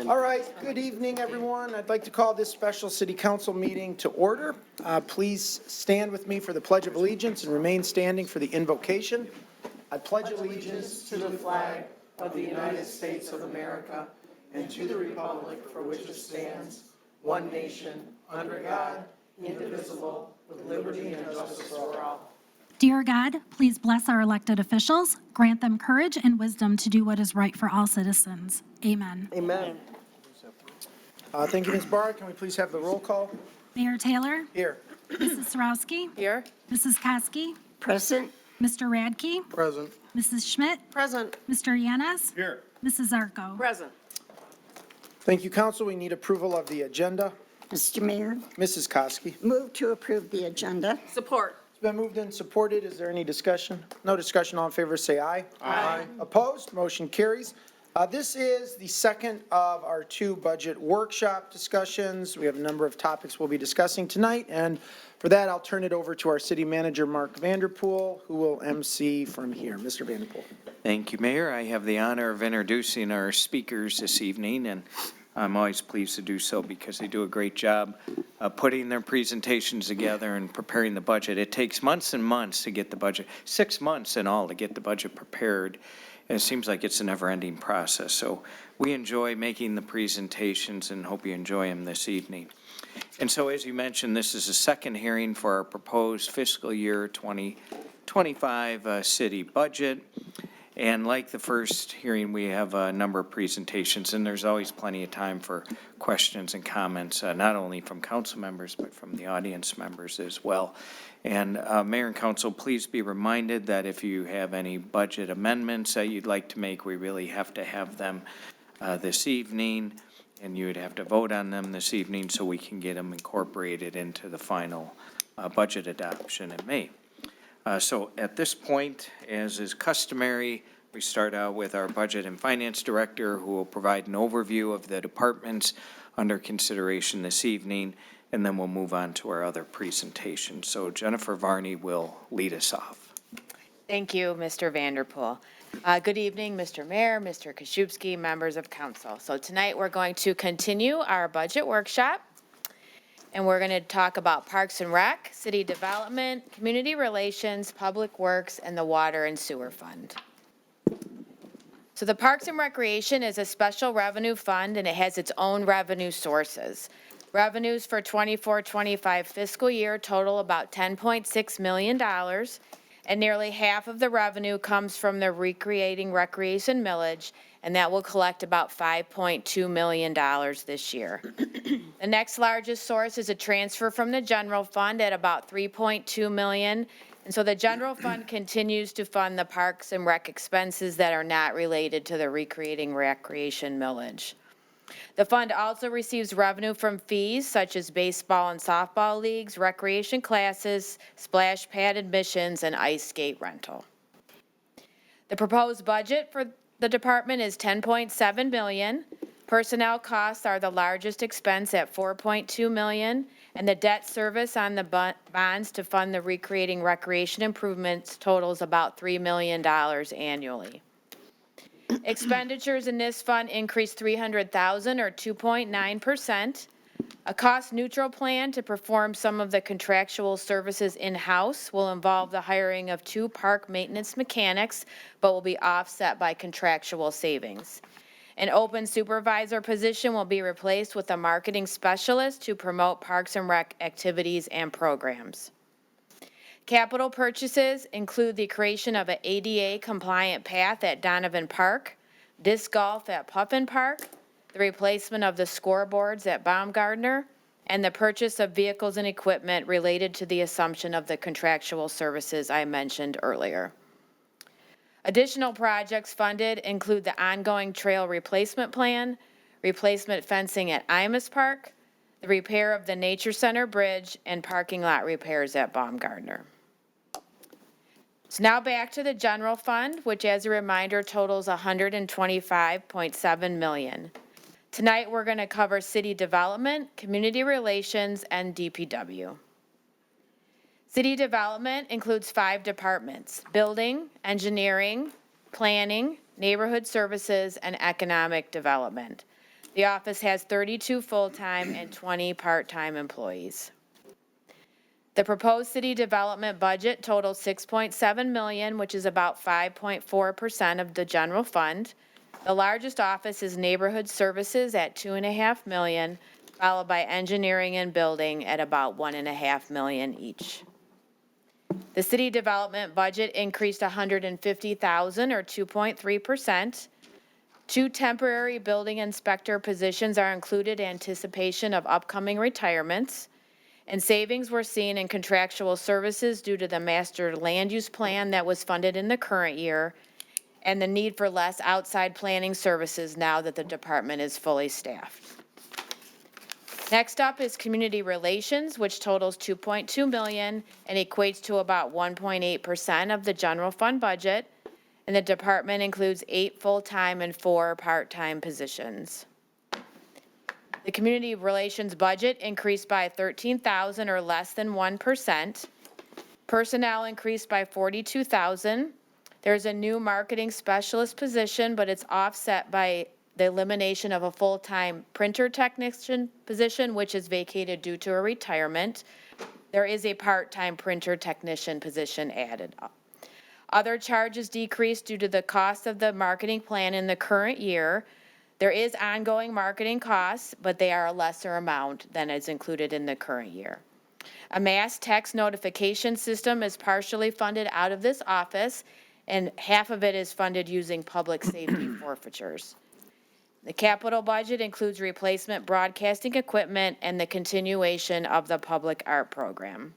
All right, good evening, everyone. I'd like to call this special city council meeting to order. Please stand with me for the Pledge of Allegiance and remain standing for the invocation. I pledge allegiance to the flag of the United States of America and to the republic for which it stands, one nation, under God, indivisible, with liberty and justice for all. Dear God, please bless our elected officials, grant them courage and wisdom to do what is right for all citizens. Amen. Amen. Thank you, Ms. Barr. Can we please have the roll call? Mayor Taylor, Here. Mrs. Sarowski, Here. Mrs. Koski, Present. Mr. Radke, Present. Mrs. Schmidt, Present. Mr. Yanes, Here. Mrs. Zarko. Present. Thank you, council. We need approval of the agenda. Mr. Mayor, Mrs. Koski. move to approve the agenda. Support. It's been moved and supported. Is there any discussion? No discussion. All in favor, say aye. Aye. Opposed? Motion carries. This is the second of our two budget workshop discussions. We have a number of topics we'll be discussing tonight, and for that, I'll turn it over to our city manager, Mark Vanderpool, who will MC from here. Mr. Vanderpool. Thank you, Mayor. I have the honor of introducing our speakers this evening, and I'm always pleased to do so because they do a great job putting their presentations together and preparing the budget. It takes months and months to get the budget, 6 months in all to get the budget prepared. And it seems like it's a never-ending process. So we enjoy making the presentations and hope you enjoy them this evening. And so, as you mentioned, this is the second hearing for our proposed fiscal year 2025 city budget. And like the first hearing, we have a number of presentations, and there's always plenty of time for questions and comments, not only from council members, but from the audience members as well. And Mayor and Council, please be reminded that if you have any budget amendments that you'd like to make, we really have to have them this evening, and you would have to vote on them this evening so we can get them incorporated into the final budget adoption in May. So at this point, as is customary, we start out with our Budget and Finance Director, who will provide an overview of the departments under consideration this evening, and then we'll move on to our other presentations. So Jennifer Varney will lead us off. Thank you, Mr. Vanderpool. Good evening, Mr. Mayor, Mr. Koszubski, members of council. So tonight we're going to continue our budget workshop. And we're going to talk about Parks and Rec, City Development, Community Relations, Public Works, and the Water and Sewer Fund. So the Parks and Recreation is a special revenue fund, and it has its own revenue sources. Revenues for 24-25 fiscal year total about $10.6 million, and nearly half of the revenue comes from the Recreating Recreation millage, and that will collect about $5.2 million this year. The next largest source is a transfer from the general fund at about $3.2 million. And so the general fund continues to fund the Parks and Rec expenses that are not related to the Recreating Recreation millage. The fund also receives revenue from fees such as baseball and softball leagues, recreation classes, splash pad admissions, and ice skate rental. The proposed budget for the department is $10.7 million. Personnel costs are the largest expense at $4.2 million, and the debt service on the bonds to fund the Recreating Recreation improvements totals about $3 million annually. Expenditures in this fund increased $300,000 or 2.9%. A cost-neutral plan to perform some of the contractual services in-house will involve the hiring of 2 park maintenance mechanics, but will be offset by contractual savings. An open supervisor position will be replaced with a marketing specialist to promote Parks and Rec activities and programs. Capital purchases include the creation of an ADA-compliant path at Donovan Park, disc golf at Puffin Park, the replacement of the scoreboards at Baumgardner, and the purchase of vehicles and equipment related to the assumption of the contractual services I mentioned earlier. Additional projects funded include the ongoing trail replacement plan, replacement fencing at Imus Park, the repair of the Nature Center Bridge, and parking lot repairs at Baumgardner. So now back to the general fund, which as a reminder totals $125.7 million. Tonight we're going to cover city development, community relations, and DPW. City development includes 5 departments: building, engineering, planning, neighborhood services, and economic development. The office has 32 full-time and 20 part-time employees. The proposed city development budget totals $6.7 million, which is about 5.4% of the general fund. The largest office is neighborhood services at $2.5 million, followed by engineering and building at about $1.5 million each. The city development budget increased $150,000 or 2.3%. 2 temporary building inspector positions are included in anticipation of upcoming retirements, and savings were seen in contractual services due to the master land use plan that was funded in the current year, and the need for less outside planning services now that the department is fully staffed. Next up is community relations, which totals $2.2 million and equates to about 1.8% of the general fund budget. And the department includes 8 full-time and 4 part-time positions. The community relations budget increased by $13,000 or less than 1%. Personnel increased by $42,000. There's a new marketing specialist position, but it's offset by the elimination of a full-time printer technician position, which is vacated due to a retirement. There is a part-time printer technician position added. Other charges decreased due to the cost of the marketing plan in the current year. There is ongoing marketing costs, but they are a lesser amount than is included in the current year. A mass text notification system is partially funded out of this office, and half of it is funded using public safety forfeitures. The capital budget includes replacement broadcasting equipment and the continuation of the public art program.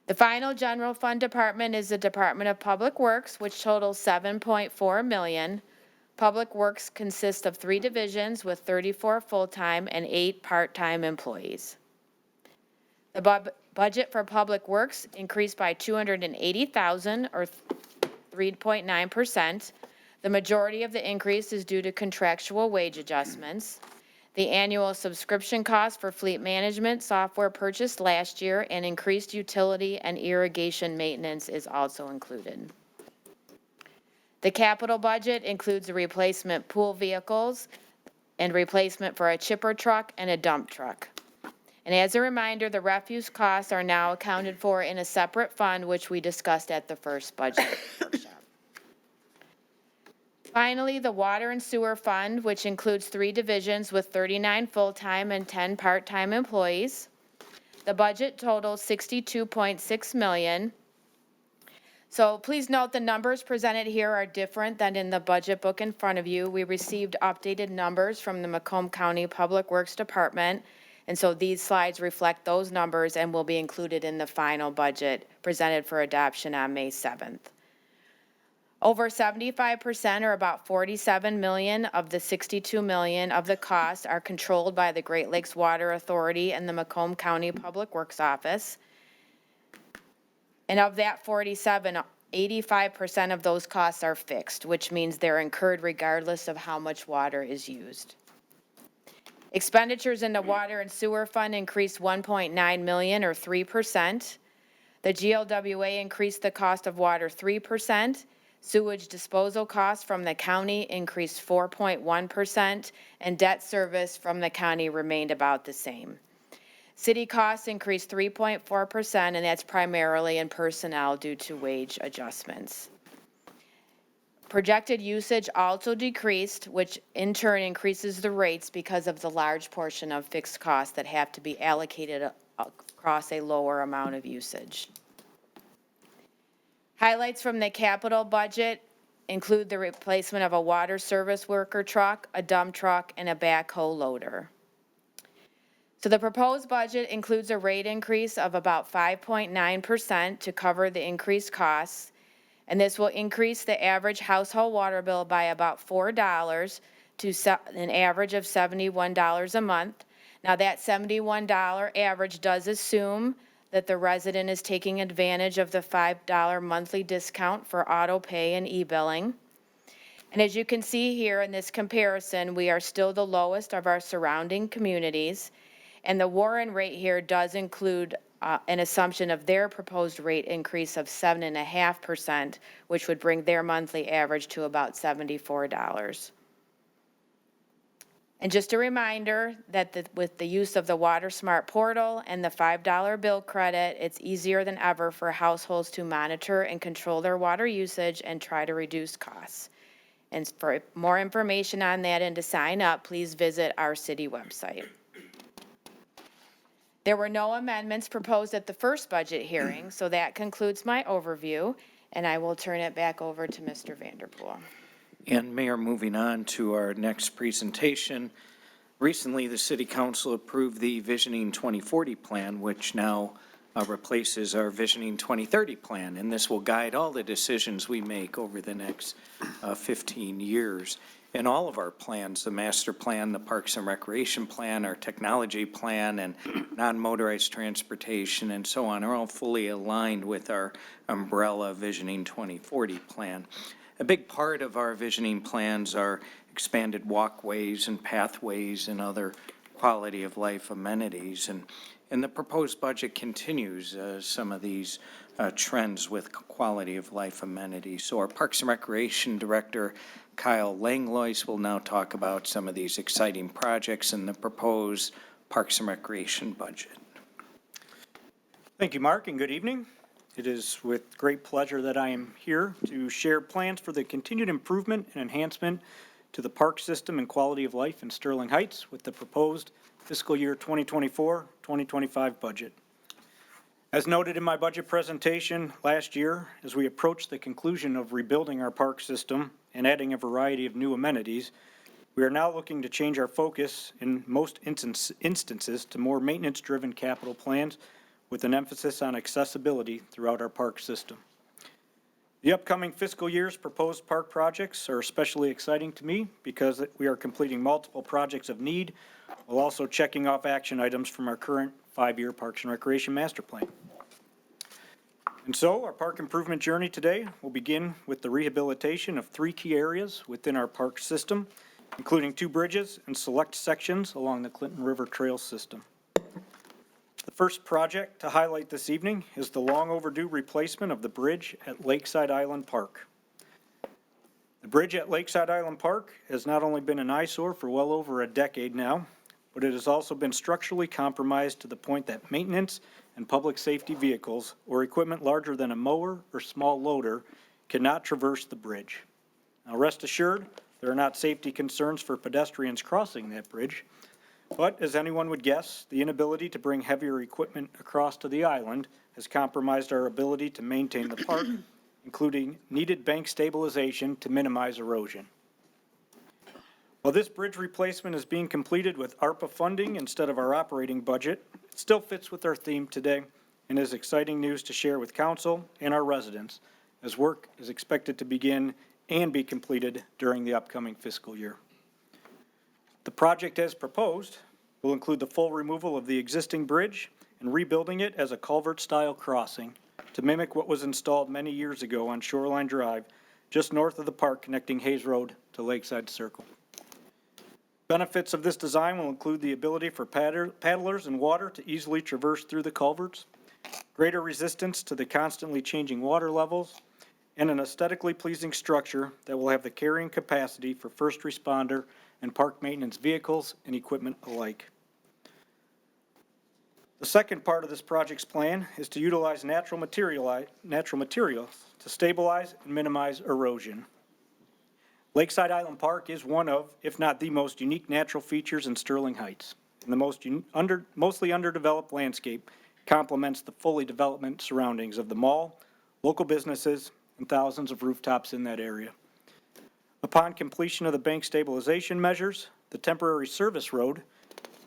The final general fund department is the Department of Public Works, which totals $7.4 million. Public Works consists of 3 divisions with 34 full-time and 8 part-time employees. The budget for Public Works increased by $280,000 or 3.9%. The majority of the increase is due to contractual wage adjustments. The annual subscription cost for fleet management software purchased last year and increased utility and irrigation maintenance is also included. The capital budget includes a replacement pool vehicles and replacement for a chipper truck and a dump truck. And as a reminder, the refuse costs are now accounted for in a separate fund, which we discussed at the first budget workshop. Finally, the Water and Sewer Fund, which includes 3 divisions with 39 full-time and 10 part-time employees. The budget totals $62.6 million. So please note the numbers presented here are different than in the budget book in front of you. We received updated numbers from the Macomb County Public Works Department, and so these slides reflect those numbers and will be included in the final budget presented for adoption on May 7th. Over 75%, or about $47 million of the $62 million of the costs, are controlled by the Great Lakes Water Authority and the Macomb County Public Works Office. And of that 47, 85% of those costs are fixed, which means they're incurred regardless of how much water is used. Expenditures in the Water and Sewer Fund increased $1.9 million, or 3%. The GLWA increased the cost of water 3%. Sewage disposal costs from the county increased 4.1%, and debt service from the county remained about the same. City costs increased 3.4%, and that's primarily in personnel due to wage adjustments. Projected usage also decreased, which in turn increases the rates because of the large portion of fixed costs that have to be allocated across a lower amount of usage. Highlights from the capital budget include the replacement of a water service worker truck, a dump truck, and a backhoe loader. So the proposed budget includes a rate increase of about 5.9% to cover the increased costs, and this will increase the average household water bill by about $4 to an average of $71 a month. Now that $71 average does assume that the resident is taking advantage of the $5 monthly discount for auto pay and e-billing. And as you can see here in this comparison, we are still the lowest of our surrounding communities. And the Warren rate here does include an assumption of their proposed rate increase of 7.5%, which would bring their monthly average to about $74. And just a reminder that with the use of the Water Smart portal and the $5 bill credit, it's easier than ever for households to monitor and control their water usage and try to reduce costs. And for more information on that and to sign up, please visit our city website. There were no amendments proposed at the first budget hearing, so that concludes my overview, and I will turn it back over to Mr. Vanderpool. And Mayor, moving on to our next presentation. Recently, the City Council approved the Visioning 2040 plan, which now replaces our Visioning 2030 plan, and this will guide all the decisions we make over the next 15 years. And all of our plans, the master plan, the Parks and Recreation plan, our technology plan, and non-motorized transportation, and so on, are all fully aligned with our umbrella Visioning 2040 plan. A big part of our visioning plans are expanded walkways and pathways and other quality of life amenities. And the proposed budget continues some of these trends with quality of life amenities. So our Parks and Recreation Director, Kyle Langlois, will now talk about some of these exciting projects in the proposed Parks and Recreation budget. Thank you, Mark, and good evening. It is with great pleasure that I am here to share plans for the continued improvement and enhancement to the park system and quality of life in Sterling Heights with the proposed fiscal year 2024-2025 budget. As noted in my budget presentation last year, as we approach the conclusion of rebuilding our park system and adding a variety of new amenities, we are now looking to change our focus in most instances to more maintenance-driven capital plans with an emphasis on accessibility throughout our park system. The upcoming fiscal year's proposed park projects are especially exciting to me because we are completing multiple projects of need while also checking off action items from our current 5-year Parks and Recreation Master Plan. And so our park improvement journey today will begin with the rehabilitation of 3 key areas within our park system, including 2 bridges and select sections along the Clinton River Trail system. The first project to highlight this evening is the long overdue replacement of the bridge at Lakeside Island Park. The bridge at Lakeside Island Park has not only been an eyesore for well over a decade now, but it has also been structurally compromised to the point that maintenance and public safety vehicles or equipment larger than a mower or small loader cannot traverse the bridge. Now rest assured, there are not safety concerns for pedestrians crossing that bridge. But, as anyone would guess, the inability to bring heavier equipment across to the island has compromised our ability to maintain the park, including needed bank stabilization to minimize erosion. While this bridge replacement is being completed with ARPA funding instead of our operating budget, it still fits with our theme today and is exciting news to share with Council and our residents, as work is expected to begin and be completed during the upcoming fiscal year. The project as proposed will include the full removal of the existing bridge and rebuilding it as a culvert-style crossing to mimic what was installed many years ago on Shoreline Drive, just north of the park connecting Hayes Road to Lakeside Circle. Benefits of this design will include the ability for paddlers and water to easily traverse through the culverts, greater resistance to the constantly changing water levels, and an aesthetically pleasing structure that will have the carrying capacity for first responder and park maintenance vehicles and equipment alike. The second part of this project's plan is to utilize natural materials to stabilize and minimize erosion. Lakeside Island Park is one of, if not the most unique natural features in Sterling Heights, and the mostly underdeveloped landscape complements the fully development surroundings of the mall, local businesses, and thousands of rooftops in that area. Upon completion of the bank stabilization measures, the temporary service road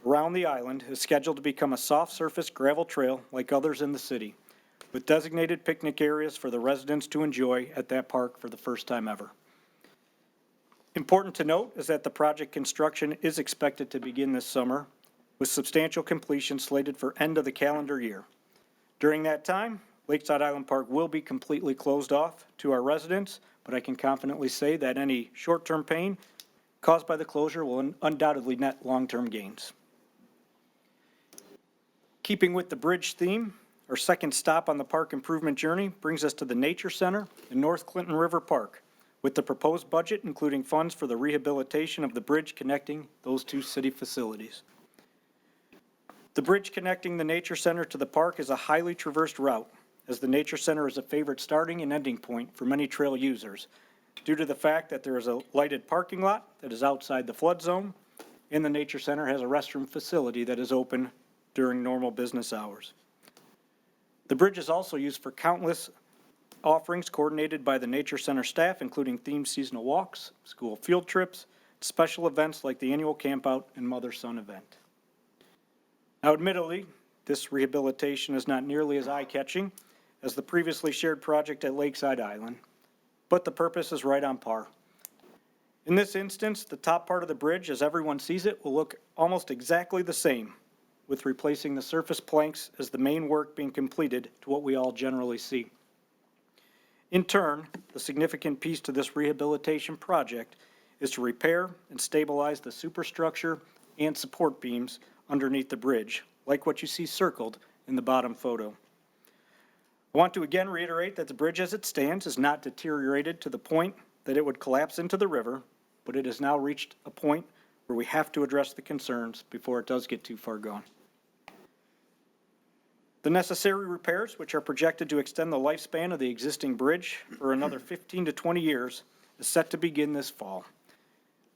around the island is scheduled to become a soft surface gravel trail like others in the city, with designated picnic areas for the residents to enjoy at that park for the first time ever. Important to note is that the project construction is expected to begin this summer, with substantial completion slated for end of the calendar year. During that time, Lakeside Island Park will be completely closed off to our residents, but I can confidently say that any short-term pain caused by the closure will undoubtedly net long-term gains. Keeping with the bridge theme, our second stop on the park improvement journey brings us to the Nature Center in North Clinton River Park, with the proposed budget including funds for the rehabilitation of the bridge connecting those two city facilities. The bridge connecting the Nature Center to the park is a highly traversed route, as the Nature Center is a favorite starting and ending point for many trail users, due to the fact that there is a lighted parking lot that is outside the flood zone, and the Nature Center has a restroom facility that is open during normal business hours. The bridge is also used for countless offerings coordinated by the Nature Center staff, including themed seasonal walks, school field trips, special events like the annual campout and mother-son event. Now, admittedly, this rehabilitation is not nearly as eye-catching as the previously shared project at Lakeside Island, but the purpose is right on par. In this instance, the top part of the bridge, as everyone sees it, will look almost exactly the same, with replacing the surface planks as the main work being completed to what we all generally see. In turn, the significant piece to this rehabilitation project is to repair and stabilize the superstructure and support beams underneath the bridge, like what you see circled in the bottom photo. I want to again reiterate that the bridge as it stands is not deteriorated to the point that it would collapse into the river, but it has now reached a point where we have to address the concerns before it does get too far gone. The necessary repairs, which are projected to extend the lifespan of the existing bridge for another 15 to 20 years, is set to begin this fall.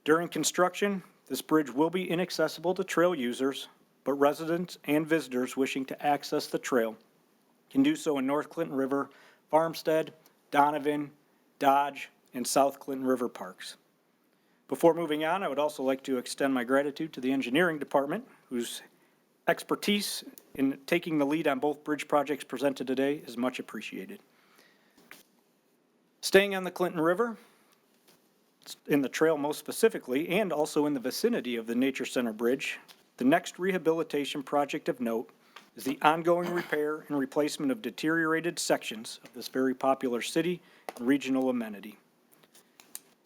During construction, this bridge will be inaccessible to trail users, but residents and visitors wishing to access the trail can do so in North Clinton River, Farmstead, Donovan, Dodge, and South Clinton River parks. Before moving on, I would also like to extend my gratitude to the engineering department, whose expertise in taking the lead on both bridge projects presented today is much appreciated. Staying on the Clinton River, in the trail most specifically, and also in the vicinity of the Nature Center Bridge, the next rehabilitation project of note is the ongoing repair and replacement of deteriorated sections of this very popular city and regional amenity.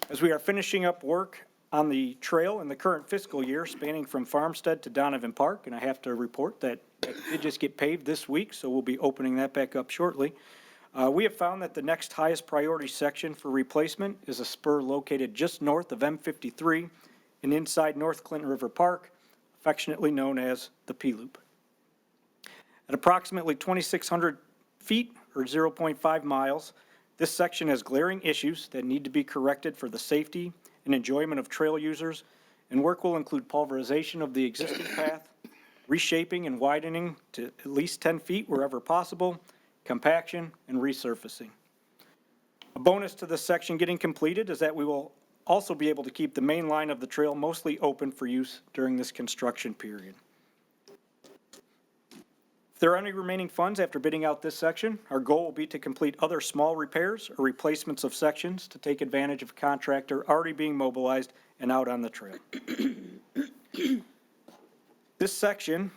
As we are finishing up work on the trail in the current fiscal year, spanning from Farmstead to Donovan Park, and I have to report that it did just get paved this week, so we'll be opening that back up shortly. We have found that the next highest priority section for replacement is a spur located just north of M53 and inside North Clinton River Park, affectionately known as the P-Loop. At approximately 2,600 feet, or 0.5 miles, this section has glaring issues that need to be corrected for the safety and enjoyment of trail users, and work will include pulverization of the existing path, reshaping and widening to at least 10 feet wherever possible, compaction, and resurfacing. A bonus to this section getting completed is that we will also be able to keep the main line of the trail mostly open for use during this construction period. If there are any remaining funds after bidding out this section, our goal will be to complete other small repairs or replacements of sections to take advantage of a contractor already being mobilized and out on the trail. This section,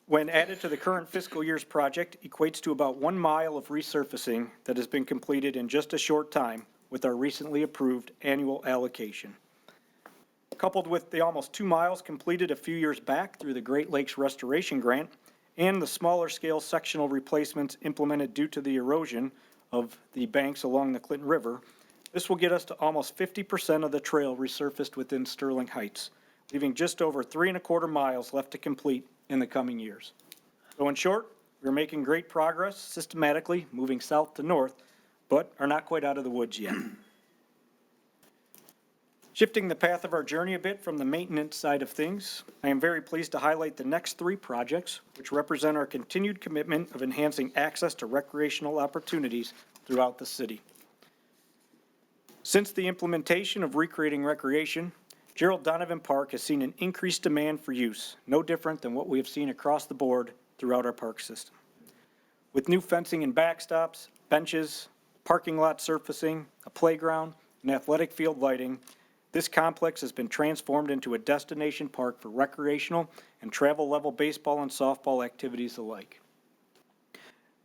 when added to the current fiscal year's project, equates to about 1 mile of resurfacing that has been completed in just a short time with our recently approved annual allocation. Coupled with the almost 2 miles completed a few years back through the Great Lakes Restoration Grant and the smaller scale sectional replacements implemented due to the erosion of the banks along the Clinton River, this will get us to almost 50% of the trail resurfaced within Sterling Heights, leaving just over 3¼ miles left to complete in the coming years. So in short, we're making great progress systematically moving south to north, but are not quite out of the woods yet. Shifting the path of our journey a bit from the maintenance side of things, I am very pleased to highlight the next 3 projects, which represent our continued commitment of enhancing access to recreational opportunities throughout the city. Since the implementation of Recreating Recreation, Gerald Donovan Park has seen an increased demand for use, no different than what we have seen across the board throughout our park system. With new fencing and backstops, benches, parking lot surfacing, a playground, and athletic field lighting, this complex has been transformed into a destination park for recreational and travel-level baseball and softball activities alike.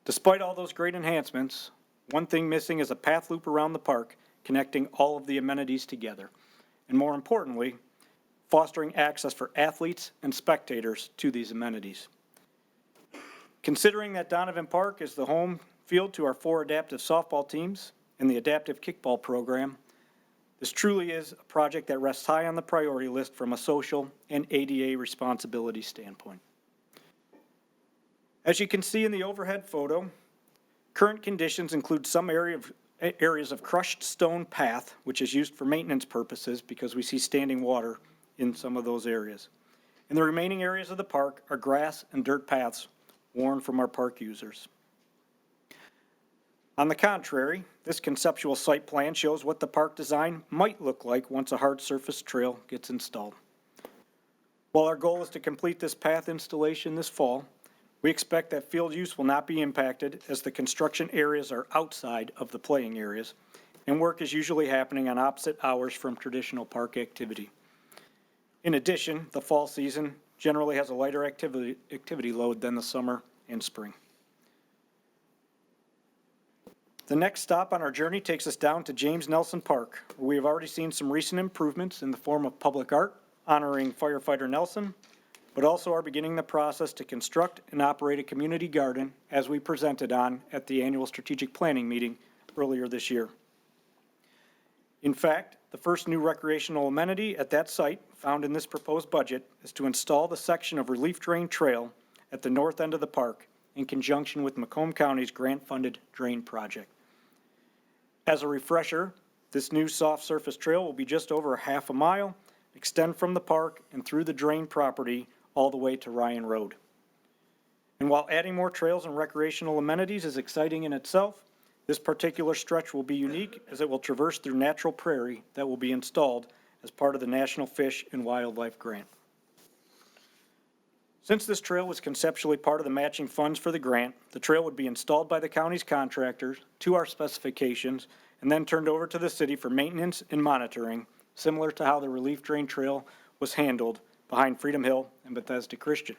Despite all those great enhancements, one thing missing is a path loop around the park connecting all of the amenities together, and more importantly, fostering access for athletes and spectators to these amenities. Considering that Donovan Park is the home field to our 4 adaptive softball teams and the adaptive kickball program, This truly is a project that rests high on the priority list from a social and ADA responsibility standpoint. As you can see in the overhead photo, current conditions include some areas of crushed stone path, which is used for maintenance purposes because we see standing water in some of those areas. And the remaining areas of the park are grass and dirt paths worn from our park users. On the contrary, this conceptual site plan shows what the park design might look like once a hard surface trail gets installed. While our goal is to complete this path installation this fall, we expect that field use will not be impacted as the construction areas are outside of the playing areas, and work is usually happening on opposite hours from traditional park activity. In addition, the fall season generally has a lighter activity load than the summer and spring. The next stop on our journey takes us down to James Nelson Park, where we have already seen some recent improvements in the form of public art honoring firefighter Nelson, but also are beginning the process to construct and operate a community garden as we presented on at the annual strategic planning meeting earlier this year. In fact, the first new recreational amenity at that site found in this proposed budget is to install the section of relief drain trail at the north end of the park in conjunction with Macomb County's grant-funded drain project. As a refresher, this new soft surface trail will be just over half a mile, extend from the park and through the drain property all the way to Ryan Road. And while adding more trails and recreational amenities is exciting in itself, this particular stretch will be unique as it will traverse through natural prairie that will be installed as part of the National Fish and Wildlife Grant. Since this trail was conceptually part of the matching funds for the grant, the trail would be installed by the county's contractors to our specifications and then turned over to the city for maintenance and monitoring, similar to how the relief drain trail was handled behind Freedom Hill and Bethesda Christian.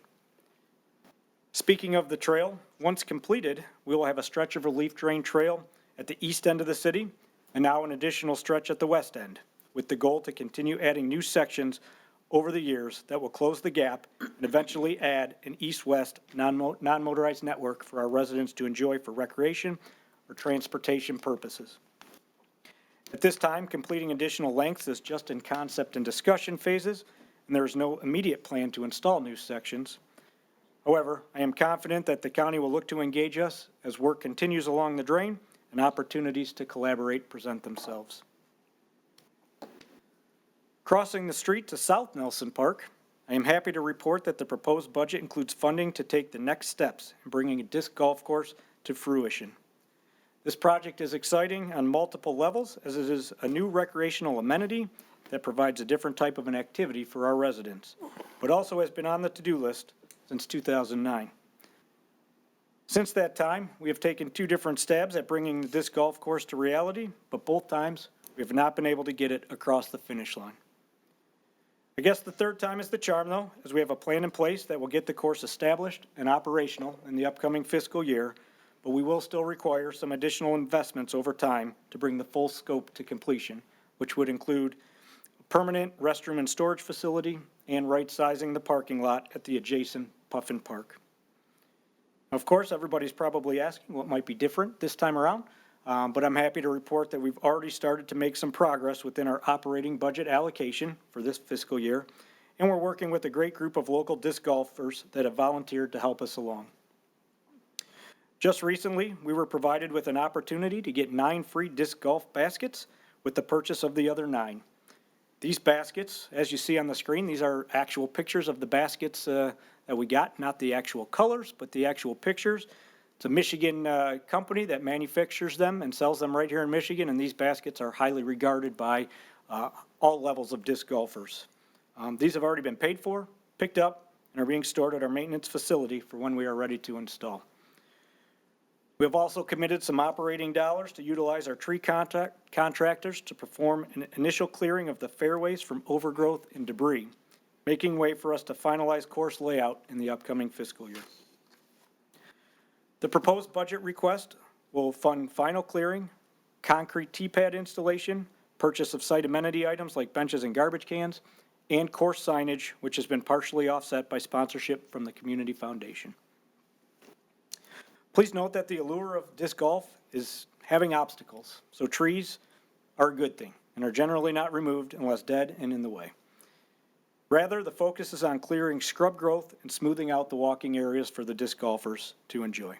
Speaking of the trail, once completed, we will have a stretch of relief drain trail at the east end of the city and now an additional stretch at the west end, with the goal to continue adding new sections over the years that will close the gap and eventually add an east-west non-motorized network for our residents to enjoy for recreation or transportation purposes. At this time, completing additional lengths is just in concept and discussion phases, and there is no immediate plan to install new sections. However, I am confident that the county will look to engage us as work continues along the drain and opportunities to collaborate present themselves. Crossing the street to South Nelson Park, I am happy to report that the proposed budget includes funding to take the next steps in bringing a disc golf course to fruition. This project is exciting on multiple levels as it is a new recreational amenity that provides a different type of an activity for our residents, but also has been on the to-do list since 2009. Since that time, we have taken 2 different stabs at bringing the disc golf course to reality, but both times we have not been able to get it across the finish line. I guess the third time is the charm, though, as we have a plan in place that will get the course established and operational in the upcoming fiscal year, but we will still require some additional investments over time to bring the full scope to completion, which would include a permanent restroom and storage facility and right-sizing the parking lot at the adjacent Puffin Park. Of course, everybody's probably asking what might be different this time around, but I'm happy to report that we've already started to make some progress within our operating budget allocation for this fiscal year, and we're working with a great group of local disc golfers that have volunteered to help us along. Just recently, we were provided with an opportunity to get 9 free disc golf baskets with the purchase of the other 9. These baskets, as you see on the screen, these are actual pictures of the baskets that we got, not the actual colors, but the actual pictures. It's a Michigan company that manufactures them and sells them right here in Michigan, and these baskets are highly regarded by all levels of disc golfers. These have already been paid for, picked up, and are being stored at our maintenance facility for when we are ready to install. We have also committed some operating dollars to utilize our tree contractors to perform an initial clearing of the fairways from overgrowth and debris, making way for us to finalize course layout in the upcoming fiscal year. The proposed budget request will fund final clearing, concrete T-pad installation, purchase of site amenity items like benches and garbage cans, and course signage, which has been partially offset by sponsorship from the Community Foundation. Please note that the allure of disc golf is having obstacles, so trees are a good thing. and are generally not removed unless dead and in the way. Rather, the focus is on clearing scrub growth and smoothing out the walking areas for the disc golfers to enjoy.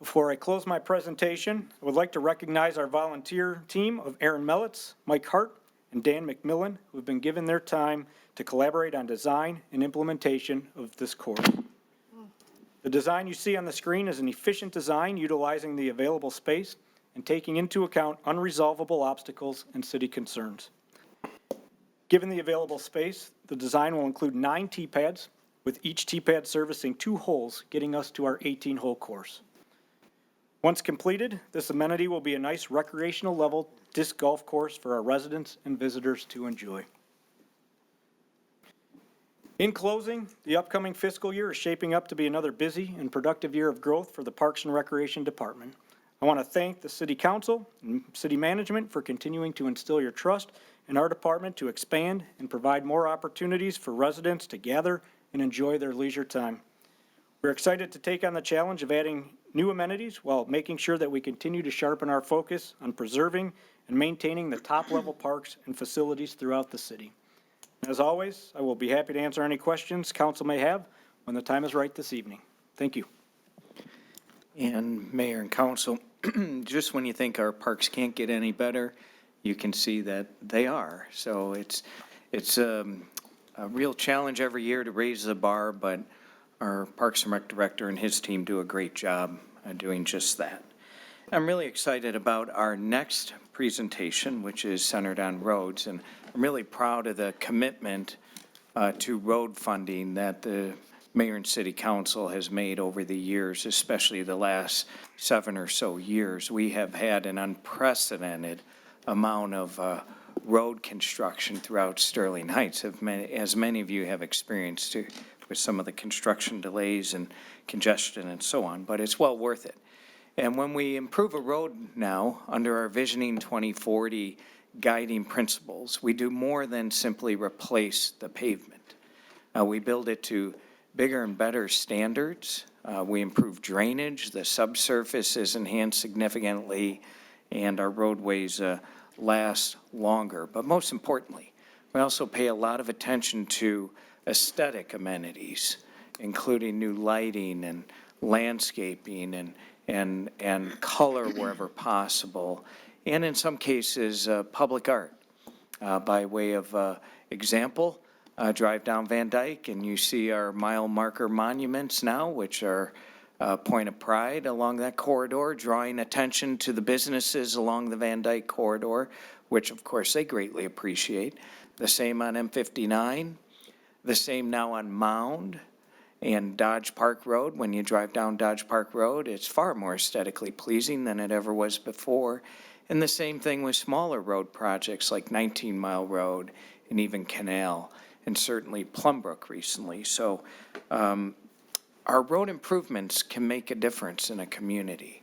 Before I close my presentation, I would like to recognize our volunteer team of Aaron Mellitz, Mike Hart, and Dan McMillan, who have been given their time to collaborate on design and implementation of this course. The design you see on the screen is an efficient design utilizing the available space and taking into account unresolvable obstacles and city concerns. Given the available space, the design will include 9 tee pads, with each tee pad servicing 2 holes, getting us to our 18-hole course. Once completed, this amenity will be a nice recreational level disc golf course for our residents and visitors to enjoy. In closing, the upcoming fiscal year is shaping up to be another busy and productive year of growth for the Parks and Recreation Department. I want to thank the City Council and City Management for continuing to instill your trust in our department to expand and provide more opportunities for residents to gather and enjoy their leisure time. We're excited to take on the challenge of adding new amenities while making sure that we continue to sharpen our focus on preserving and maintaining the top-level parks and facilities throughout the city. As always, I will be happy to answer any questions council may have when the time is right this evening. Thank you. And Mayor and Council, just when you think our parks can't get any better, you can see that they are. So it's a real challenge every year to raise the bar, but our Parks and Rec Director and his team do a great job doing just that. I'm really excited about our next presentation, which is centered on roads, and I'm really proud of the commitment to road funding that the Mayor and City Council has made over the years, especially the last 7 or so years. We have had an unprecedented amount of road construction throughout Sterling Heights, as many of you have experienced with some of the construction delays and congestion and so on, but it's well worth it. And when we improve a road now under our Visioning 2040 guiding principles, we do more than simply replace the pavement. We build it to bigger and better standards. We improve drainage, the subsurface is enhanced significantly, and our roadways last longer. But most importantly, we also pay a lot of attention to aesthetic amenities, including new lighting and landscaping and color wherever possible, and in some cases, public art. By way of example, drive down Van Dyke and you see our mile marker monuments now, which are a point of pride along that corridor, drawing attention to the businesses along the Van Dyke corridor, which of course they greatly appreciate. The same on M59, the same now on Mound and Dodge Park Road. When you drive down Dodge Park Road, it's far more aesthetically pleasing than it ever was before. And the same thing with smaller road projects like 19 Mile Road and even Canal, and certainly Plumbrook recently. So our road improvements can make a difference in a community.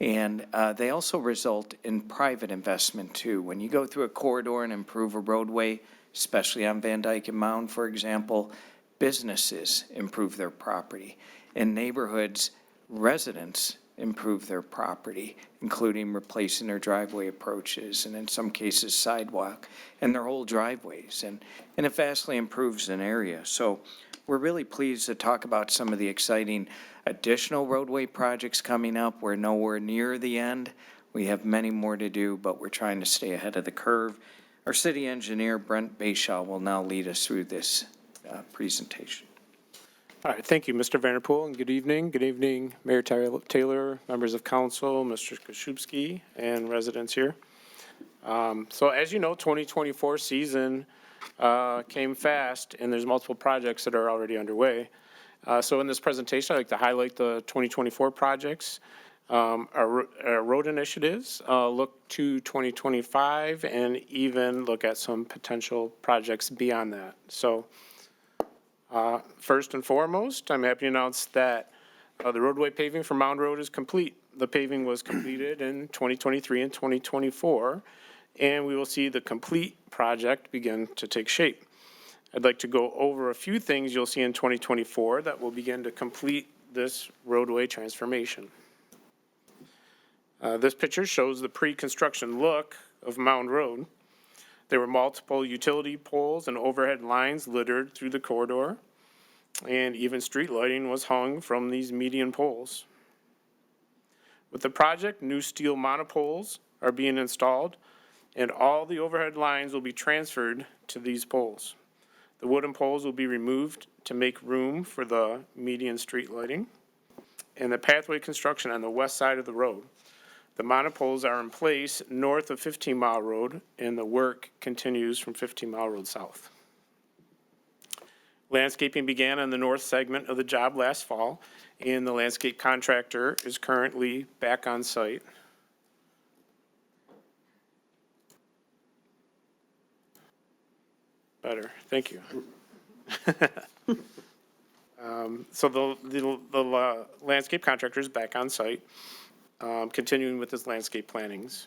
And they also result in private investment too. When you go through a corridor and improve a roadway, especially on Van Dyke and Mound, for example, businesses improve their property. In neighborhoods, residents improve their property, including replacing their driveway approaches and in some cases sidewalk and their whole driveways. And it vastly improves an area. So we're really pleased to talk about some of the exciting additional roadway projects coming up. We're nowhere near the end. We have many more to do, but we're trying to stay ahead of the curve. Our city engineer, Brent Bayshaw, will now lead us through this presentation. All right, thank you, Mr. Vanderpool, and good evening. Good evening, Mayor Taylor, members of council, Mr. Koszubski, and residents here. So as you know, 2024 season came fast, and there's multiple projects that are already underway. So in this presentation, I'd like to highlight the 2024 projects, our road initiatives, look to 2025, and even look at some potential projects beyond that. So first and foremost, I'm happy to announce that the roadway paving for Mound Road is complete. The paving was completed in 2023 and 2024, and we will see the complete project begin to take shape. I'd like to go over a few things you'll see in 2024 that will begin to complete this roadway transformation. This picture shows the pre-construction look of Mound Road. There were multiple utility poles and overhead lines littered through the corridor, and even street lighting was hung from these median poles. With the project, new steel monopoles are being installed, and all the overhead lines will be transferred to these poles. The wooden poles will be removed to make room for the median street lighting and the pathway construction on the west side of the road. The monopoles are in place north of 15 Mile Road, and the work continues from 15 Mile Road south. Landscaping began on the north segment of the job last fall, and the landscape contractor is currently back on site. Better, thank you. So the landscape contractor is back on site, continuing with his landscape plannings.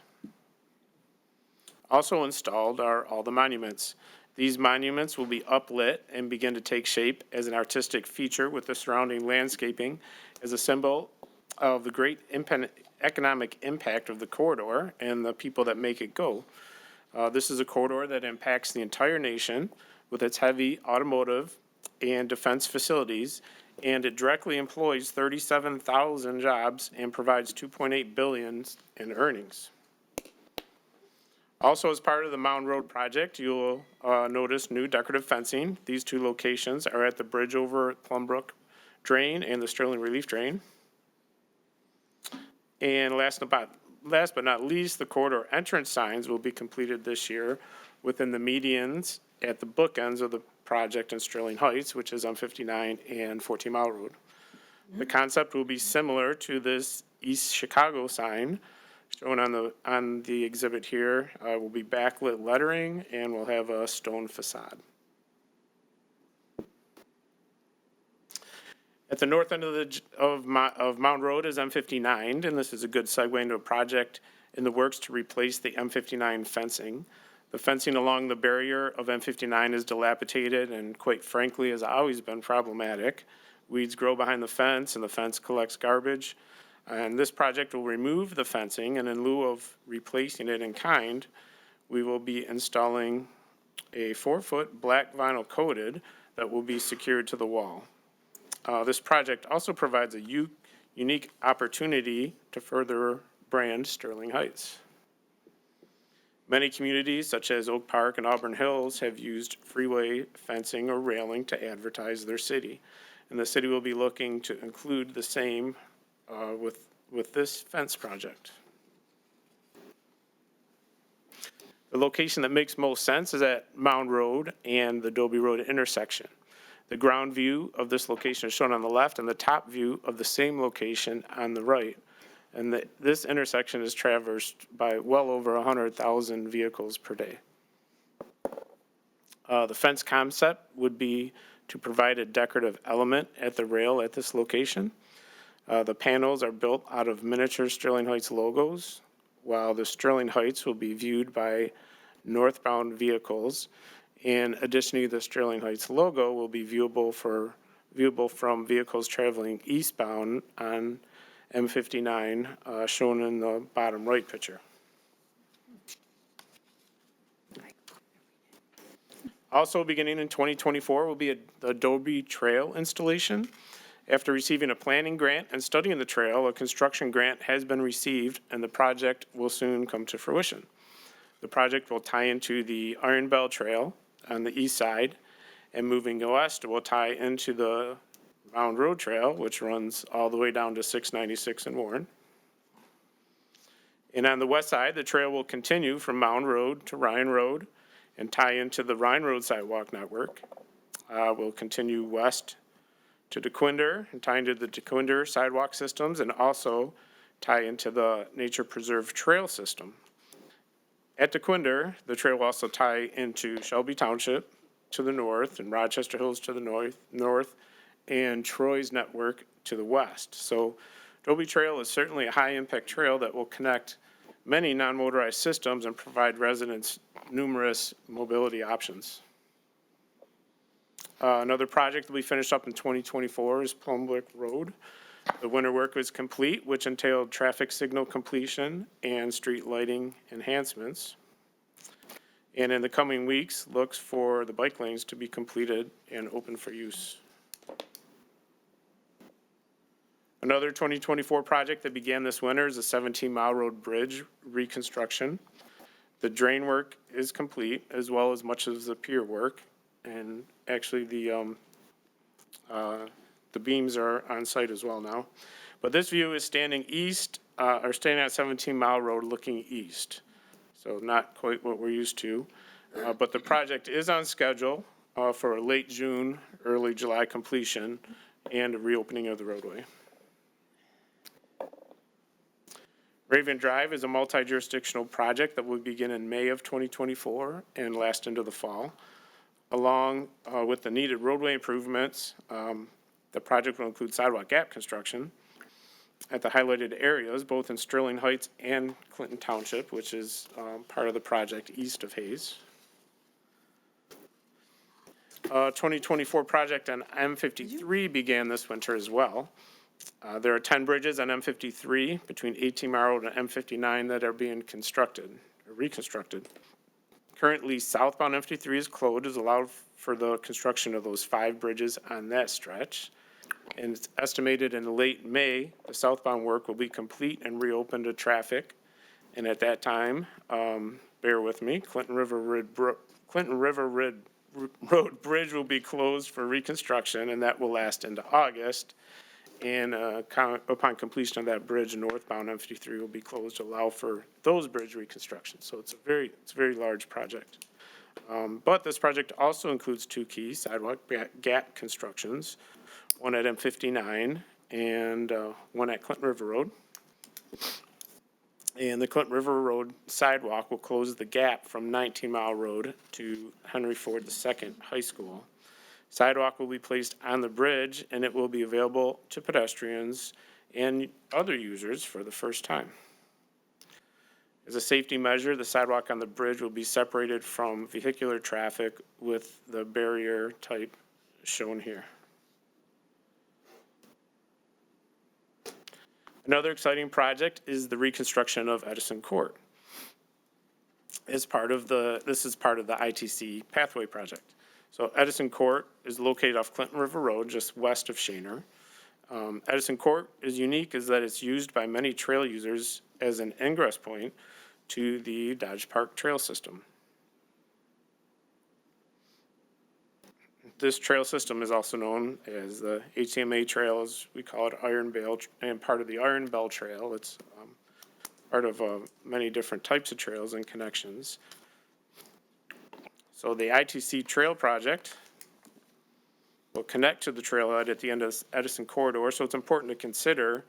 Also installed are all the monuments. These monuments will be uplit and begin to take shape as an artistic feature with the surrounding landscaping as a symbol of the great economic impact of the corridor and the people that make it go. This is a corridor that impacts the entire nation with its heavy automotive and defense facilities, and it directly employs 37,000 jobs and provides $2.8 billion in earnings. Also, as part of the Mound Road project, you'll notice new decorative fencing. These two locations are at the bridge over Plumbrook Drain and the Sterling Relief Drain. And last but not least, the corridor entrance signs will be completed this year within the medians at the bookends of the project in Sterling Heights, which is on 59 and 14 Mile Road. The concept will be similar to this East Chicago sign shown on the exhibit here. Will be backlit lettering and will have a stone facade. At the north end of Mound Road is M59, and this is a good segue into a project in the works to replace the M59 fencing. The fencing along the barrier of M59 is dilapidated and, quite frankly, has always been problematic. Weeds grow behind the fence, and the fence collects garbage. And this project will remove the fencing, and in lieu of replacing it in kind, we will be installing a 4-foot black vinyl coated that will be secured to the wall. This project also provides a unique opportunity to further brand Sterling Heights. Many communities, such as Oak Park and Auburn Hills, have used freeway fencing or railing to advertise their city. And the city will be looking to include the same with this fence project. The location that makes most sense is at Mound Road and the Dobie Road intersection. The ground view of this location is shown on the left, and the top view of the same location on the right. And this intersection is traversed by well over 100,000 vehicles per day. The fence concept would be to provide a decorative element at the rail at this location. The panels are built out of miniature Sterling Heights logos, while the Sterling Heights will be viewed by northbound vehicles. And additionally, the Sterling Heights logo will be viewable from vehicles traveling eastbound on M59, shown in the bottom right picture. Also beginning in 2024 will be the Adobe Trail installation. After receiving a planning grant and studying the trail, a construction grant has been received, and the project will soon come to fruition. The project will tie into the Iron Bell Trail on the east side, and moving west will tie into the Mound Road Trail, which runs all the way down to 696 in Warren. And on the west side, the trail will continue from Mound Road to Ryan Road and tie into the Ryan Road sidewalk network. We'll continue west to DeQuinder and tie into the DeQuinder sidewalk systems, and also tie into the Nature Preserve Trail system. At DeQuinder, the trail will also tie into Shelby Township to the north and Rochester Hills to the north, and Troy's network to the west. So Adobe Trail is certainly a high-impact trail that will connect many non-motorized systems and provide residents numerous mobility options. Another project that we finished up in 2024 is Plumbrook Road. The winter work was complete, which entailed traffic signal completion and street lighting enhancements. And in the coming weeks, looks for the bike lanes to be completed and open for use. Another 2024 project that began this winter is the 17-mile road bridge reconstruction. The drain work is complete, as well as much of the pier work. And actually, the beams are on site as well now. But this view is standing east, or standing at 17-mile road looking east. So not quite what we're used to. But the project is on schedule for a late June, early July completion and a reopening of the roadway. Raven Drive is a multi-jurisdictional project that will begin in May of 2024 and last into the fall. Along with the needed roadway improvements, the project will include sidewalk gap construction at the highlighted areas, both in Sterling Heights and Clinton Township, which is part of the project east of Hayes. 2024 project on M53 began this winter as well. There are 10 bridges on M53 between 18 Mile Road and M59 that are being constructed or reconstructed. Currently, southbound M53 is closed, is allowed for the construction of those 5 bridges on that stretch. And it's estimated in late May, the southbound work will be complete and reopened to traffic. And at that time, bear with me, Clinton River Road Bridge will be closed for reconstruction, and that will last into August. And upon completion of that bridge, northbound M53 will be closed to allow for those bridge reconstructions. So it's a very large project. But this project also includes 2 key sidewalk gap constructions, one at M59 and one at Clinton River Road. And the Clinton River Road sidewalk will close the gap from 19 Mile Road to Henry Ford II High School. Sidewalk will be placed on the bridge, and it will be available to pedestrians and other users for the first time. As a safety measure, the sidewalk on the bridge will be separated from vehicular traffic with the barrier type shown here. Another exciting project is the reconstruction of Edison Court. This is part of the ITC pathway project. So Edison Court is located off Clinton River Road, just west of Shaner. Edison Court is unique is that it's used by many trail users as an ingress point to the Dodge Park trail system. This trail system is also known as the HCMA Trail, as we call it, Iron Bell, and part of the Iron Bell Trail. It's part of many different types of trails and connections. So the ITC Trail Project will connect to the trailhead at the end of Edison Corridor, so it's important to consider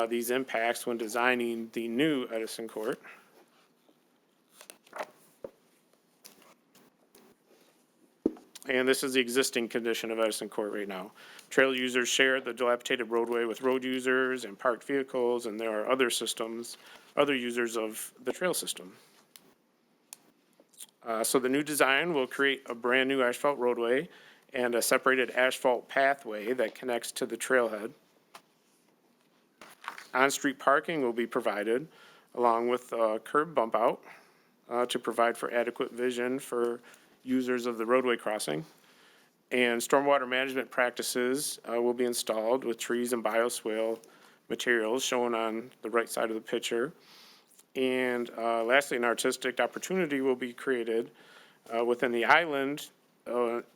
these impacts when designing the new Edison Court. And this is the existing condition of Edison Court right now. Trail users share the dilapidated roadway with road users and parked vehicles, and there are other users of the trail system. So the new design will create a brand new asphalt roadway and a separated asphalt pathway that connects to the trailhead. On-street parking will be provided along with a curb bump out to provide for adequate vision for users of the roadway crossing. And stormwater management practices will be installed with trees and bioswale materials shown on the right side of the picture. And lastly, an artistic opportunity will be created within the island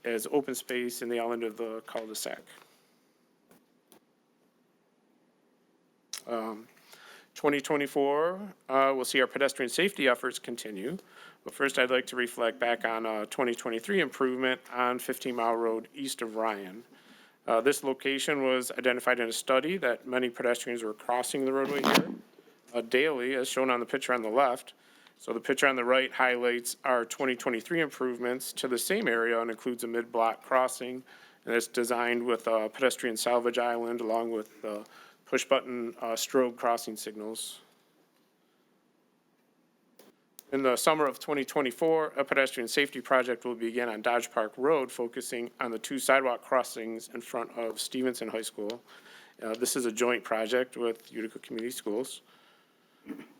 as open space in the island of the cul-de-sac. 2024 we'll see our pedestrian safety efforts continue. But first, I'd like to reflect back on 2023 improvement on 15 Mile Road east of Ryan. This location was identified in a study that many pedestrians were crossing the roadway here daily, as shown on the picture on the left. So the picture on the right highlights our 2023 improvements to the same area and includes a mid-block crossing. And it's designed with a pedestrian salvage island along with push-button strobe crossing signals. In the summer of 2024, a pedestrian safety project will begin on Dodge Park Road, focusing on the 2 sidewalk crossings in front of Stevenson High School. This is a joint project with Utica Community Schools.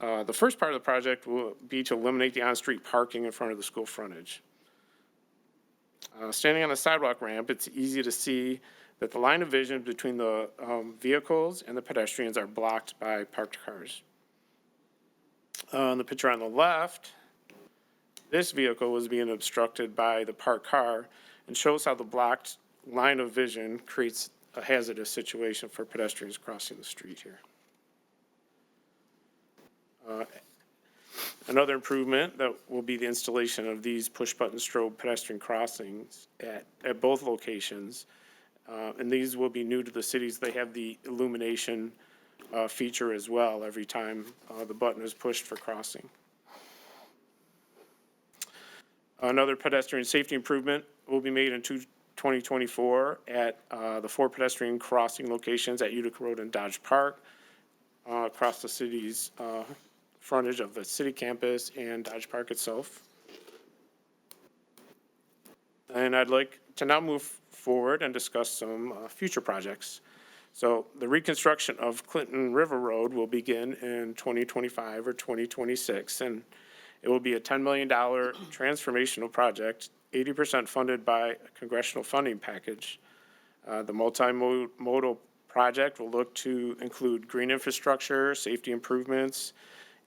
The first part of the project will be to eliminate the on-street parking in front of the school frontage. Standing on the sidewalk ramp, it's easy to see that the line of vision between the vehicles and the pedestrians are blocked by parked cars. On the picture on the left, this vehicle was being obstructed by the parked car and shows how the blocked line of vision creates a hazardous situation for pedestrians crossing the street here. Another improvement that will be the installation of these push-button strobe pedestrian crossings at both locations. And these will be new to the cities. They have the illumination feature as well every time the button is pushed for crossing. Another pedestrian safety improvement will be made in 2024 at the 4 pedestrian crossing locations at Utica Road and Dodge Park across the city's frontage of the city campus and Dodge Park itself. And I'd like to now move forward and discuss some future projects. So the reconstruction of Clinton River Road will begin in 2025 or 2026, and it will be a $10 million transformational project, 80% funded by a congressional funding package. The multimodal project will look to include green infrastructure, safety improvements,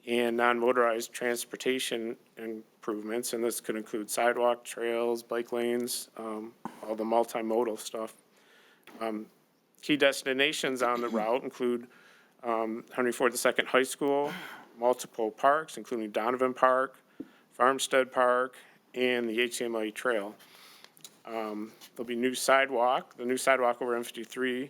and non-motorized transportation improvements, and this could include sidewalk, trails, bike lanes, all the multimodal stuff. Key destinations on the route include Henry Ford II High School, multiple parks, including Donovan Park, Farmstead Park, and the HCMI Trail. There'll be new sidewalk. The new sidewalk over M53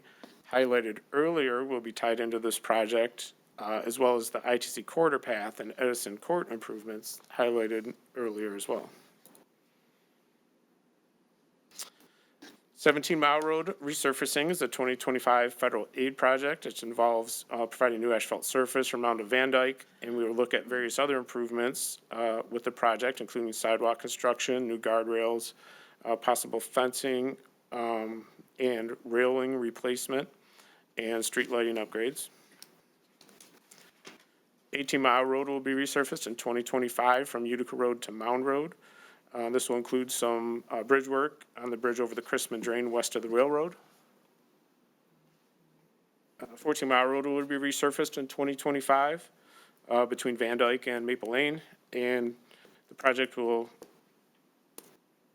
highlighted earlier will be tied into this project, as well as the ITC corridor path and Edison Court improvements highlighted earlier as well. 17 Mile Road resurfacing is a 2025 federal aid project. It involves providing new asphalt surface from Mound to Van Dyke, and we will look at various other improvements with the project, including sidewalk construction, new guardrails, possible fencing, and railing replacement, and street lighting upgrades. 18 Mile Road will be resurfaced in 2025 from Utica Road to Mound Road. This will include some bridge work on the bridge over the Chrisman Drain west of the railroad. 14 Mile Road will be resurfaced in 2025 between Van Dyke and Maple Lane, and the project will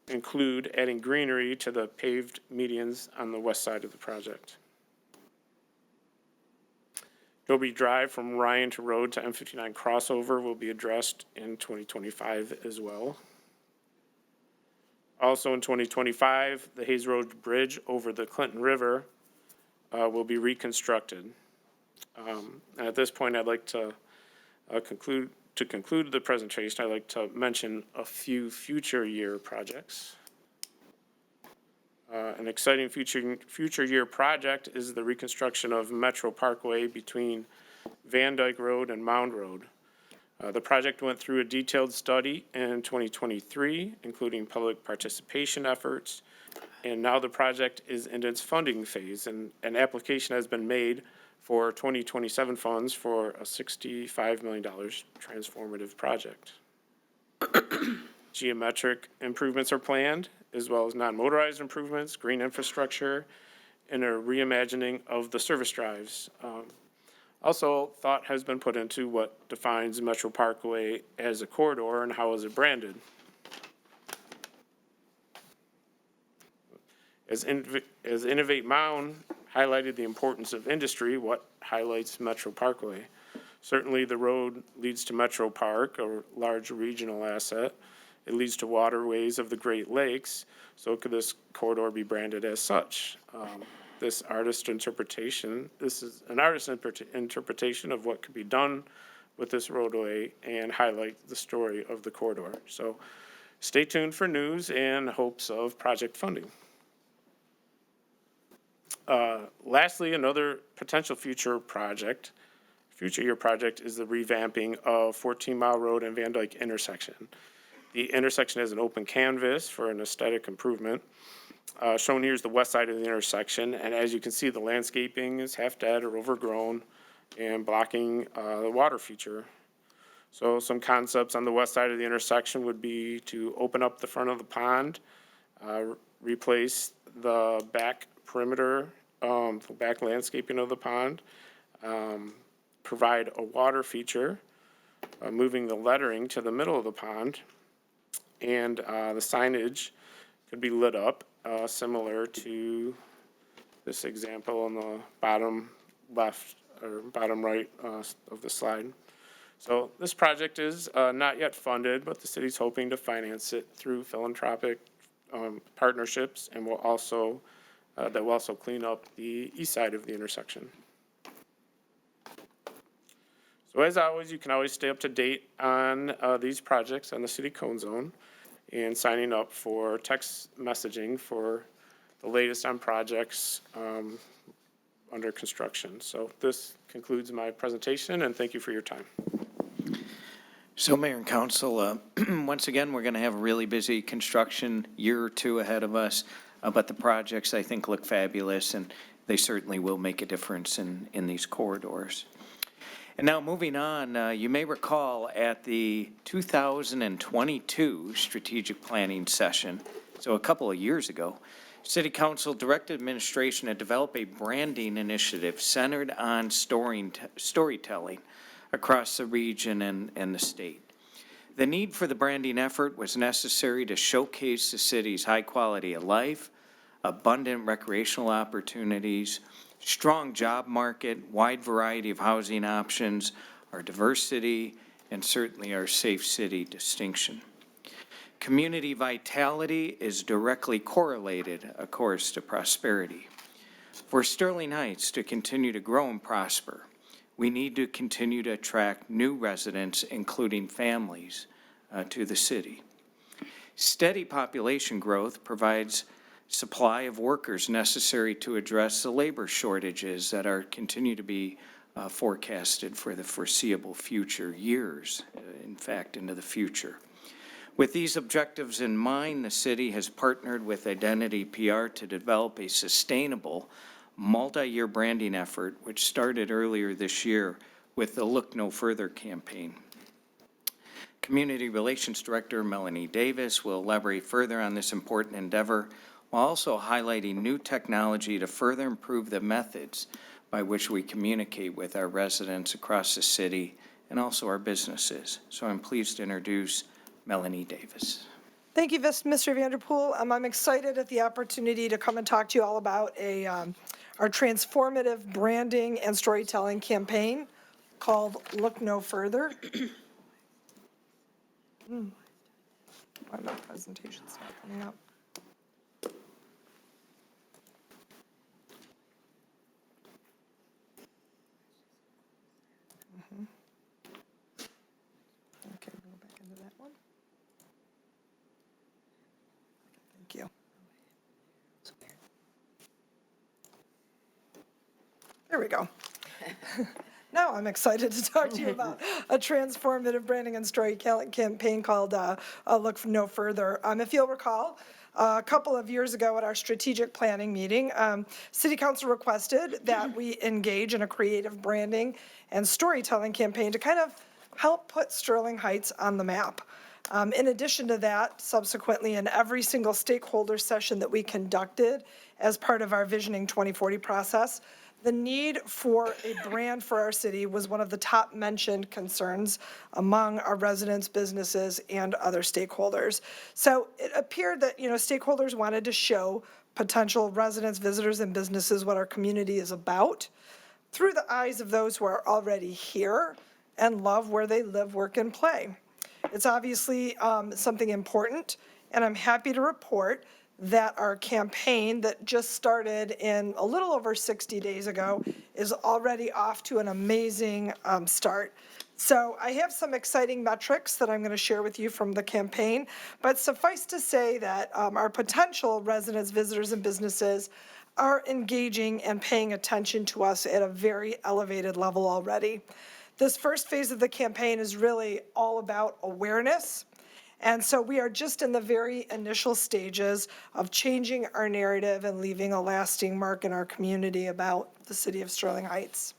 include adding greenery to the paved medians on the west side of the project. Dobie Drive from Ryan to Road to M59 crossover will be addressed in 2025 as well. Also in 2025, the Hayes Road Bridge over the Clinton River will be reconstructed. At this point, I'd like to conclude the presentation. I'd like to mention a few future year projects. An exciting future year project is the reconstruction of Metro Parkway between Van Dyke Road and Mound Road. The project went through a detailed study in 2023, including public participation efforts, and now the project is in its funding phase, and an application has been made for 2027 funds for a $65 million transformative project. Geometric improvements are planned, as well as non-motorized improvements, green infrastructure, and a reimagining of the service drives. Also, thought has been put into what defines Metro Parkway as a corridor and how is it branded. As Innovate Mound highlighted the importance of industry, what highlights Metro Parkway? Certainly the road leads to Metro Park, a large regional asset. It leads to waterways of the Great Lakes, so could this corridor be branded as such? This is an artist's interpretation of what could be done with this roadway and highlight the story of the corridor. So stay tuned for news and hopes of project funding. Lastly, another potential future year project is the revamping of 14 Mile Road and Van Dyke intersection. The intersection has an open canvas for an aesthetic improvement. Shown here is the west side of the intersection, and as you can see, the landscaping is half dead or overgrown. and blocking the water feature. So some concepts on the west side of the intersection would be to open up the front of the pond, replace the back perimeter, the back landscaping of the pond, provide a water feature, moving the lettering to the middle of the pond, and the signage could be lit up, similar to this example on the bottom left or bottom right of the slide. So this project is not yet funded, but the city's hoping to finance it through philanthropic partnerships, and will also that will also clean up the east side of the intersection. So as always, you can always stay up to date on these projects on the city cone zone and signing up for text messaging for the latest on projects under construction. So this concludes my presentation, and thank you for your time. So Mayor and Council, once again, we're going to have a really busy construction year or two ahead of us, but the projects I think look fabulous, and they certainly will make a difference in these corridors. And now moving on, you may recall at the 2022 strategic planning session, so a couple of years ago, City Council directed administration to develop a branding initiative centered on storytelling across the region and the state. The need for the branding effort was necessary to showcase the city's high quality of life, abundant recreational opportunities, strong job market, wide variety of housing options, our diversity, and certainly our safe city distinction. Community vitality is directly correlated, of course, to prosperity. For Sterling Heights to continue to grow and prosper, we need to continue to attract new residents, including families, to the city. Steady population growth provides supply of workers necessary to address the labor shortages that continue to be forecasted for the foreseeable future years, in fact, into the future. With these objectives in mind, the city has partnered with Identity PR to develop a sustainable multi-year branding effort, which started earlier this year with the Look No Further campaign. Community Relations Director Melanie Davis will elaborate further on this important endeavor, while also highlighting new technology to further improve the methods by which we communicate with our residents across the city and also our businesses. So I'm pleased to introduce Melanie Davis. Thank you, Mr. Vanderpool. I'm excited at the opportunity to come and talk to you all about our transformative branding and storytelling campaign called Look No Further. Why my presentation's not coming up? Okay, go back into that one. Thank you. There we go. Now I'm excited to talk to you about a transformative branding and storytelling campaign called Look No Further. If you'll recall, a couple of years ago at our strategic planning meeting, City Council requested that we engage in a creative branding and storytelling campaign to kind of help put Sterling Heights on the map. In addition to that, subsequently in every single stakeholder session that we conducted as part of our Visioning 2040 process, the need for a brand for our city was one of the top mentioned concerns among our residents, businesses, and other stakeholders. So it appeared that, stakeholders wanted to show potential residents, visitors, and businesses what our community is about through the eyes of those who are already here and love where they live, work, and play. It's obviously something important, and I'm happy to report that our campaign that just started in a little over 60 days ago is already off to an amazing start. So I have some exciting metrics that I'm going to share with you from the campaign, but suffice to say that our potential residents, visitors, and businesses are engaging and paying attention to us at a very elevated level already. This first phase of the campaign is really all about awareness. And so we are just in the very initial stages of changing our narrative and leaving a lasting mark in our community about the city of Sterling Heights.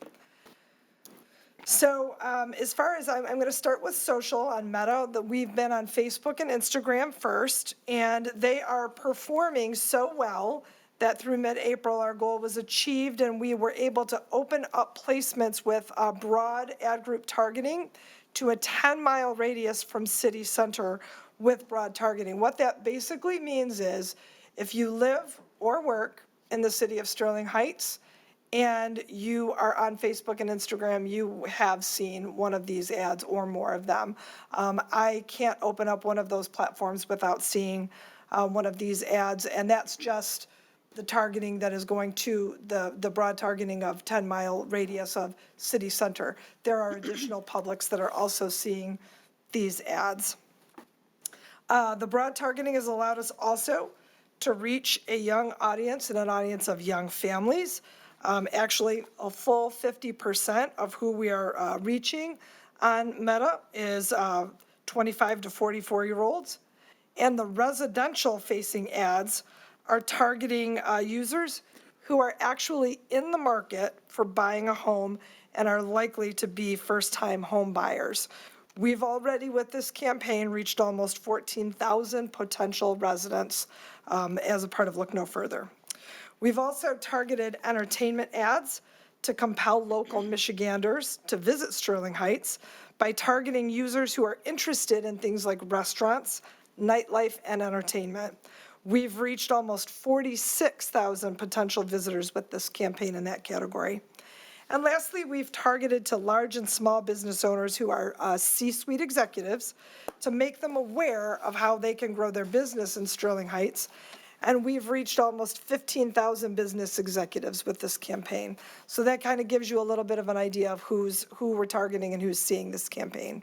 So as far as I'm going to start with social on Meta, that we've been on Facebook and Instagram first, and they are performing so well that through mid-April, our goal was achieved, and we were able to open up placements with broad ad group targeting to a 10-mile radius from city center with broad targeting. What that basically means is if you live or work in the city of Sterling Heights, and you are on Facebook and Instagram, you have seen one of these ads or more of them. I can't open up one of those platforms without seeing one of these ads, and that's just the targeting that is going to the broad targeting of 10-mile radius of city center. There are additional publics that are also seeing these ads. The broad targeting has allowed us also to reach a young audience and an audience of young families. Actually, a full 50% of who we are reaching on Meta is 25 to 44-year-olds. And the residential-facing ads are targeting users who are actually in the market for buying a home and are likely to be first-time home buyers. We've already, with this campaign, reached almost 14,000 potential residents as a part of Look No Further. We've also targeted entertainment ads to compel local Michiganders to visit Sterling Heights by targeting users who are interested in things like restaurants, nightlife, and entertainment. We've reached almost 46,000 potential visitors with this campaign in that category. And lastly, we've targeted to large and small business owners who are C-suite executives to make them aware of how they can grow their business in Sterling Heights. And we've reached almost 15,000 business executives with this campaign. So that kind of gives you a little bit of an idea of who we're targeting and who's seeing this campaign.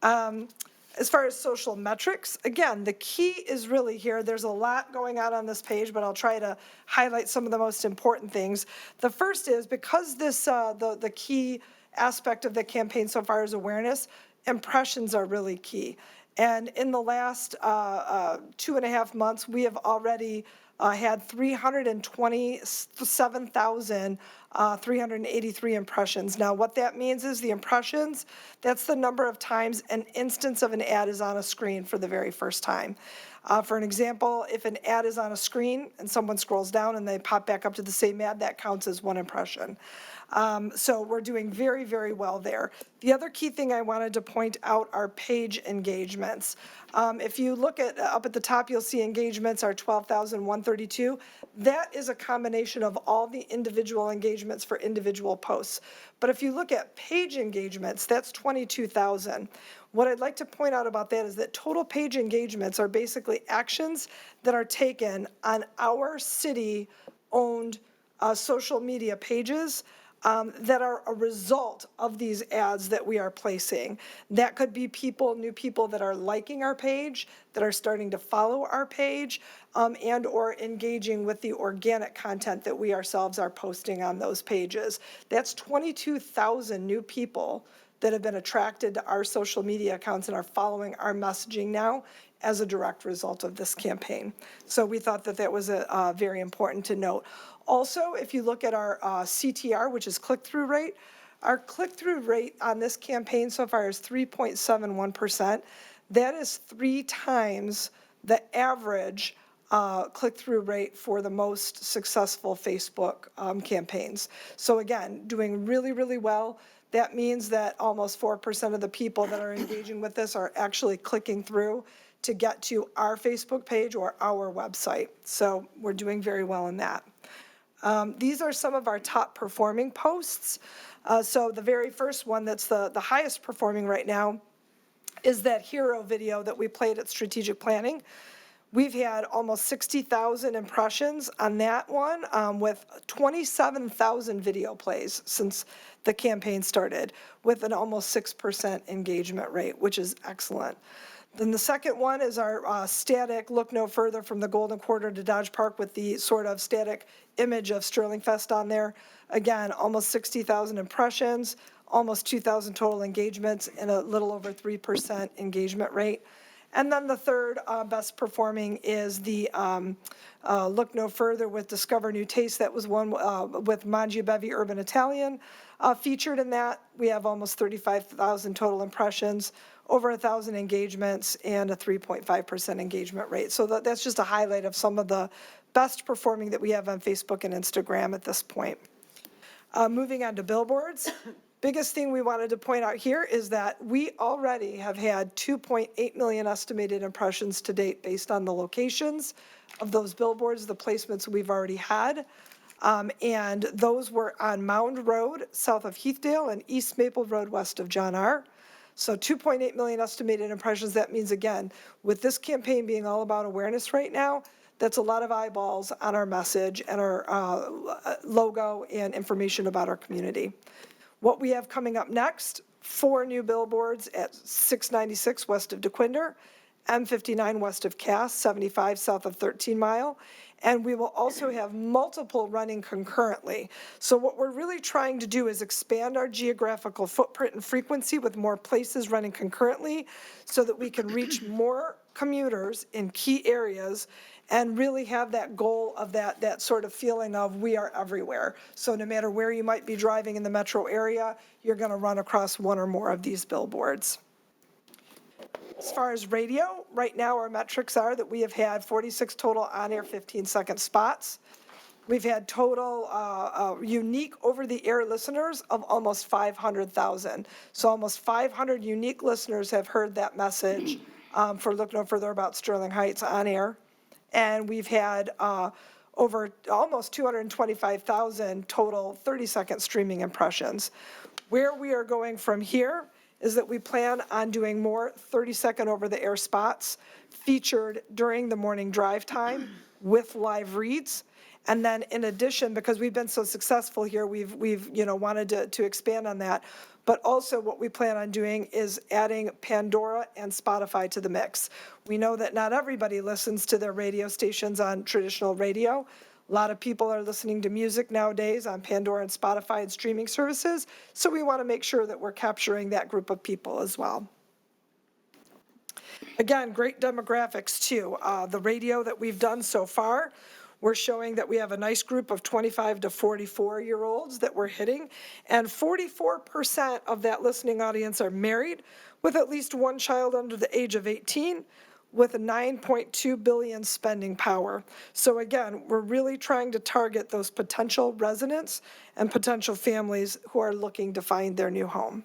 As far as social metrics, again, the key is really here. There's a lot going on this page, but I'll try to highlight some of the most important things. The first is because this the key aspect of the campaign so far is awareness, impressions are really key. And in the last 2.5 months, we have already had 327,383 impressions. Now, what that means is the impressions, that's the number of times an instance of an ad is on a screen for the very first time. For an example, if an ad is on a screen and someone scrolls down and they pop back up to the same ad, that counts as one impression. So we're doing very, very well there. The other key thing I wanted to point out are page engagements. If you look at up at the top, you'll see engagements are 12,132. That is a combination of all the individual engagements for individual posts. But if you look at page engagements, that's 22,000. What I'd like to point out about that is that total page engagements are basically actions that are taken on our city-owned social media pages that are a result of these ads that we are placing. That could be people, new people that are liking our page, that are starting to follow our page, and or engaging with the organic content that we ourselves are posting on those pages. That's 22,000 new people that have been attracted to our social media accounts and are following our messaging now as a direct result of this campaign. So we thought that that was very important to note. Also, if you look at our CTR, which is click-through rate, our click-through rate on this campaign so far is 3.71%. That is 3 times the average click-through rate for the most successful Facebook campaigns. So again, doing really, really well. That means that almost 4% of the people that are engaging with this are actually clicking through to get to our Facebook page or our website. So we're doing very well in that. These are some of our top performing posts. So the very first one that's the highest performing right now is that hero video that we played at strategic planning. We've had almost 60,000 impressions on that one with 27,000 video plays since the campaign started with an almost 6% engagement rate, which is excellent. Then the second one is our static Look No Further from the Golden Quarter to Dodge Park with the sort of static image of Sterling Fest on there. Again, almost 60,000 impressions, almost 2,000 total engagements, and a little over 3% engagement rate. And then the third best performing is the Look No Further with Discover New Taste. That was one with Mangia Bevi Urban Italian. Featured in that, we have almost 35,000 total impressions, over 1,000 engagements, and a 3.5% engagement rate. So that's just a highlight of some of the best performing that we have on Facebook and Instagram at this point. Moving on to billboards. Biggest thing we wanted to point out here is that we already have had 2.8 million estimated impressions to date based on the locations of those billboards, the placements we've already had. And those were on Mound Road, south of Heathdale, and East Maple Road, west of John R. So 2.8 million estimated impressions. That means, again, with this campaign being all about awareness right now, that's a lot of eyeballs on our message and our logo and information about our community. What we have coming up next, 4 new billboards at 696 west of DeQuinder, M59 west of Cass, 75 south of 13 Mile, and we will also have multiple running concurrently. So what we're really trying to do is expand our geographical footprint and frequency with more places running concurrently so that we can reach more commuters in key areas and really have that goal of that sort of feeling of we are everywhere. So no matter where you might be driving in the metro area, you're going to run across one or more of these billboards. As far as radio, right now our metrics are that we have had 46 total on-air 15-second spots. We've had total unique over-the-air listeners of almost 500,000. So almost 500 unique listeners have heard that message for Look No Further about Sterling Heights on air. And we've had over almost 225,000 total 30-second streaming impressions. Where we are going from here is that we plan on doing more 30-second over-the-air spots featured during the morning drive time with live reads. And then in addition, because we've been so successful here, we've wanted to expand on that. But also what we plan on doing is adding Pandora and Spotify to the mix. We know that not everybody listens to their radio stations on traditional radio. A lot of people are listening to music nowadays on Pandora and Spotify and streaming services. So we want to make sure that we're capturing that group of people as well. Again, great demographics too. The radio that we've done so far, we're showing that we have a nice group of 25 to 44-year-olds that we're hitting, and 44% of that listening audience are married with at least one child under the age of 18, with a 9.2 billion spending power. So again, we're really trying to target those potential residents and potential families who are looking to find their new home.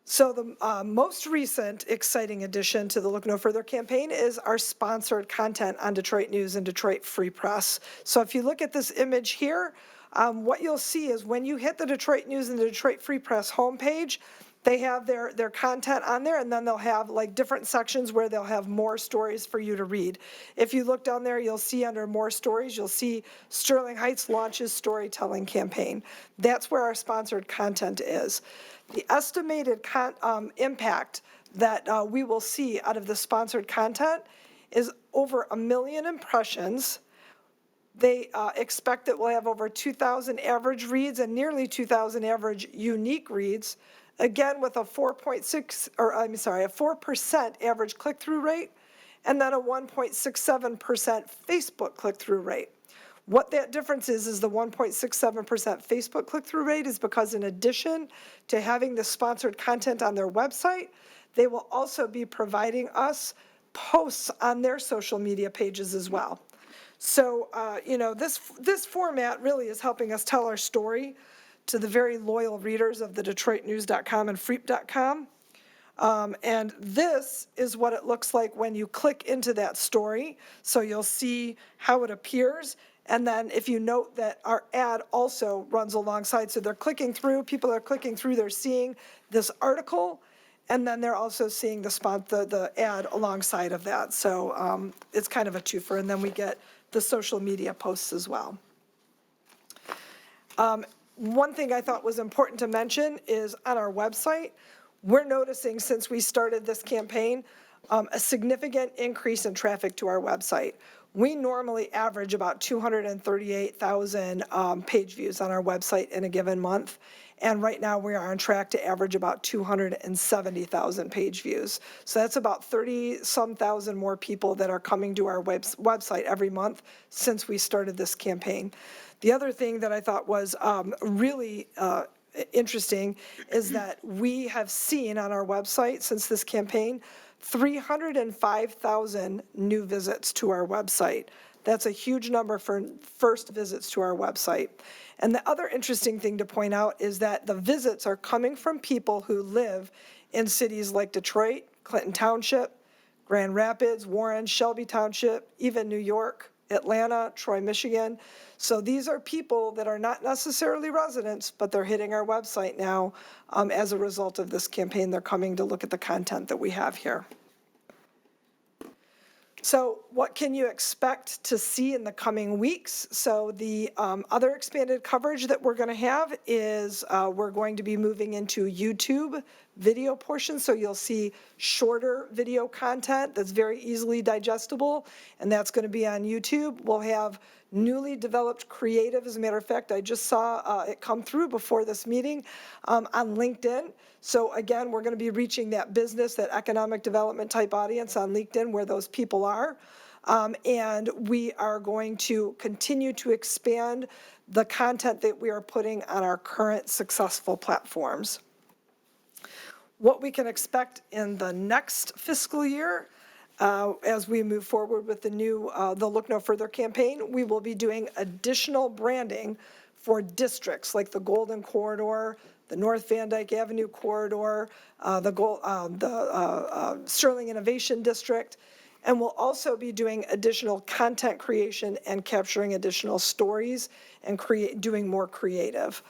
So the most recent exciting addition to the Look No Further campaign is our sponsored content on Detroit News and Detroit Free Press. So if you look at this image here, what you'll see is when you hit the Detroit News and the Detroit Free Press homepage, they have their content on there, and then they'll have like different sections where they'll have more stories for you to read. If you look down there, you'll see under more stories, you'll see Sterling Heights launches storytelling campaign. That's where our sponsored content is. The estimated impact that we will see out of the sponsored content is over 1 million impressions. They expect that we'll have over 2,000 average reads and nearly 2,000 average unique reads. Again, with a 4% average click-through rate, and then a 1.67% Facebook click-through rate. What that difference is the 1.67% Facebook click-through rate is because in addition to having the sponsored content on their website, they will also be providing us posts on their social media pages as well. So, this format really is helping us tell our story to the very loyal readers of the DetroitNews.com and Freep.com. And this is what it looks like when you click into that story. So you'll see how it appears. And then if you note that our ad also runs alongside, so they're clicking through, people are clicking through, they're seeing this article, and then they're also seeing the ad alongside of that. So it's kind of a twofer, and then we get the social media posts as well. One thing I thought was important to mention is on our website, we're noticing since we started this campaign, a significant increase in traffic to our website. We normally average about 238,000 page views on our website in a given month. And right now we are on track to average about 270,000 page views. So that's about 30-some thousand more people that are coming to our website every month since we started this campaign. The other thing that I thought was really interesting is that we have seen on our website since this campaign 305,000 new visits to our website. That's a huge number for first visits to our website. And the other interesting thing to point out is that the visits are coming from people who live in cities like Detroit, Clinton Township, Grand Rapids, Warren, Shelby Township, even New York, Atlanta, Troy, Michigan. So these are people that are not necessarily residents, but they're hitting our website now as a result of this campaign. They're coming to look at the content that we have here. So what can you expect to see in the coming weeks? So the other expanded coverage that we're going to have is we're going to be moving into YouTube video portions. So you'll see shorter video content that's very easily digestible, and that's going to be on YouTube. We'll have newly developed creative. As a matter of fact, I just saw it come through before this meeting on LinkedIn. So again, we're going to be reaching that business, that economic development type audience on LinkedIn where those people are. And we are going to continue to expand the content that we are putting on our current successful platforms. What we can expect in the next fiscal year, as we move forward with the new the Look No Further campaign, we will be doing additional branding for districts like the Golden Corridor, the North Van Dyke Avenue Corridor, the Sterling Innovation District, and we'll also be doing additional content creation and capturing additional stories and doing more creative.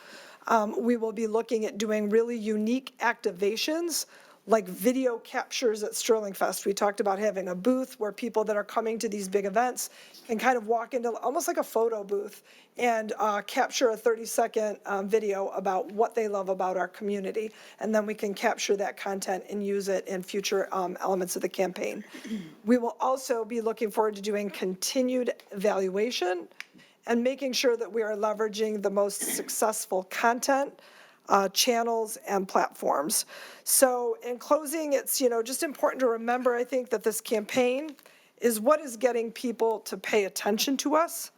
We will be looking at doing really unique activations like video captures at Sterling Fest. We talked about having a booth where people that are coming to these big events can kind of walk into almost like a photo booth and capture a 30-second video about what they love about our community. And then we can capture that content and use it in future elements of the campaign. We will also be looking forward to doing continued evaluation and making sure that we are leveraging the most successful content, channels, and platforms. So in closing, it's just important to remember, I think, that this campaign is what is getting people to pay attention to us.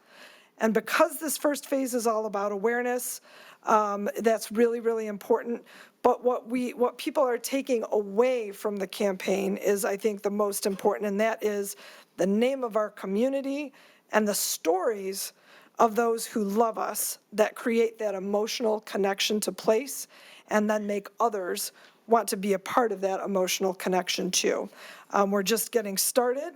And because this first phase is all about awareness, that's really, really important. But what people are taking away from the campaign is, I think, the most important, and that is the name of our community and the stories of those who love us that create that emotional connection to place and then make others want to be a part of that emotional connection too. We're just getting started.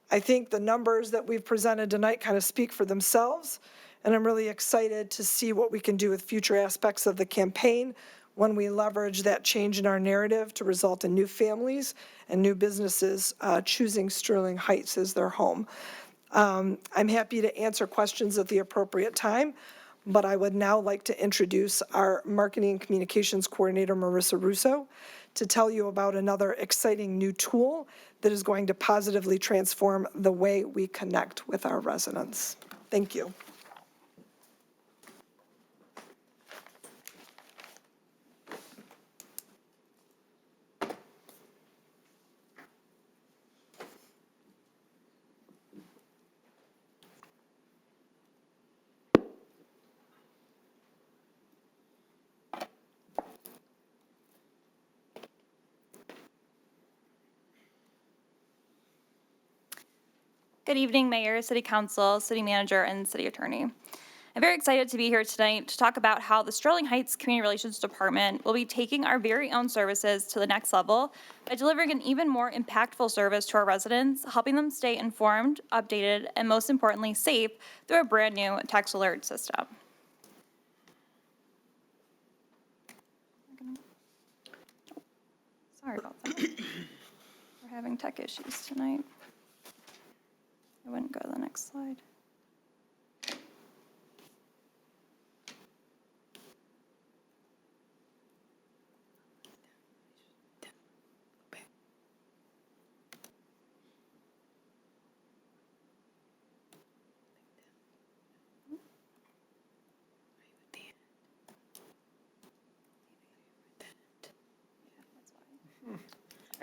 I think the numbers that we've presented tonight kind of speak for themselves, and I'm really excited to see what we can do with future aspects of the campaign when we leverage that change in our narrative to result in new families and new businesses choosing Sterling Heights as their home. I'm happy to answer questions at the appropriate time, but I would now like to introduce our Marketing and Communications Coordinator, Marissa Russo, to tell you about another exciting new tool that is going to positively transform the way we connect with our residents. Thank you. Good evening, Mayor, City Council, City Manager, and City Attorney. I'm very excited to be here tonight to talk about how the Sterling Heights Community Relations Department will be taking our very own services to the next level by delivering an even more impactful service to our residents, helping them stay informed, updated, and most importantly, safe through a brand new text alert system. Sorry about that. We're having tech issues tonight. I wouldn't go to the next slide.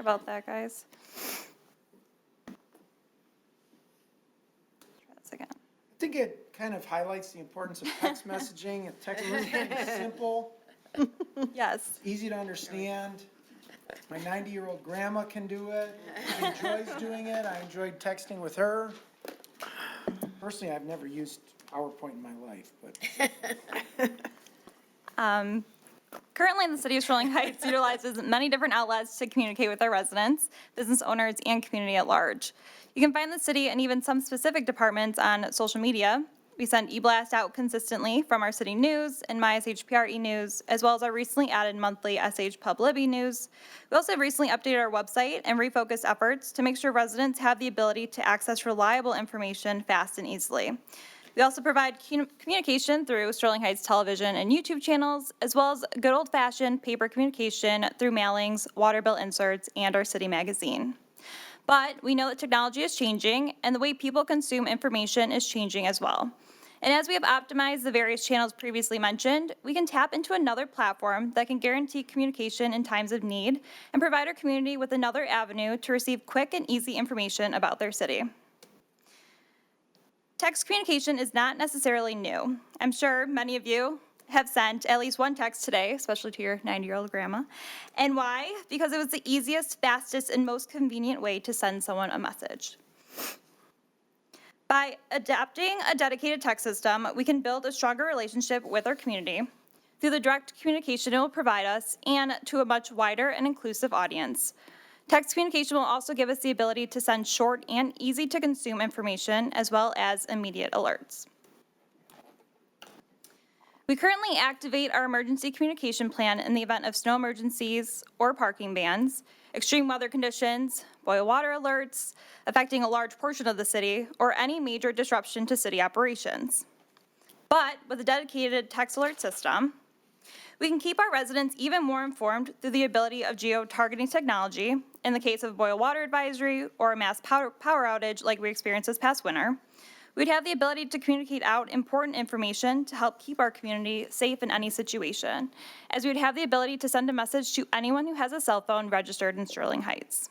Sorry about that, guys. Try this again. I think it kind of highlights the importance of text messaging, and text messaging is simple, Yes. easy to understand. My 90-year-old grandma can do it. She enjoys doing it. I enjoyed texting with her. Personally, I've never used PowerPoint in my life, but Currently, the city of Sterling Heights utilizes many different outlets to communicate with our residents, business owners, and community at large. You can find the city and even some specific departments on social media. We send e-blast out consistently from our city news and MySHPR e-news, as well as our recently added monthly SH Pub Lib e-news. We also have recently updated our website and refocused efforts to make sure residents have the ability to access reliable information fast and easily. We also provide communication through Sterling Heights television and YouTube channels, as well as good old-fashioned paper communication through mailings, water bill inserts, and our city magazine. But we know that technology is changing, and the way people consume information is changing as well. And as we have optimized the various channels previously mentioned, we can tap into another platform that can guarantee communication in times of need and provide our community with another avenue to receive quick and easy information about their city. Text communication is not necessarily new. I'm sure many of you have sent at least one text today, especially to your 90-year-old grandma. And why? Because it was the easiest, fastest, and most convenient way to send someone a message. By adapting a dedicated text system, we can build a stronger relationship with our community through the direct communication it will provide us and to a much wider and inclusive audience. Text communication will also give us the ability to send short and easy to consume information as well as immediate alerts. We currently activate our emergency communication plan in the event of snow emergencies or parking bans, extreme weather conditions, boil water alerts, affecting a large portion of the city, or any major disruption to city operations. But with a dedicated text alert system, we can keep our residents even more informed through the ability of geo-targeting technology in the case of boil water advisory or a mass power outage like we experienced this past winter. We'd have the ability to communicate out important information to help keep our community safe in any situation, as we would have the ability to send a message to anyone who has a cell phone registered in Sterling Heights.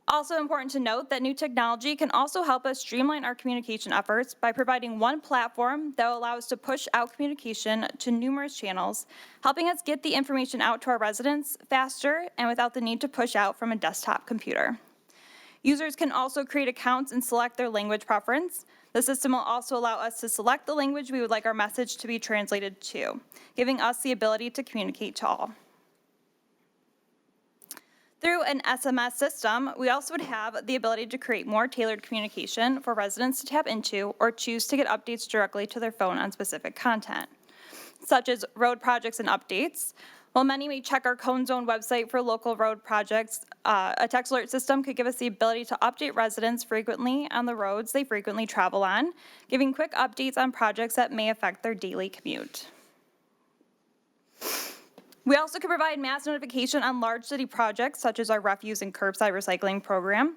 Also important to note that new technology can also help us streamline our communication efforts by providing one platform that will allow us to push out communication to numerous channels, helping us get the information out to our residents faster and without the need to push out from a desktop computer. Users can also create accounts and select their language preference. The system will also allow us to select the language we would like our message to be translated to, giving us the ability to communicate to all. Through an SMS system, we also would have the ability to create more tailored communication for residents to tap into or choose to get updates directly to their phone on specific content, such as road projects and updates. While many may check our Cone Zone website for local road projects, a text alert system could give us the ability to update residents frequently on the roads they frequently travel on, giving quick updates on projects that may affect their daily commute. We also could provide mass notification on large city projects such as our refuse and curbside recycling program.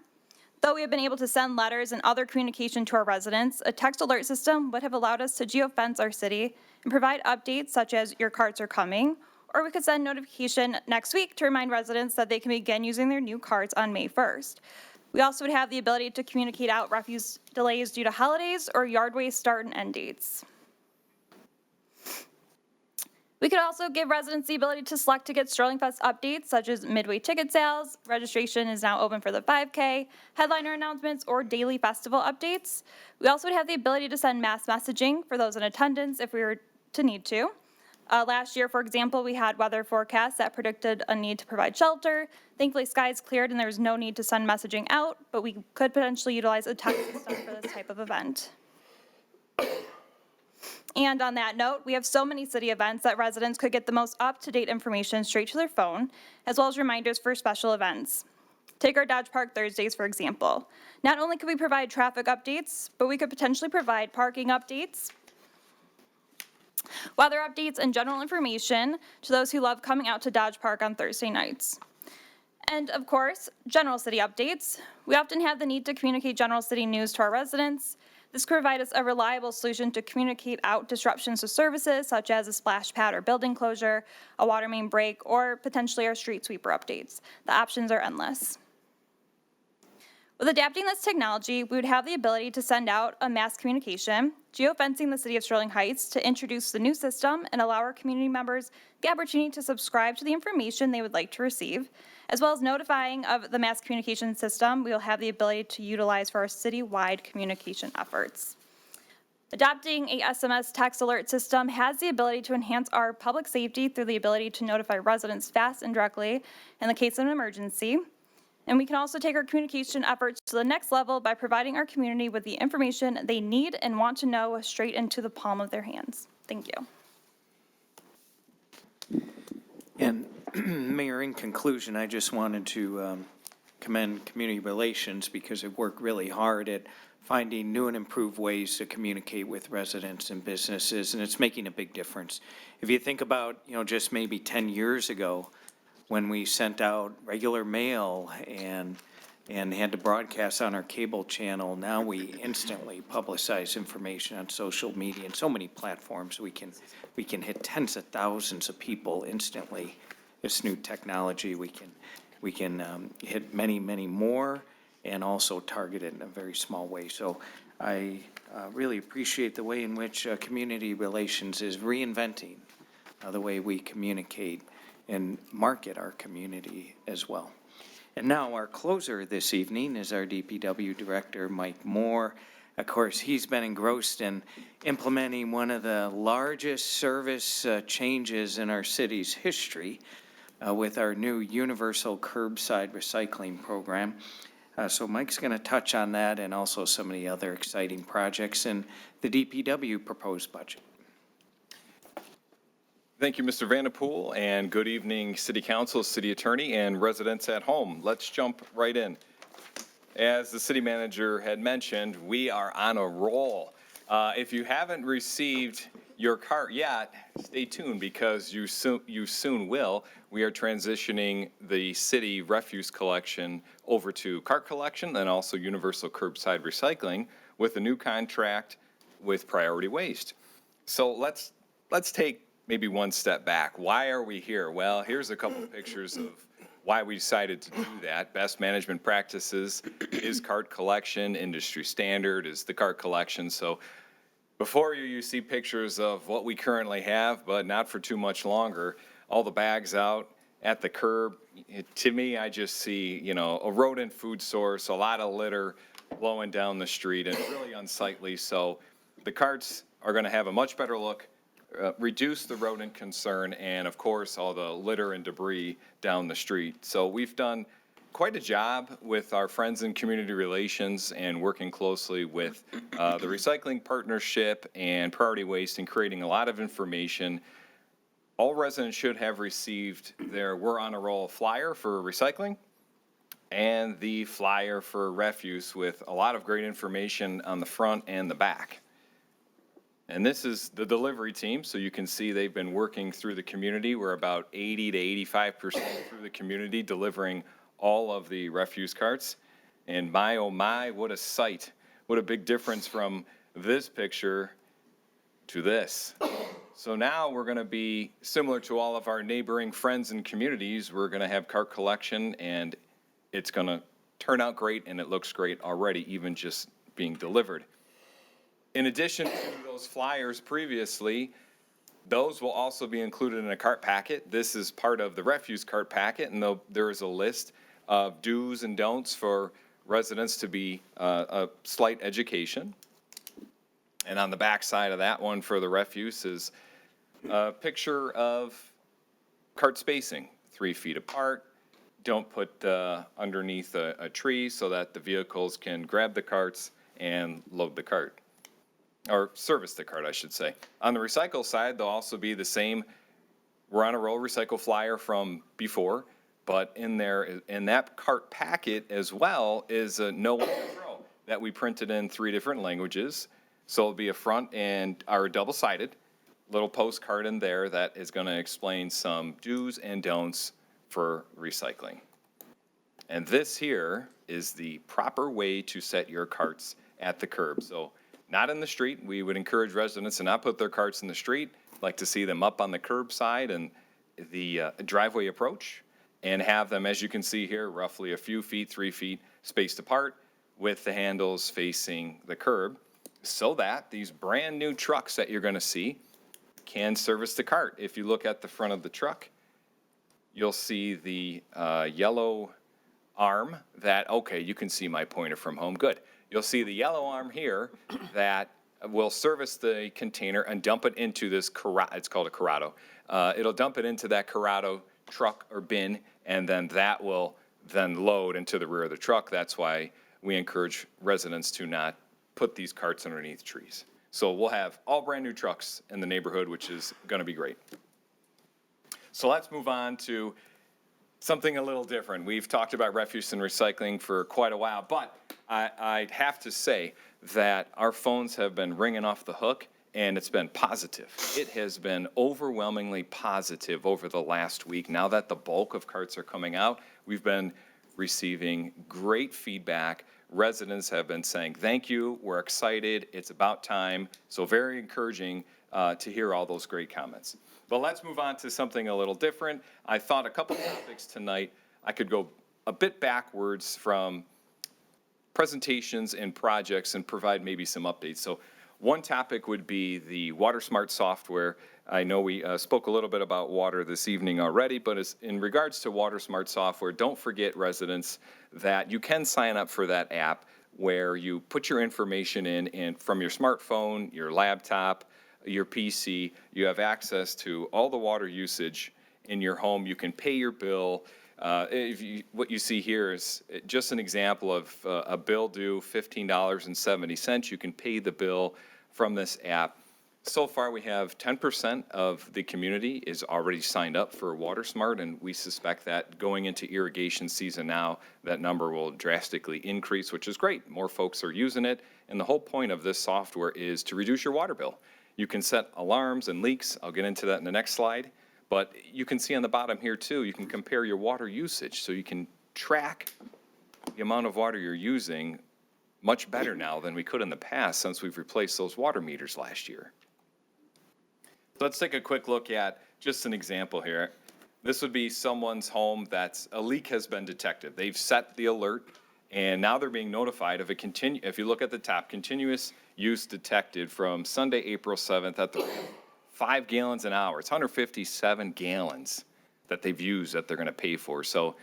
Though we have been able to send letters and other communication to our residents, a text alert system would have allowed us to geofence our city and provide updates such as your carts are coming, or we could send notification next week to remind residents that they can begin using their new carts on May 1st. We also would have the ability to communicate out refuse delays due to holidays or yard waste start and end dates. We could also give residents the ability to select to get Sterling Fest updates such as midway ticket sales, registration is now open for the 5K, headliner announcements, or daily festival updates. We also would have the ability to send mass messaging for those in attendance if we were to need to. Last year, for example, we had weather forecasts that predicted a need to provide shelter. Thankfully, skies cleared and there was no need to send messaging out, but we could potentially utilize a text system for this type of event. And on that note, we have so many city events that residents could get the most up-to-date information straight to their phone, as well as reminders for special events. Take our Dodge Park Thursdays, for example. Not only could we provide traffic updates, but we could potentially provide parking updates, weather updates, and general information to those who love coming out to Dodge Park on Thursday nights. And of course, general city updates. We often have the need to communicate general city news to our residents. This could provide us a reliable solution to communicate out disruptions to services such as a splash pad or building closure, a water main break, or potentially our street sweeper updates. The options are endless. With adapting this technology, we would have the ability to send out a mass communication, geofencing the city of Sterling Heights to introduce the new system and allow our community members the opportunity to subscribe to the information they would like to receive, as well as notifying of the mass communication system we will have the ability to utilize for our citywide communication efforts. Adopting a SMS text alert system has the ability to enhance our public safety through the ability to notify residents fast and directly in the case of an emergency. And we can also take our communication efforts to the next level by providing our community with the information they need and want to know straight into the palm of their hands. Thank you. And Mayor, in conclusion, I just wanted to commend community relations because it worked really hard at finding new and improved ways to communicate with residents and businesses, and it's making a big difference. If you think about, just maybe 10 years ago, when we sent out regular mail and had to broadcast on our cable channel, now we instantly publicize information on social media and so many platforms. We can hit tens of thousands of people instantly. This new technology, we can hit many, many more and also target it in a very small way. So I really appreciate the way in which community relations is reinventing the way we communicate and market our community as well. And now our closer this evening is our DPW Director, Mike Moore. Of course, he's been engrossed in implementing one of the largest service changes in our city's history with our new universal curbside recycling program. So Mike's going to touch on that and also some of the other exciting projects in the DPW proposed budget. Thank you, Mr. Vanderpool, and good evening, City Council, City Attorney, and residents at home. Let's jump right in. As the City Manager had mentioned, we are on a roll. If you haven't received your cart yet, stay tuned because you soon will. We are transitioning the city refuse collection over to cart collection and also universal curbside recycling with a new contract with Priority Waste. So let's take maybe one step back. Why are we here? Well, here's a couple of pictures of why we decided to do that. Best management practices is cart collection. Industry standard is the cart collection. So before you see pictures of what we currently have, but not for too much longer. All the bags out at the curb. To me, I just see, a rodent food source, a lot of litter blowing down the street, and really unsightly. So the carts are going to have a much better look, reduce the rodent concern, and of course, all the litter and debris down the street. So we've done quite a job with our friends in community relations and working closely with the recycling partnership and Priority Waste and creating a lot of information. All residents should have received their We're on a Roll flyer for recycling and the flyer for refuse with a lot of great information on the front and the back. And this is the delivery team, so you can see they've been working through the community. We're about 80 to 85% through the community, delivering all of the refuse carts. And my, oh my, what a sight. What a big difference from this picture to this. So now we're going to be similar to all of our neighboring friends and communities. We're going to have cart collection, and it's going to turn out great, and it looks great already, even just being delivered. In addition to those flyers previously, those will also be included in a cart packet. This is part of the refuse cart packet, and there is a list of do's and don'ts for residents to be a slight education. And on the back side of that one for the refuse is a picture of cart spacing, 3 feet apart. Don't put underneath a tree so that the vehicles can grab the carts and load the cart. Or service the cart, I should say. On the recycle side, they'll also be the same We're on a Roll recycle flyer from before, but in that cart packet as well is a No One to Throw that we printed in 3 different languages. So it'll be a front and our double-sided little postcard in there that is going to explain some do's and don'ts for recycling. And this here is the proper way to set your carts at the curb. So not in the street. We would encourage residents to not put their carts in the street, like to see them up on the curbside and the driveway approach, and have them, as you can see here, roughly a few feet, 3 feet spaced apart with the handles facing the curb, so that these brand-new trucks that you're going to see can service the cart. If you look at the front of the truck, you'll see the yellow arm that, okay, you can see my pointer from home, good. You'll see the yellow arm here that will service the container and dump it into this it's called a Corrado. It'll dump it into that Corrado truck or bin, and then that will then load into the rear of the truck. That's why we encourage residents to not put these carts underneath trees. So we'll have all brand-new trucks in the neighborhood, which is going to be great. So let's move on to something a little different. We've talked about refuse and recycling for quite a while, but I'd have to say that our phones have been ringing off the hook, and it's been positive. It has been overwhelmingly positive over the last week. Now that the bulk of carts are coming out, we've been receiving great feedback. Residents have been saying, thank you, we're excited, it's about time. So very encouraging to hear all those great comments. But let's move on to something a little different. I thought a couple topics tonight, I could go a bit backwards from presentations and projects and provide maybe some updates. So one topic would be the WaterSmart software. I know we spoke a little bit about water this evening already, but as in regards to WaterSmart software, don't forget, residents, that you can sign up for that app where you put your information in, and from your smartphone, your laptop, your PC, you have access to all the water usage in your home. You can pay your bill. What you see here is just an example of a bill due $15.70. You can pay the bill from this app. So far, we have 10% of the community is already signed up for WaterSmart, and we suspect that going into irrigation season now, that number will drastically increase, which is great. More folks are using it, and the whole point of this software is to reduce your water bill. You can set alarms and leaks. I'll get into that in the next slide. But you can see on the bottom here, too, you can compare your water usage, so you can track the amount of water you're using much better now than we could in the past since we've replaced those water meters last year. So let's take a quick look at just an example here. This would be someone's home that's a leak has been detected. They've set the alert, and now they're being notified of if you look at the top, continuous use detected from Sunday, April 7th at the 5 gallons an hour. It's 157 gallons that they've used that they're going to pay for. So,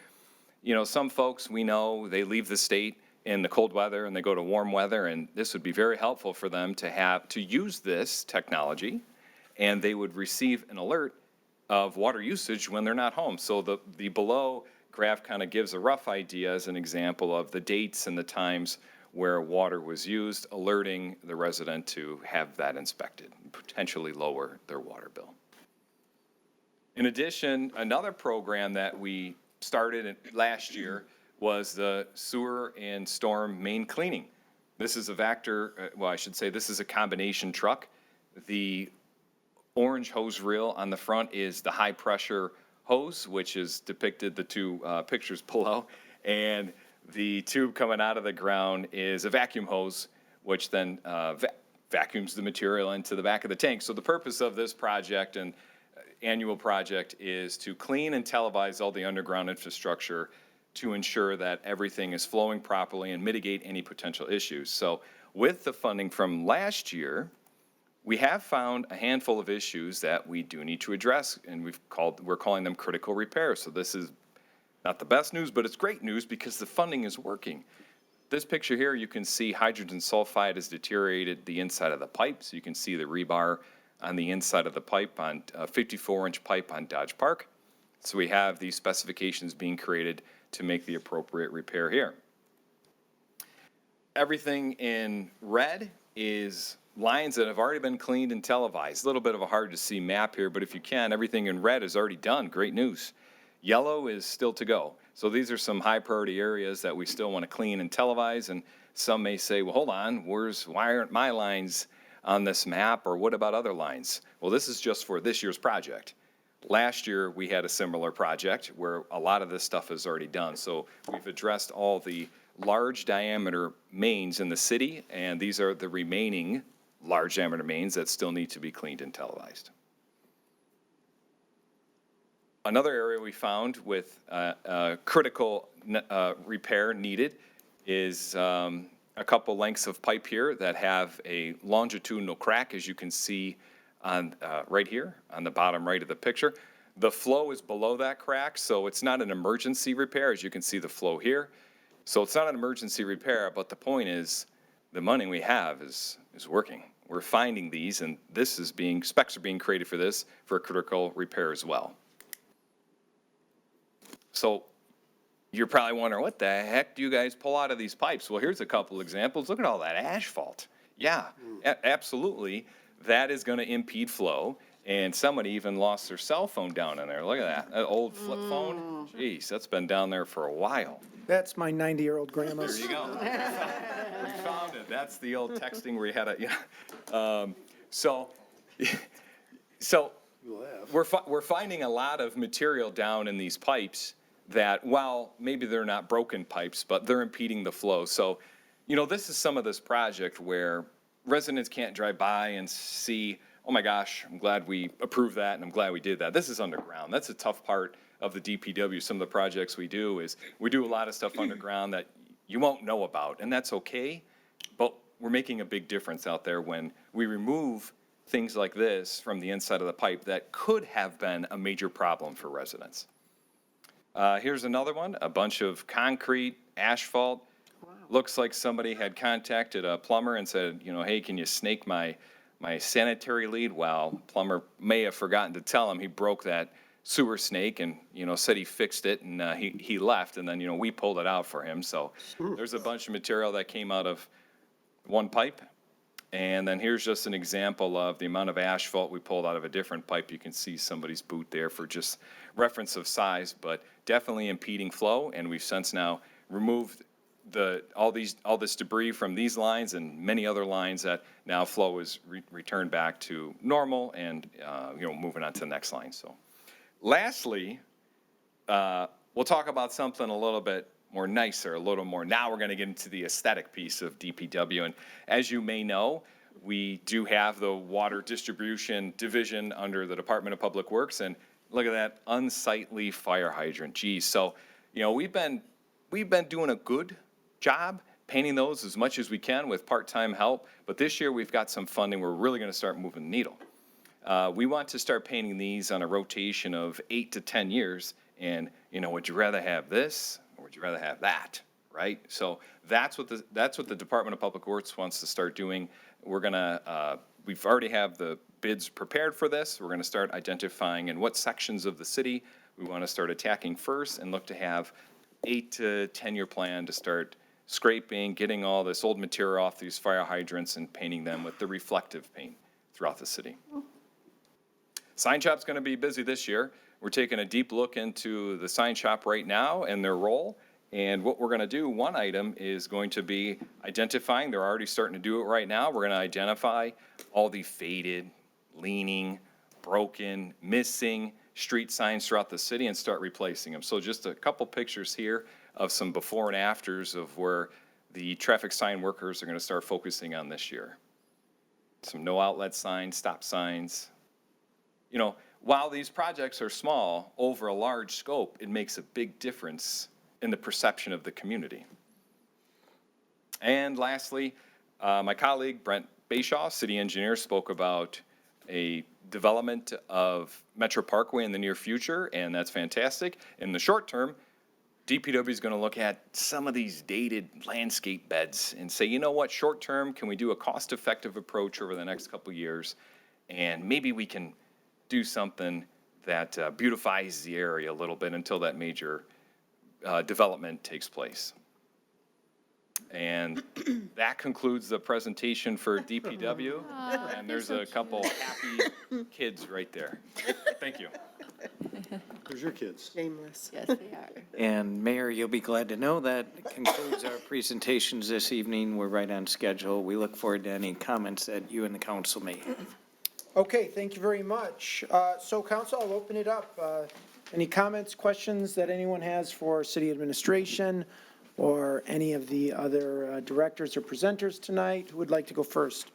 you know, some folks we know, they leave the state in the cold weather and they go to warm weather, and this would be very helpful for them to use this technology, and they would receive an alert of water usage when they're not home. So the below graph kind of gives a rough idea as an example of the dates and the times where water was used, alerting the resident to have that inspected, and potentially lower their water bill. In addition, another program that we started last year was the sewer and storm main cleaning. This is a this is a combination truck. The orange hose reel on the front is the high pressure hose, which is depicted the two pictures below, and the tube coming out of the ground is a vacuum hose, which then vacuums the material into the back of the tank. So the purpose of this project and annual project is to clean and televise all the underground infrastructure to ensure that everything is flowing properly and mitigate any potential issues. So with the funding from last year, we have found a handful of issues that we do need to address, and we're calling them critical repairs. So this is not the best news, but it's great news because the funding is working. This picture here, you can see hydrogen sulfide has deteriorated the inside of the pipe. So you can see the rebar on the inside of the pipe on a 54-inch pipe on Dodge Park. So we have these specifications being created to make the appropriate repair here. Everything in red is lines that have already been cleaned and televised. A little bit of a hard to see map here, but if you can, everything in red is already done. Great news. Yellow is still to go. So these are some high priority areas that we still want to clean and televise, and some may say, well, hold on, why aren't my lines on this map, or what about other lines? Well, this is just for this year's project. Last year, we had a similar project where a lot of this stuff is already done. So we've addressed all the large diameter mains in the city, and these are the remaining large diameter mains that still need to be cleaned and televised. Another area we found with critical repair needed is a couple lengths of pipe here that have a longitudinal crack, as you can see on right here on the bottom right of the picture. The flow is below that crack, so it's not an emergency repair, as you can see the flow here. So it's not an emergency repair, but the point is the money we have is working. We're finding these, and this is specs are being created for this for critical repair as well. So you're probably wondering, what the heck do you guys pull out of these pipes? Well, here's a couple examples. Look at all that asphalt. Yeah, absolutely. That is going to impede flow. And somebody even lost their cell phone down in there. Look at that old flip phone. Jeez, that's been down there for a while. That's my 90-year-old grandma's. There you go. We found it. That's the old texting where you had a, yeah. So we're finding a lot of material down in these pipes that, while maybe they're not broken pipes, but they're impeding the flow. So, this is some of this project where residents can't drive by and see, oh my gosh, I'm glad we approved that and I'm glad we did that. This is underground. That's a tough part of the DPW. Some of the projects we do is we do a lot of stuff underground that you won't know about, and that's okay, but we're making a big difference out there when we remove things like this from the inside of the pipe that could have been a major problem for residents. Here's another one, a bunch of concrete, asphalt. Wow. Looks like somebody had contacted a plumber and said, hey, can you snake my sanitary lead? Well, plumber may have forgotten to tell him he broke that sewer snake and, said he fixed it, and he left, and then, we pulled it out for him. So there's a bunch of material that came out of one pipe. And then here's just an example of the amount of asphalt we pulled out of a different pipe. You can see somebody's boot there for just reference of size, but definitely impeding flow. And we've since now removed all this debris from these lines and many other lines that now flow is returned back to normal, and moving on to the next line. So lastly, we'll talk about something a little bit more nicer, a little more. Now we're going to get into the aesthetic piece of DPW. And as you may know, we do have the water distribution division under the Department of Public Works. And look at that unsightly fire hydrant. Geez. So, we've been doing a good job painting those as much as we can with part-time help. But this year we've got some funding. We're really going to start moving the needle. We want to start painting these on a rotation of 8 to 10 years. And, would you rather have this, or would you rather have that, right? So that's what the Department of Public Works wants to start doing. We're gonna, we've already have the bids prepared for this. We're gonna start identifying in what sections of the city we want to start attacking first, and look to have 8 to 10-year plan to start scraping, getting all this old material off these fire hydrants and painting them with the reflective paint throughout the city. Sign shop's gonna be busy this year. We're taking a deep look into the sign shop right now and their role. And what we're going to do, one item is going to be identifying, they're already starting to do it right now. We're going to identify all the faded, leaning, broken, missing street signs throughout the city and start replacing them. So just a couple pictures here of some before and afters of where the traffic sign workers are going to start focusing on this year. Some no outlet signs, stop signs. While these projects are small, over a large scope, it makes a big difference in the perception of the community. And lastly, my colleague Brent Bayshaw, city engineer, spoke about a development of Metro Parkway in the near future, and that's fantastic. In the short term, DPW is going to look at some of these dated landscape beds and say, you know what, short term, can we do a cost-effective approach over the next couple of years, and maybe we can do something that beautifies the area a little bit until that major development takes place. And that concludes the presentation for DPW. And there's a couple happy kids right there. Thank you. There's your kids. Shameless. Yes, they are. And Mayor, you'll be glad to know that concludes our presentations this evening. We're right on schedule. We look forward to any comments that you and the council may have. Okay, thank you very much. So council, I'll open it up. Any comments, questions that anyone has for city administration? or any of the other directors or presenters tonight? Who would like to go first?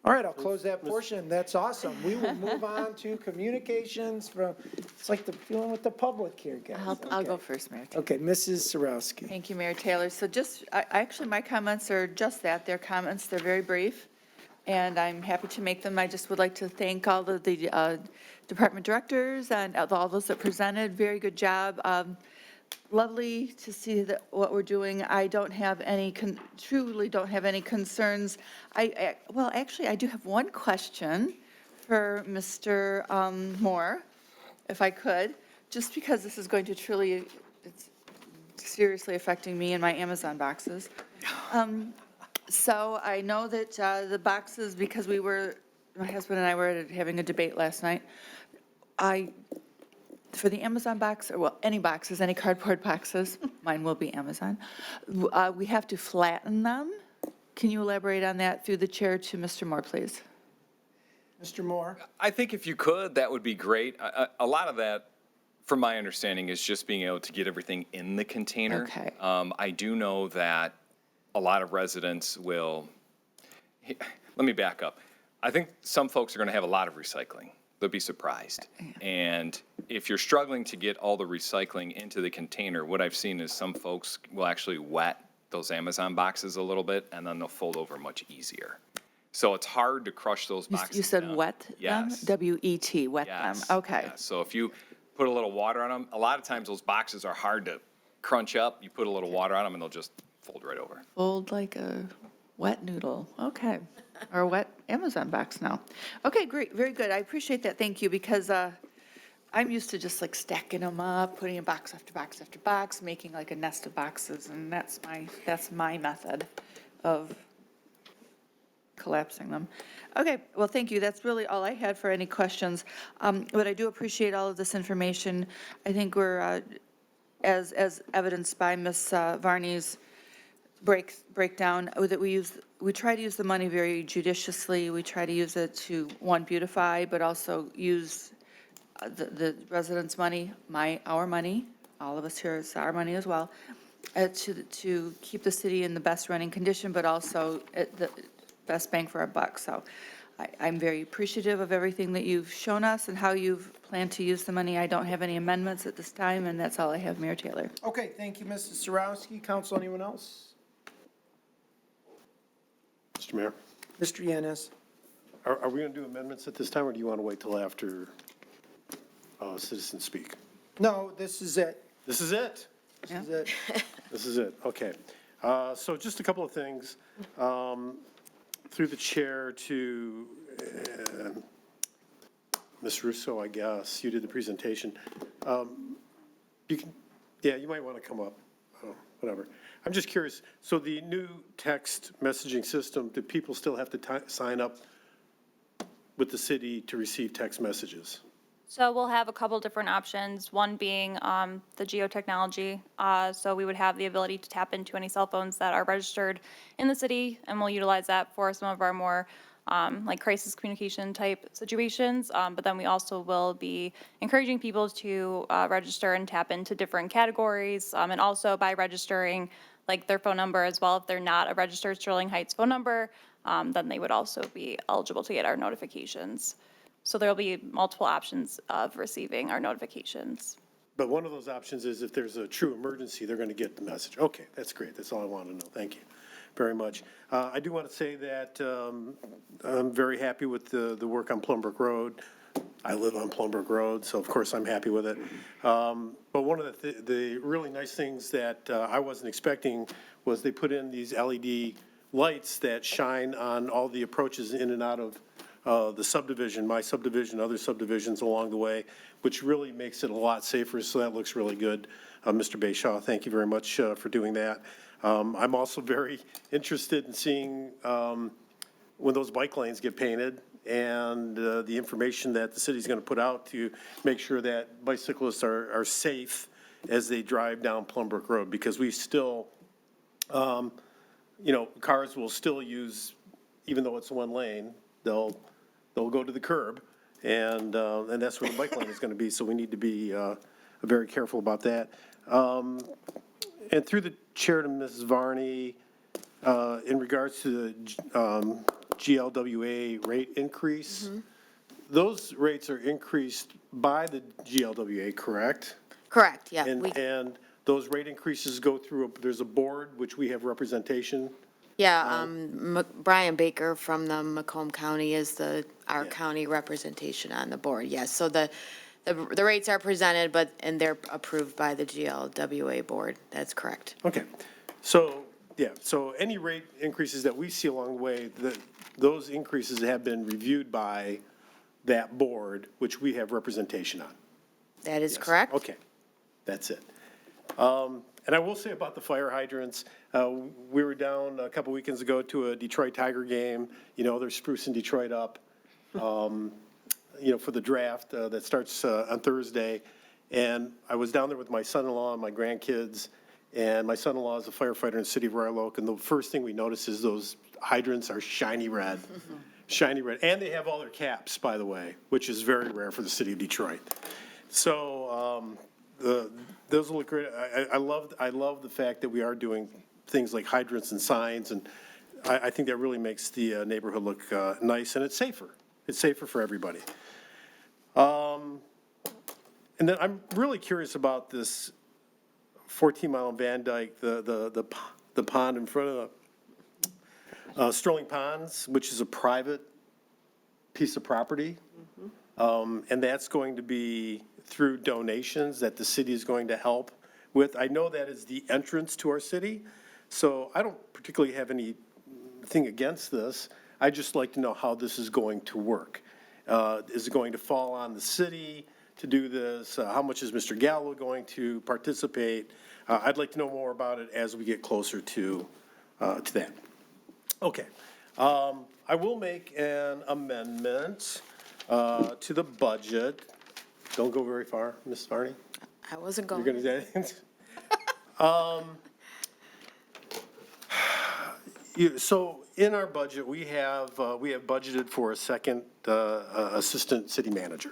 All right, I'll close that portion. That's awesome. We will move on to communications from, it's like the feeling with the public here, guys. I'll go Okay. first, Mayor. Okay, Mrs. Sarowski. Thank you, Mayor Taylor. So actually, my comments are just that. They're comments, they're very brief, and I'm happy to make them. I just would like to thank all of the department directors and all those that presented. Very good job. Lovely to see what we're doing. I don't have any, truly don't have any concerns. Well, actually, I do have one question for Mr. Moore, if I could, just because this is going to truly, it's seriously affecting me and my Amazon boxes. So I know that the boxes, because my husband and I were having a debate last night, for the Amazon box, or well, any boxes, any cardboard boxes, mine will be Amazon, we have to flatten them. Can you elaborate on that through the chair to Mr. Moore, please? Mr. Moore? I think if you could, that would be great. A lot of that, from my understanding, is just being able to get everything in the container. Okay. I do know that a lot of residents will, let me back up. I think some folks are going to have a lot of recycling. They'll be surprised. And if you're struggling to get all the recycling into the container, what I've seen is some folks will actually wet those Amazon boxes a little bit, and then they'll fold over much easier. So it's hard to crush those boxes You said down. wet them? Yes. W-E-T, wet them. Yes, Okay. yes. So if you put a little water on them, a lot of times those boxes are hard to crunch up. You put a little water on them and they'll just fold right over. Fold like a wet noodle. Okay. Or a wet Amazon box now. Okay, great. Very good. I appreciate that. Thank you, because I'm used to just like stacking them up, putting in box after box after box, making like a nest of boxes, and that's my method of collapsing them. Okay, well, thank you. That's really all I had for any questions. But I do appreciate all of this information. I think we're, as evidenced by Ms. Varney's breakdown, that we try to use the money very judiciously. We try to use it to, one, beautify, but also use the residents' money, our money, all of us here, it's our money as well, to keep the city in the best running condition, but also at the best bang for our buck. So I'm very appreciative of everything that you've shown us and how you've planned to use the money. I don't have any amendments at this time, and that's all I have, Mayor Taylor. Okay, thank you, Mrs. Sarowski. Council, anyone else? Mr. Mayor, Mr. Yanez? are we going to do amendments at this time, or do you want to wait till after citizens speak? No, this is it. This is it. This is it. This is it, okay. So just a couple of things. Through the chair to Ms. Russo, I guess, you did the presentation. You can, yeah, you might want to come up, whatever. I'm just curious, so the new text messaging system, do people still have to sign up with the city to receive text messages? So we'll have a couple different options, one being the geotechnology. So we would have the ability to tap into any cell phones that are registered in the city, and we'll utilize that for some of our more like crisis communication type situations. But then we also will be encouraging people to register and tap into different categories, and also by registering like their phone number as well. If they're not a registered Sterling Heights phone number, then they would also be eligible to get our notifications. So there'll be multiple options of receiving our notifications. But one of those options is if there's a true emergency, they're going to get the message. Okay, that's great. That's all I want to know. Thank you very much. I do want to say that I'm very happy with the work on Plumbrook Road. I live on Plumbrook Road, so of course I'm happy with it. But one of the really nice things that I wasn't expecting was they put in these LED lights that shine on all the approaches in and out of the subdivision, my subdivision, other subdivisions along the way, which really makes it a lot safer, so that looks really good. Mr. Bayshaw, thank you very much for doing that. I'm also very interested in seeing when those bike lanes get painted and the information that the city's going to put out to make sure that bicyclists are safe as they drive down Plumbrook Road, because we still, you know, cars will still use, even though it's one lane, they'll go to the curb, and that's where the bike lane is going to be. So we need to be very careful about that. And through the chair to Mrs. Varney, in regards to the GLWA rate increase, those rates are increased by the GLWA, correct? Correct, yeah. And those rate increases go through, there's a board, which we have representation. Brian Baker from the Macomb County is our Yeah. county representation on the board, yes. So the rates are presented, and they're approved by the GLWA board. That's correct. Okay, so, yeah, so any rate increases that we see along the way, those increases have been reviewed by that board, which we have representation on. That is Yes. correct. Okay, that's it. And I will say about the fire hydrants, we were down a couple weekends ago to a Detroit Tiger game. You know, they're sprucing Detroit up, you know, for the draft that starts on Thursday. And I was down there with my son-in-law and my grandkids, and my son-in-law is a firefighter in the city of Royal Oak, and the first thing we notice is those hydrants are shiny red. Shiny red. And they have all their caps, by the way, which is very rare for the city of Detroit. So, those look great. I love the fact that we are doing things like hydrants and signs, and I think that really makes the neighborhood look nice, and it's safer. It's safer for everybody. And then I'm really curious about this 14 Mile and Van Dyke, the pond in front of Sterling Ponds, which is a private piece of property. And that's going to be through donations that the city is going to help with. I know that is the entrance to our city, so I don't particularly have anything against this. I just like to know how this is going to work. Is it going to fall on the city to do this? How much is Mr. Gallo going to participate? I'd like to know more about it as we get closer to that. Okay. I will make an amendment to the budget. Don't go very far, Ms. Varney. I wasn't You're going. going to So in our budget, we have budgeted for a second assistant city manager.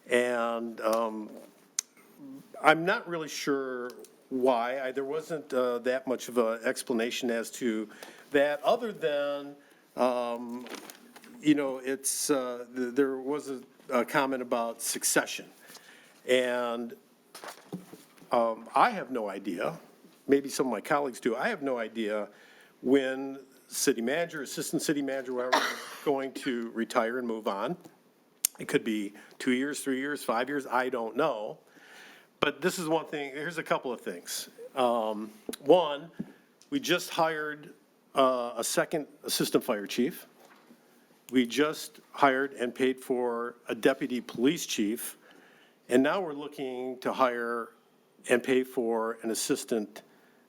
And I'm not really sure why. There wasn't that much of an explanation as to that, other than, you know, it's, there was a comment about succession. And I have no idea, maybe some of my colleagues do, I have no idea when city manager, assistant city manager, whatever, is going to retire and move on. It could be 2 years, 3 years, 5 years, I don't know. But this is one thing, here's a couple of things. One, we just hired a second assistant fire chief. We just hired and paid for a deputy police chief. And now we're looking to hire and pay for a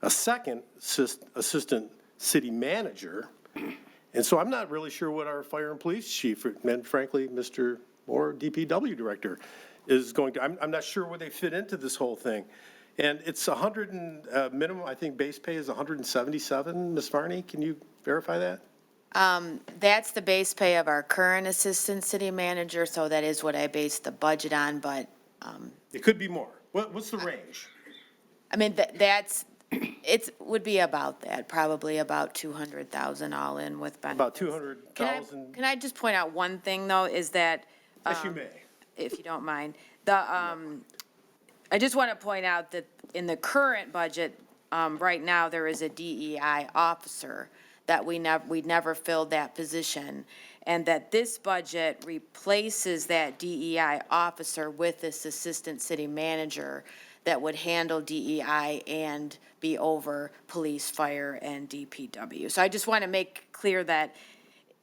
second assistant city manager. And so I'm not really sure what our fire and police chief, and frankly, Mr. Moore, DPW director, is going to, I'm not sure where they fit into this whole thing. And it's minimum, I think base pay is 177, Ms. Varney, can you verify that? That's the base pay of our current assistant city manager, so that is what I based the budget on, but, It could be more. What's the range? I mean, would be about that, probably about 200,000 all in with benefits. About 200,000? Can I just point out one thing, though, is that, Yes, you may. if you don't mind, I just want to point out that in the current budget, right now, there is a DEI officer that we never filled that position, and that this budget replaces that DEI officer with this assistant city manager that would handle DEI and be over police, fire, and DPW. So I just want to make clear that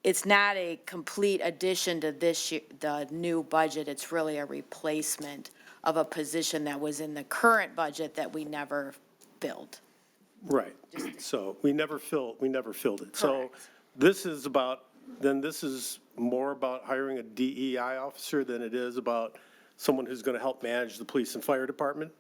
it's not a complete addition to the new budget. It's really a replacement of a position that was in the current budget that we never filled. Right, so we never filled it. So this is more about hiring a DEI officer than it is about someone who's going to help manage the police and fire department?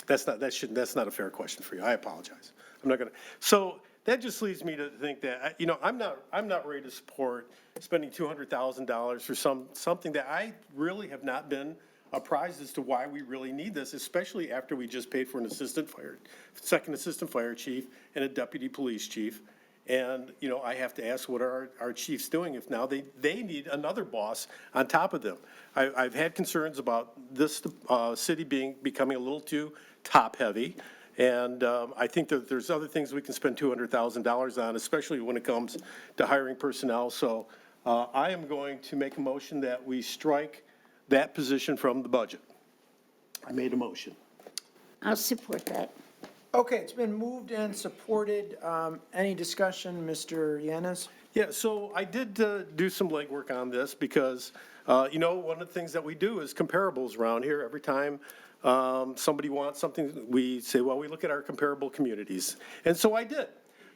That's not a fair question for you, I apologize. I'm not going to, so that just leads me to think that, you know, I'm not ready to support spending $200,000 for something that I really have not been apprised as to why we really need this, especially after we just paid for an second assistant fire chief and a deputy police chief. And, you know, I have to ask, what are our chiefs doing if now they need another boss on top of them? I've had concerns about this city becoming a little too top-heavy. And I think that there's other things we can spend $200,000 on, especially when it comes to hiring personnel. So I am going to make a motion that we strike that position from the budget. I made a motion. I'll support that. Okay, it's been moved and supported. Any discussion, Mr. Yanes? Yeah, so I did do some legwork on this because, you know, one of the things that we do is comparables around here. Every time somebody wants something, we say, well, we look at our comparable communities. And so I did.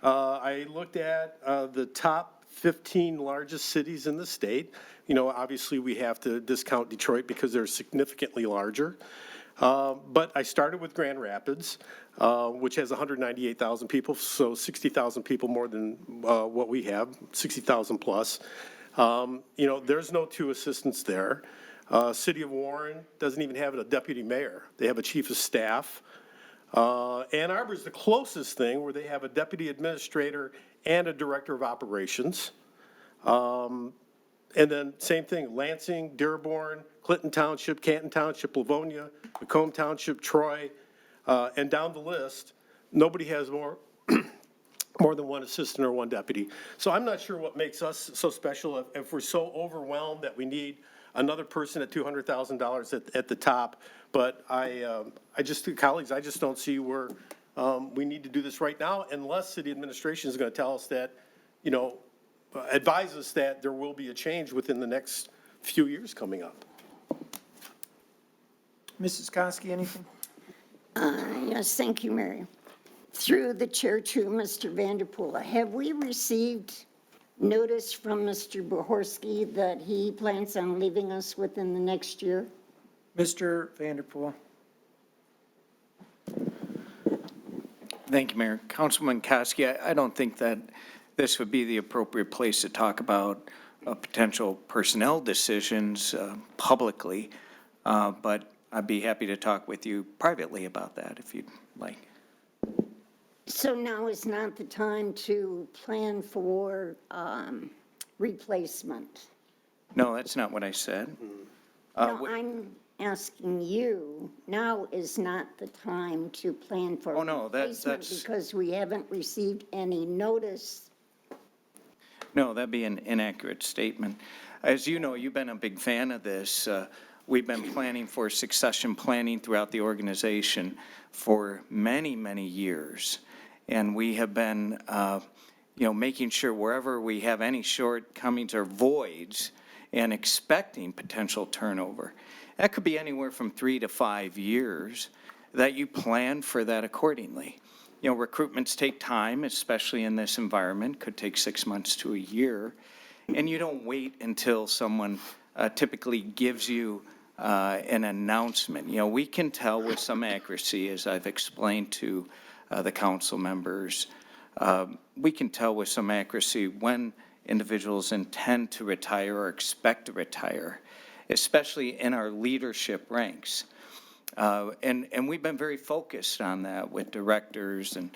I looked at the top 15 largest cities in the state. You know, obviously we have to discount Detroit because they're significantly larger. But I started with Grand Rapids, which has 198,000 people, so 60,000 people more than what we have, 60,000 plus. You know, there's no two assistants there. City of Warren doesn't even have a deputy mayor. They have a chief of staff. Ann Arbor is the closest thing where they have a deputy administrator and a director of operations. And then same thing, Lansing, Dearborn, Clinton Township, Canton Township, Livonia, Macomb Township, Troy, and down the list, nobody has more than one assistant or one deputy. So I'm not sure what makes us so special if we're so overwhelmed that we need another person at $200,000 at the top. But colleagues, I just don't see where we need to do this right now unless city administration is going to tell us that, you know, advise us that there will be a change within the next few years coming up. Mrs. Koski, anything? Yes, thank you, Mary. Through the chair to Mr. Vanderpool, have we received notice from Mr. Bohorsky that he plans on leaving us within the next year? Mr. Vanderpool. Thank you, Mayor. Councilman Koski, I don't think that this would be the appropriate place to talk about potential personnel decisions publicly, but I'd be happy to talk with you privately about that if you'd like. So now is not the time to plan for replacement? No, that's not what I said. No, I'm asking you, now is not the time to plan for replacement because we haven't received any notice. No, that'd be an inaccurate statement. As you know, you've been a big fan of this. We've been planning for succession planning throughout the organization for many, many years. And we have been, you know, making sure wherever we have any shortcomings or voids and expecting potential turnover. That could be anywhere from 3 to 5 years that you plan for that accordingly. You know, recruitments take time, especially in this environment, could take 6 months to a year. And you don't wait until someone typically gives you an announcement. You know, we can tell with some accuracy, as I've explained to the council members, we can tell with some accuracy when individuals intend to retire or expect to retire, especially in our leadership ranks. And we've been very focused on that with directors and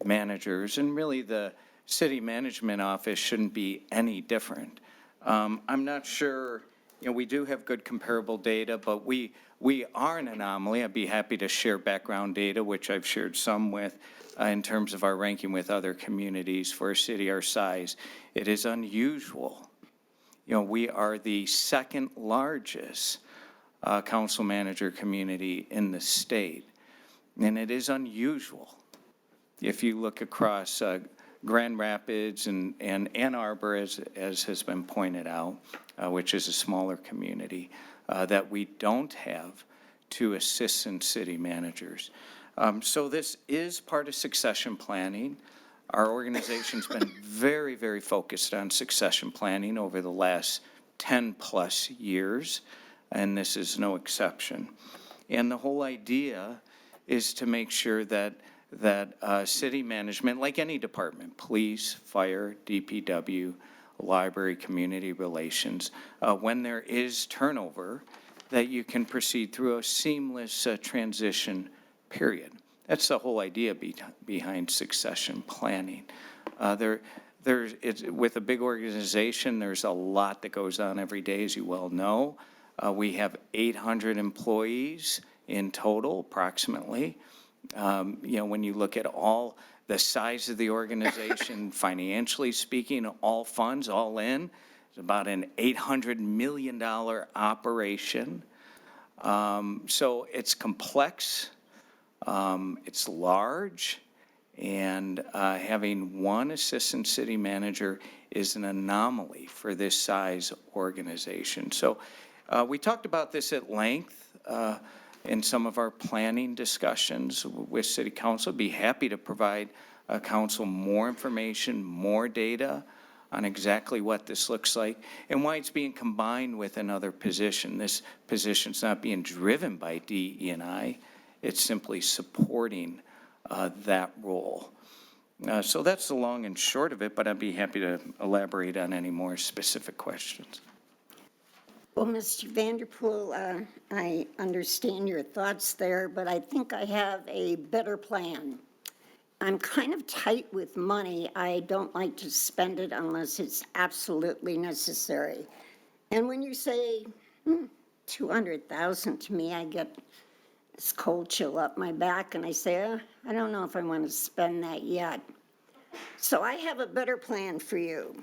managers, and really the city management office shouldn't be any different. I'm not sure, you know, we do have good comparable data, but we are an anomaly. I'd be happy to share background data, which I've shared some with, in terms of our ranking with other communities for a city our size. It is unusual. You know, we are the second largest council manager community in the state, and it is unusual. If you look across Grand Rapids and Ann Arbor, as has been pointed out, which is a smaller community, that we don't have 2 assistant city managers. So this is part of succession planning. Our organization's been very, very focused on succession planning over the last 10-plus years, and this is no exception. And the whole idea is to make sure that city management, like any department, police, fire, DPW, library, community relations, when there is turnover, that you can proceed through a seamless transition period. That's the whole idea behind succession planning. With a big organization, there's a lot that goes on every day, as you well know. We have 800 employees in total, approximately. When you look at all the size of the organization, financially speaking, all funds, all in, it's about an $800 million operation. So it's complex, it's large, and having one assistant city manager is an anomaly for this size organization. So we talked about this at length in some of our planning discussions with City Council. Be happy to provide Council more information, more data on exactly what this looks like and why it's being combined with another position. This position's not being driven by DE&I. It's simply supporting that role. So that's the long and short of it, but I'd be happy to elaborate on any more specific questions. Well, Mr. Vanderpool, I understand your thoughts there, but I think I have a better plan. I'm kind of tight with money. I don't like to spend it unless it's absolutely necessary. And when you say 200,000 to me, I get this cold chill up my back, and I say, I don't know if I want to spend that yet. So I have a better plan for you.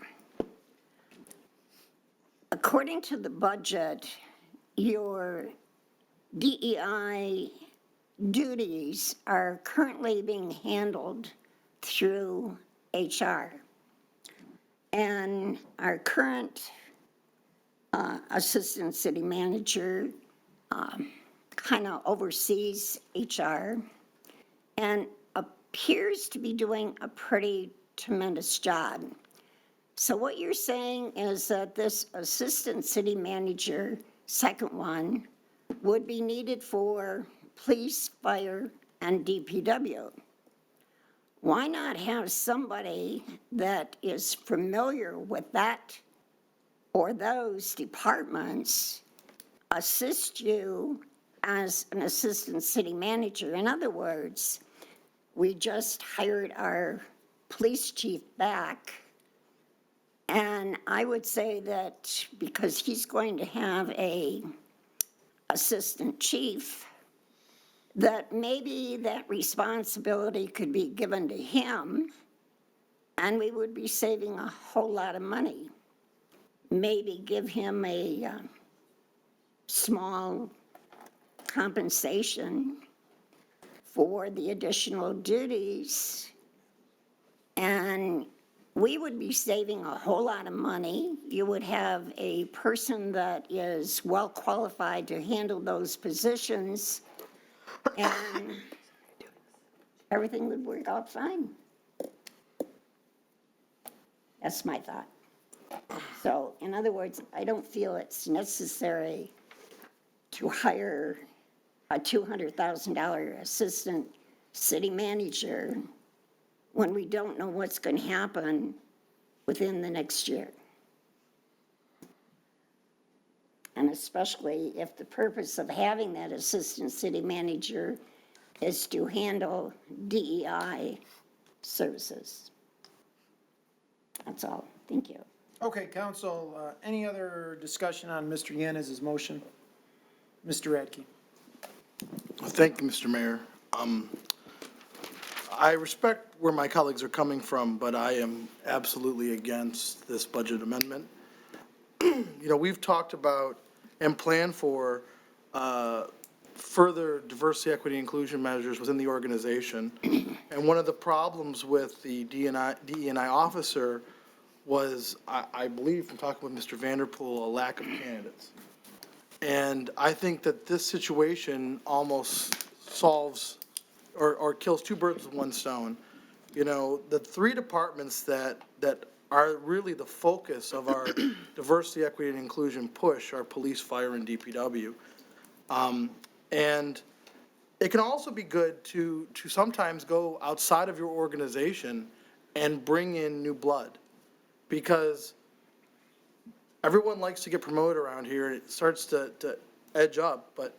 According to the budget, your DEI duties are currently being handled through HR. And our current assistant city manager kind of oversees HR and appears to be doing a pretty tremendous job. So what you're saying is that this assistant city manager, second one, would be needed for police, fire, and DPW. Why not have somebody that is familiar with that or those departments assist you as an assistant city manager? In other words, we just hired our police chief back, and I would say that because he's going to have a assistant chief, that maybe that responsibility could be given to him, and we would be saving a whole lot of money. Maybe give him a small compensation for the additional duties, and we would be saving a whole lot of money. You would have a person that is well qualified to handle those positions, and everything would work out fine. That's my thought. So, in other words, I don't feel it's necessary to hire a $200,000 assistant city manager when we don't know what's going to happen within the next year. And especially if the purpose of having that assistant city manager is to handle DEI services. That's all. Thank you. Okay, council, any other discussion on Mr. Yanez's motion? Mr. Radke. Thank you, Mr. Mayor. I respect where my colleagues are coming from, but I am absolutely against this budget amendment. We've talked about and planned for further diversity, equity, inclusion measures within the organization. And one of the problems with the DE&I officer was, I believe from talking with Mr. Vanderpool, a lack of candidates. And I think that this situation almost solves or kills two birds with one stone. The three departments that are really the focus of our diversity, equity, and inclusion push are police, fire, and DPW. And it can also be good to sometimes go outside of your organization and bring in new blood, because everyone likes to get promoted around here, and it starts to edge up. But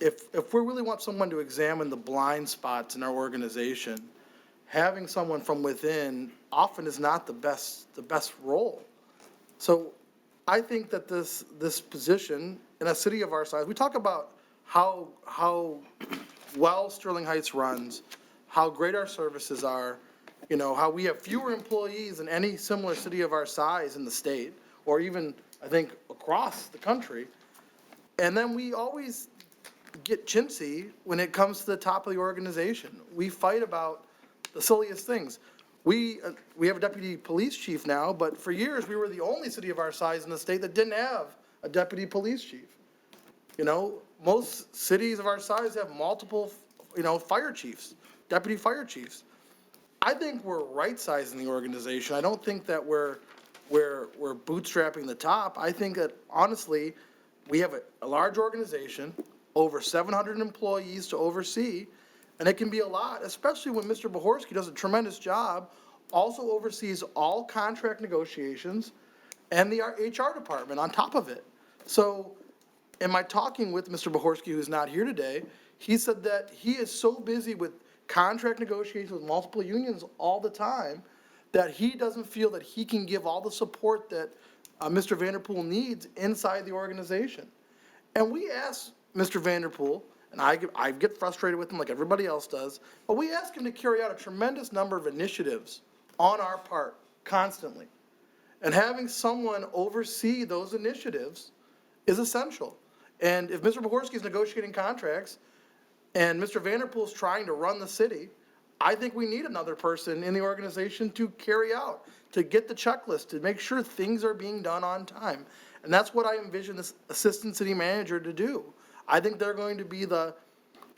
if we really want someone to examine the blind spots in our organization, having someone from within often is not the best role. So I think that this position in a city of our size, we talk about how well Sterling Heights runs, how great our services are, you know, how we have fewer employees than any similar city of our size in the state, or even, I think, across the country. And then we always get chintzy when it comes to the top of the organization. We fight about the silliest things. We have a deputy police chief now, but for years, we were the only city of our size in the state that didn't have a deputy police chief. You know, most cities of our size have multiple, you know, fire chiefs, deputy fire chiefs. I think we're right-sizing the organization. I don't think that we're bootstrapping the top. I think that, honestly, we have a large organization, over 700 employees to oversee, and it can be a lot, especially when Mr. Bohorsky does a tremendous job, also oversees all contract negotiations and the HR department on top of it. So, in my talking with Mr. Bohorsky, who's not here today, he said that he is so busy with contract negotiations with multiple unions all the time that he doesn't feel that he can give all the support that Mr. Vanderpool needs inside the organization. And we asked Mr. Vanderpool, and I get frustrated with him like everybody else does, but we ask him to carry out a tremendous number of initiatives on our part constantly. And having someone oversee those initiatives is essential. And if Mr. Bohorsky is negotiating contracts and Mr. Vanderpool's trying to run the city, I think we need another person in the organization to carry out, to get the checklist, to make sure things are being done on time. And that's what I envision this assistant city manager to do. I think they're going to be the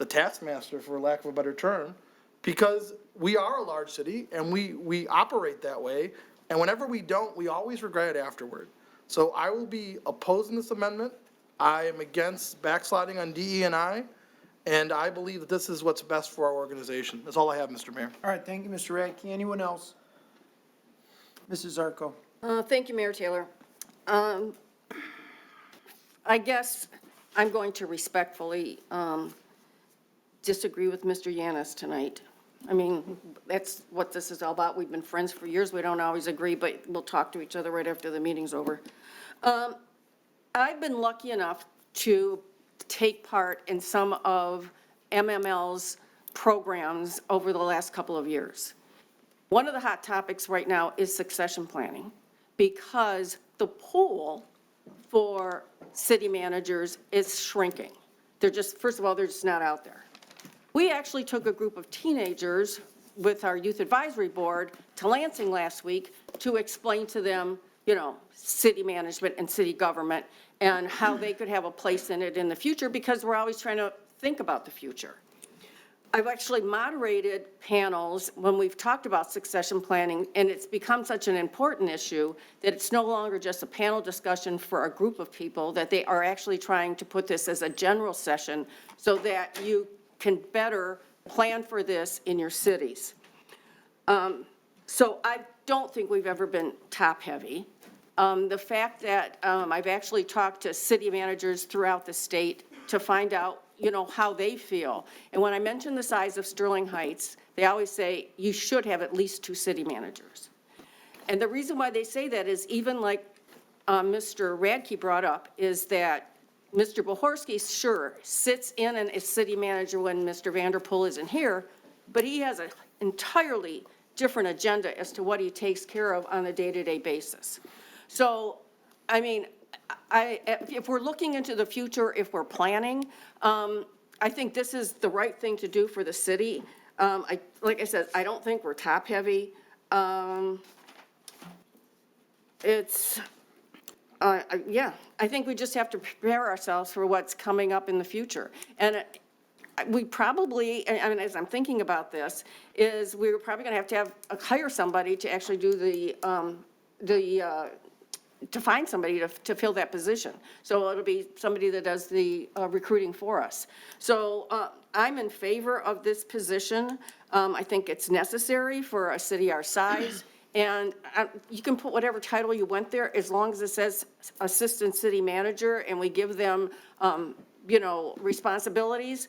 taskmaster, for lack of a better term, because we are a large city and we operate that way. And whenever we don't, we always regret it afterward. So I will be opposing this amendment. I am against backsliding on DE&I, and I believe that this is what's best for our organization. That's all I have, Mr. Mayor. All right, thank you, Mr. Radke. Anyone else? Mrs. Zarko. Thank you, Mayor Taylor. I guess I'm going to respectfully disagree with Mr. Yanis tonight. I mean, that's what this is all about. We've been friends for years. We don't always agree, but we'll talk to each other right after the meeting's over. I've been lucky enough to take part in some of MML's programs over the last couple of years. One of the hot topics right now is succession planning, because the pool for city managers is shrinking. They're just, first of all, they're just not out there. We actually took a group of teenagers with our youth advisory board to Lansing last week to explain to them, you know, city management and city government and how they could have a place in it in the future, because we're always trying to think about the future. I've actually moderated panels when we've talked about succession planning, and it's become such an important issue that it's no longer just a panel discussion for a group of people, that they are actually trying to put this as a general session so that you can better plan for this in your cities. So I don't think we've ever been top-heavy. The fact that I've actually talked to city managers throughout the state to find out, you know, how they feel. And when I mention the size of Sterling Heights, they always say you should have at least 2 city managers. And the reason why they say that is, even like Mr. Radke brought up, is that Mr. Bohorsky, sure, sits in and is city manager when Mr. Vanderpool isn't here, but he has an entirely different agenda as to what he takes care of on a day-to-day basis. So, I mean, if we're looking into the future, if we're planning, I think this is the right thing to do for the city. Like I said, I don't think we're top-heavy. Yeah, I think we just have to prepare ourselves for what's coming up in the future. And we probably, I mean, as I'm thinking about this, is we're probably going to have hire somebody to actually do to find somebody to fill that position. So it'll be somebody that does the recruiting for us. So I'm in favor of this position. I think it's necessary for a city our size. And you can put whatever title you want there, as long as it says Assistant City Manager, and we give them, responsibilities.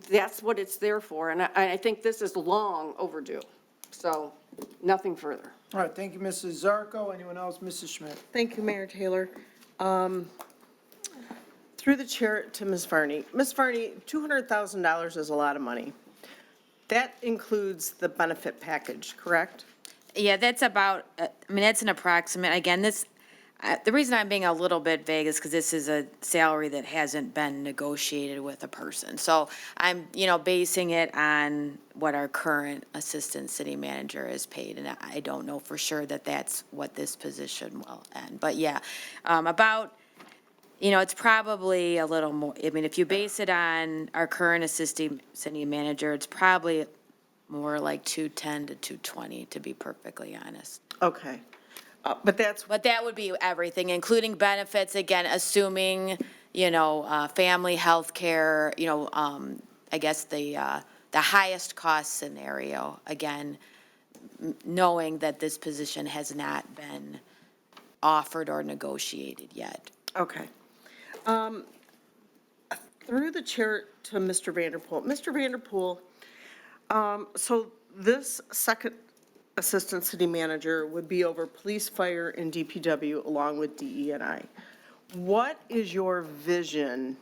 That's what it's there for, and I think this is long overdue. So, nothing further. All right, thank you, Mrs. Zarco. Anyone else? Mrs. Schmidt. Thank you, Mayor Taylor. Through the chair to Ms. Varney. Ms. Varney, $200,000 is a lot of money. That includes the benefit package, correct? Yeah, that's about, that's an approximate. Again, the reason I'm being a little bit vague is because this is a salary that hasn't been negotiated with a person. So I'm, basing it on what our current assistant city manager is paid. And I don't know for sure that that's what this position will end. But yeah, it's probably a little more, if you base it on our current assistant city manager, it's probably more like 210 to 220, to be perfectly honest. Okay. But that would be everything, including benefits, again, assuming, family health care, I guess the highest cost scenario, again, knowing that this position has not been offered or negotiated yet. Okay. Through the chair to Mr. Vanderpool. Mr. Vanderpool, so this second assistant city manager would be over police, fire, and DPW along with DE&I. What is your vision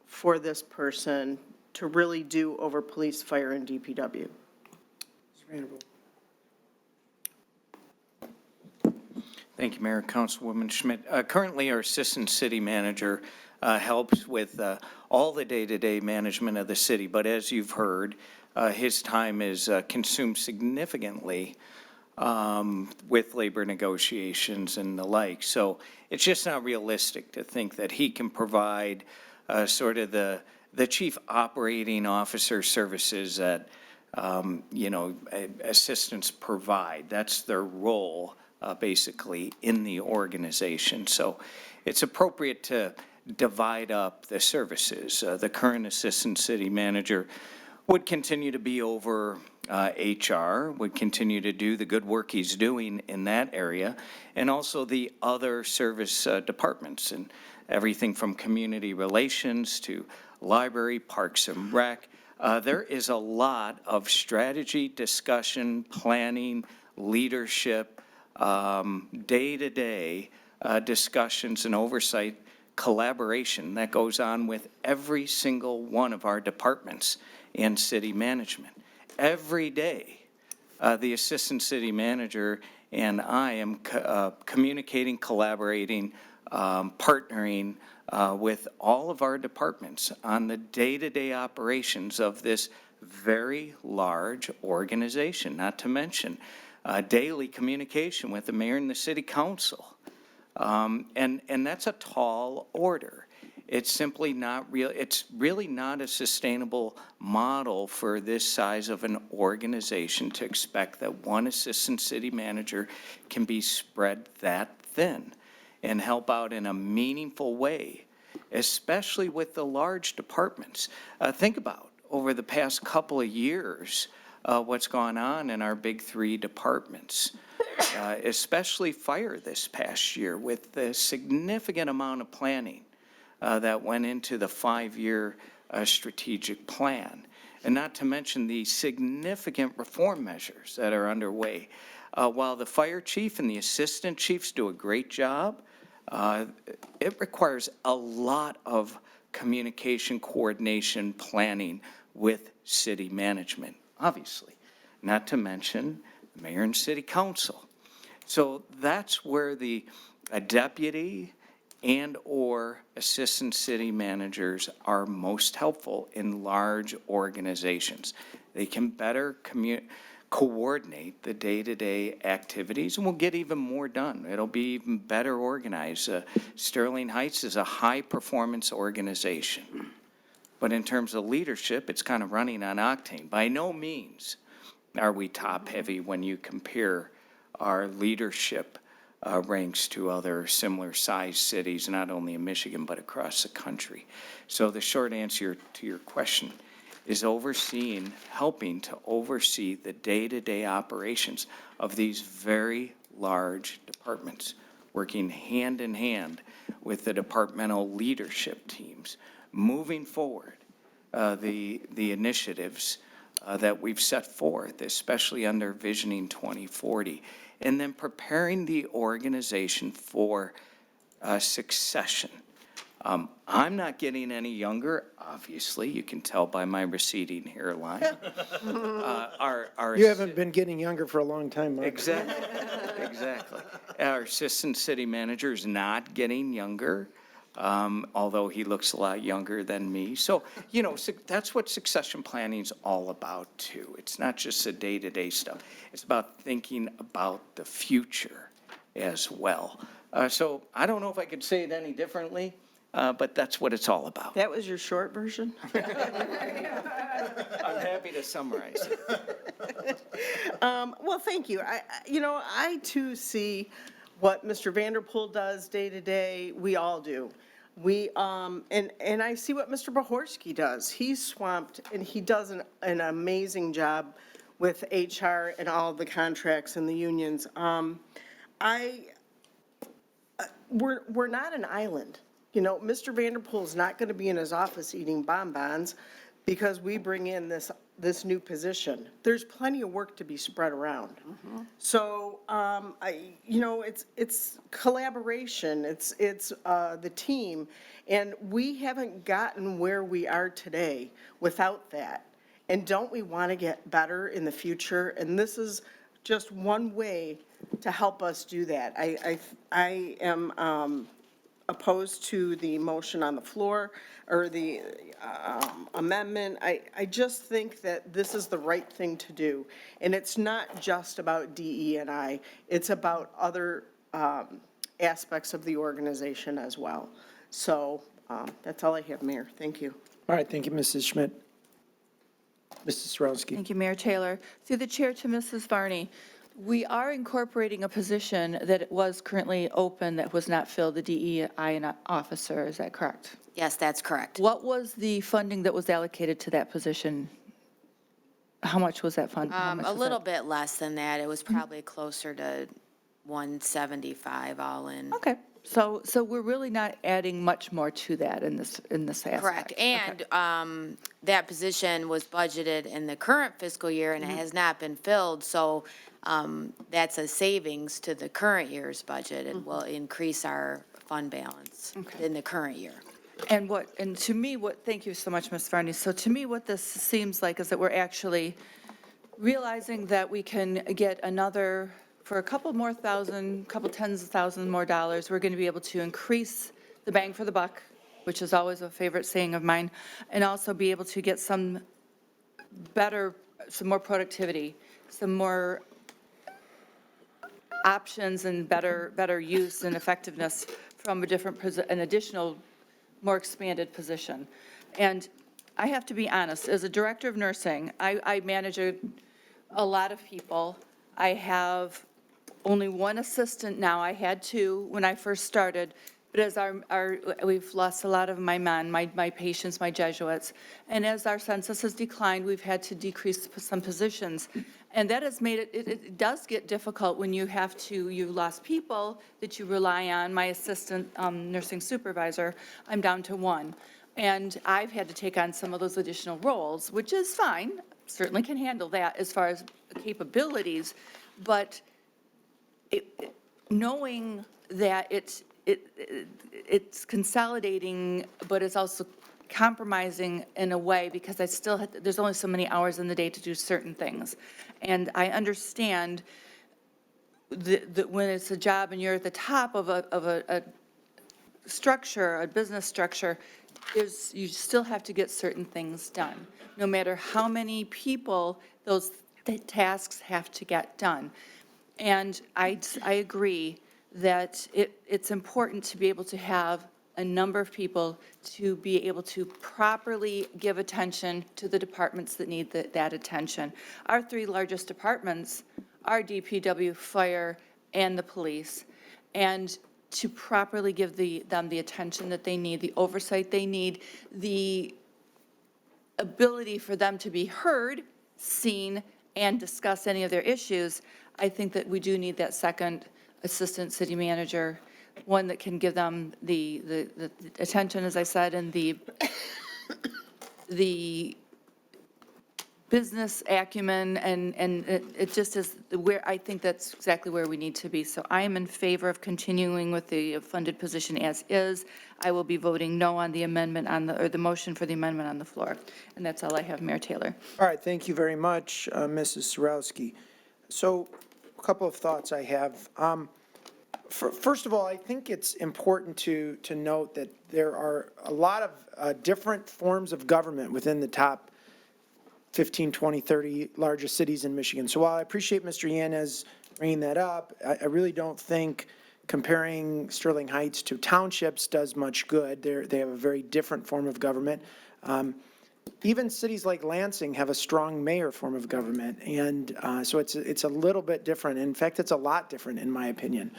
for this person to really do over police, fire, and DPW? Thank you, Mayor. Councilwoman Schmidt. Currently, our assistant city manager helps with all the day-to-day management of the city, but as you've heard, his time is consumed significantly with labor negotiations and the like. So it's just not realistic to think that he can provide sort of the chief operating officer services that, assistants provide. That's their role, basically, in the organization. So it's appropriate to divide up the services. The current assistant city manager would continue to be over HR, would continue to do the good work he's doing in that area, and also the other service departments, and everything from community relations to library, parks and rec. There is a lot of strategy, discussion, planning, leadership, day-to-day discussions and oversight, collaboration that goes on with every single one of our departments and city management. Every day, the assistant city manager and I am communicating, collaborating, partnering with all of our departments on the day-to-day operations of this very large organization, not to mention daily communication with the mayor and the city council. And that's a tall order. It's simply not real. It's really not a sustainable model for this size of an organization to expect that one assistant city manager can be spread that thin and help out in a meaningful way, especially with the large departments. Think about over the past couple of years what's gone on in our big three departments. Especially fire this past year with the significant amount of planning that went into the 5-year strategic plan. And not to mention the significant reform measures that are underway. While the fire chief and the assistant chiefs do a great job, it requires a lot of communication, coordination, planning with city management, obviously. Not to mention the mayor and city council. So that's where the deputy and or assistant city managers are most helpful in large organizations. They can better coordinate the day-to-day activities, and we'll get even more done. It'll be even better organized. Sterling Heights is a high-performance organization. But in terms of leadership, it's kind of running on octane. By no means are we top-heavy when you compare our leadership ranks to other similar-sized cities, not only in Michigan, but across the country. So the short answer to your question is helping to oversee the day-to-day operations of these very large departments, working hand in hand with the departmental leadership teams, moving forward the initiatives that we've set forth, especially under Visioning 2040, and then preparing the organization for succession. I'm not getting any younger, obviously. You can tell by my receding hairline. You haven't been getting younger for a long time, Mark. Exactly. Our assistant city manager is not getting younger, although he looks a lot younger than me. So, that's what succession planning is all about, too. It's not just the day-to-day stuff. It's about thinking about the future as well. So I don't know if I could say it any differently, but that's what it's all about. That was your short version? I'm happy to summarize it. Well, thank you. I too see what Mr. Vanderpool does day to day. We all do. And I see what Mr. Bohorsky does. He's swamped and he does an amazing job with HR and all the contracts and the unions. We're not an island. Mr. Vanderpool is not going to be in his office eating bonbons because we bring in this new position. There's plenty of work to be spread around. So, it's collaboration, it's the team, and we haven't gotten where we are today without that. And don't we want to get better in the future? And this is just one way to help us do that. I am opposed to the motion on the floor or the amendment. I just think that this is the right thing to do. And it's not just about DE&I, it's about other aspects of the organization as well. So that's all I have, Mayor. Thank you. All right, thank you, Mrs. Schmidt. Mrs. Sarowski. Thank you, Mayor Taylor. Through the chair to Mrs. Varney. We are incorporating a position that was currently open that was not filled, the DEI officer, is that correct? Yes, that's correct. What was the funding that was allocated to that position? How much was that fund? A little bit less than that. It was probably closer to 175 all in. Okay, so we're really not adding much more to that in this aspect. Correct. And that position was budgeted in the current fiscal year and it has not been filled. So that's a savings to the current year's budget and will increase our fund balance in the current year. And to me, thank you so much, Ms. Varney. So to me, what this seems like is that we're actually realizing that we can get another, for a couple tens of thousands more dollars, we're going to be able to increase the bang for the buck, which is always a favorite saying of mine, and also be able to get some more productivity, some more options and better use and effectiveness from an additional, more expanded position. And I have to be honest, as a director of nursing, I manage a lot of people. I have only one assistant now. I had two when I first started, but as we've lost a lot of my men, my patients, my Jesuits, and as our census has declined, we've had to decrease some positions. And that has made it does get difficult when you've lost people that you rely on. My assistant nursing supervisor, I'm down to one. And I've had to take on some of those additional roles, which is fine, certainly can handle that as far as capabilities, but knowing that it's consolidating, but it's also compromising in a way because there's only so many hours in the day to do certain things. And I understand that when it's a job and you're at the top of a structure, a business structure, you still have to get certain things done, no matter how many people those tasks have to get done. And I agree that it's important to be able to have a number of people to be able to properly give attention to the departments that need that attention. Our three largest departments are DPW, fire, and the police. And to properly give them the attention that they need, the oversight they need, the ability for them to be heard, seen, and discuss any of their issues, I think that we do need that second assistant city manager, one that can give them the attention, as I said, and the business acumen, and it just is where, I think that's exactly where we need to be. So I am in favor of continuing with the funded position as is. I will be voting no on the amendment or the motion for the amendment on the floor. And that's all I have, Mayor Taylor. All right, thank you very much, Mrs. Sarowski. So a couple of thoughts I have. First of all, I think it's important to note that there are a lot of different forms of government within the top 15, 20, 30 largest cities in Michigan. So while I appreciate Mr. Yanez bringing that up, I really don't think comparing Sterling Heights to townships does much good. They have a very different form of government. Even cities like Lansing have a strong mayor form of government, and so it's a little bit different. In fact, it's a lot different, in my opinion.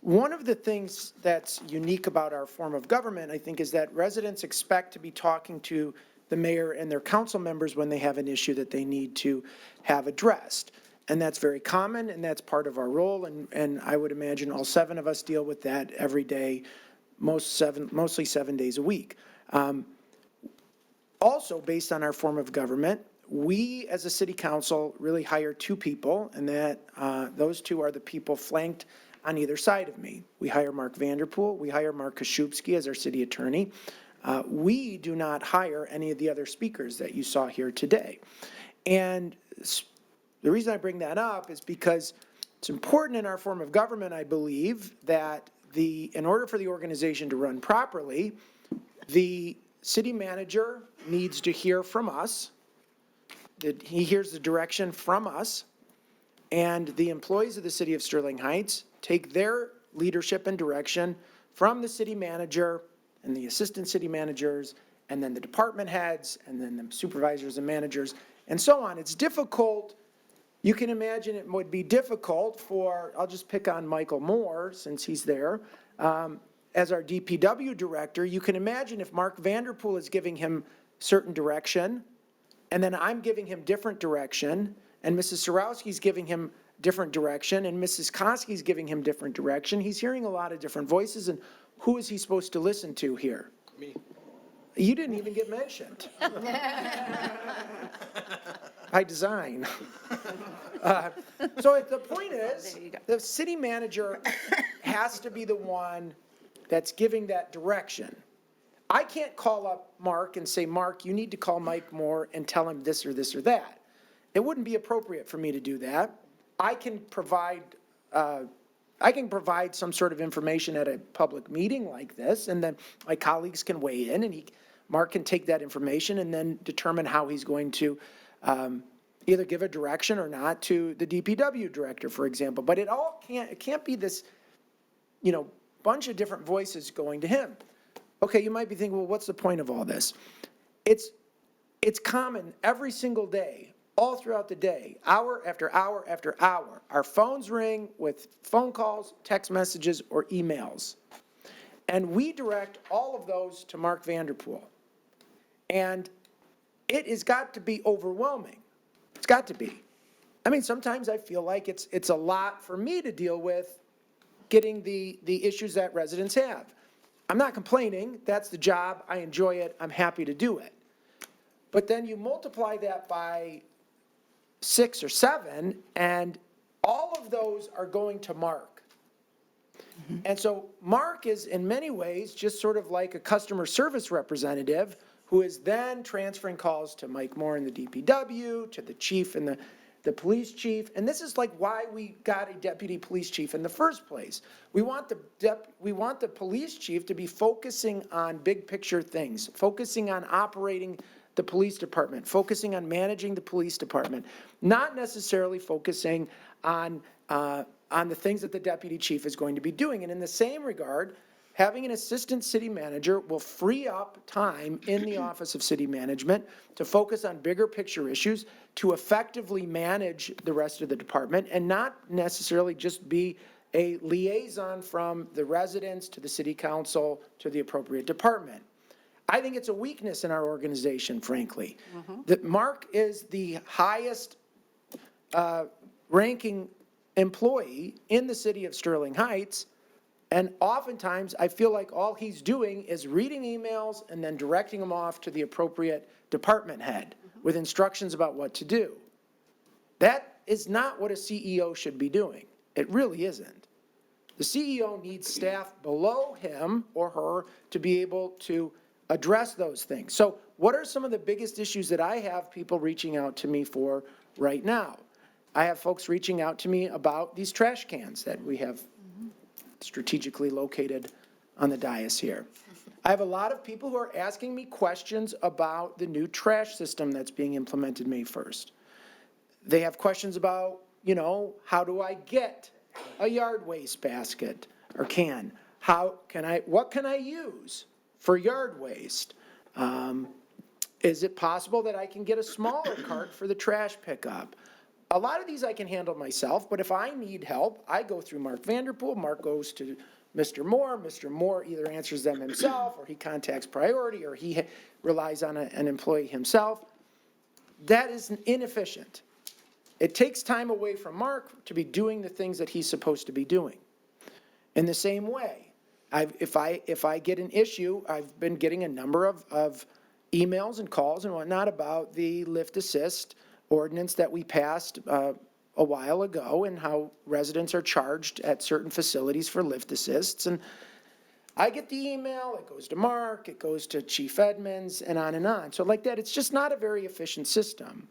One of the things that's unique about our form of government, I think, is that residents expect to be talking to the mayor and their council members when they have an issue that they need to have addressed. And that's very common, and that's part of our role, and I would imagine all 7 of us deal with that every day, mostly 7 days a week. Also, based on our form of government, we as a city council really hire 2 people, and that those 2 are the people flanked on either side of me. We hire Mark Vanderpool, we hire Mark Koszubski as our city attorney. We do not hire any of the other speakers that you saw here today. And the reason I bring that up is because it's important in our form of government, I believe, that in order for the organization to run properly, the city manager needs to hear from us. He hears the direction from us, and the employees of the city of Sterling Heights take their leadership and direction from the city manager and the assistant city managers, and then the department heads, and then the supervisors and managers, and so on. It's difficult. You can imagine it would be difficult for, I'll just pick on Michael Moore since he's there, as our DPW director. You can imagine if Mark Vanderpool is giving him certain direction, and then I'm giving him different direction, and Mrs. Sarowski's giving him different direction, and Mrs. Koski's giving him different direction. He's hearing a lot of different voices, and who is he supposed to listen to here? Me. You didn't even get mentioned. By design. So the point is, the city manager has to be the one that's giving that direction. I can't call up Mark and say, Mark, you need to call Mike Moore and tell him this or this or that. It wouldn't be appropriate for me to do that. I can provide some sort of information at a public meeting like this, and then my colleagues can weigh in, and Mark can take that information and then determine how he's going to either give a direction or not to the DPW director, for example. But it can't be this, bunch of different voices going to him. Okay, you might be thinking, well, what's the point of all this? It's common every single day, all throughout the day, hour after hour after hour. Our phones ring with phone calls, text messages, or emails. And we direct all of those to Mark Vanderpool. And it has got to be overwhelming. It's got to be. I mean, sometimes I feel like it's a lot for me to deal with getting the issues that residents have. I'm not complaining. That's the job. I enjoy it. I'm happy to do it. But then you multiply that by 6 or 7, and all of those are going to Mark. Mm-hmm. And so Mark is in many ways just sort of like a customer service representative who is then transferring calls to Mike Moore in the DPW, to the chief and the police chief. And this is like why we got a deputy police chief in the first place. We want the police chief to be focusing on big picture things, focusing on operating the police department, focusing on managing the police department, not necessarily focusing on the things that the deputy chief is going to be doing. And in the same regard, having an assistant city manager will free up time in the Office of City Management to focus on bigger picture issues, to effectively manage the rest of the department, and not necessarily just be a liaison from the residents to the city council to the appropriate department. I think it's a weakness in our organization, frankly. That Mark is the highest ranking employee in the city of Sterling Heights. And oftentimes, I feel like all he's doing is reading emails and then directing them off to the appropriate department head with instructions about what to do. That is not what a CEO should be doing. It really isn't. The CEO needs staff below him or her to be able to address those things. So what are some of the biggest issues that I have people reaching out to me for right now? I have folks reaching out to me about these trash cans that we have strategically located on the dais here. I have a lot of people who are asking me questions about the new trash system that's being implemented May 1st. They have questions about, how do I get a yard waste basket or can? What can I use for yard waste? Is it possible that I can get a smaller cart for the trash pickup? A lot of these I can handle myself, but if I need help, I go through Mark Vanderpool. Mark goes to Mr. Moore. Mr. Moore either answers them himself, or he contacts Priority, or he relies on an employee himself. That is inefficient. It takes time away from Mark to be doing the things that he's supposed to be doing. In the same way, if I get an issue, I've been getting a number of emails and calls and whatnot about the lift assist ordinance that we passed a while ago and how residents are charged at certain facilities for lift assists. And I get the email, it goes to Mark, it goes to Chief Edmonds, and on and on. So like that, it's just not a very efficient system.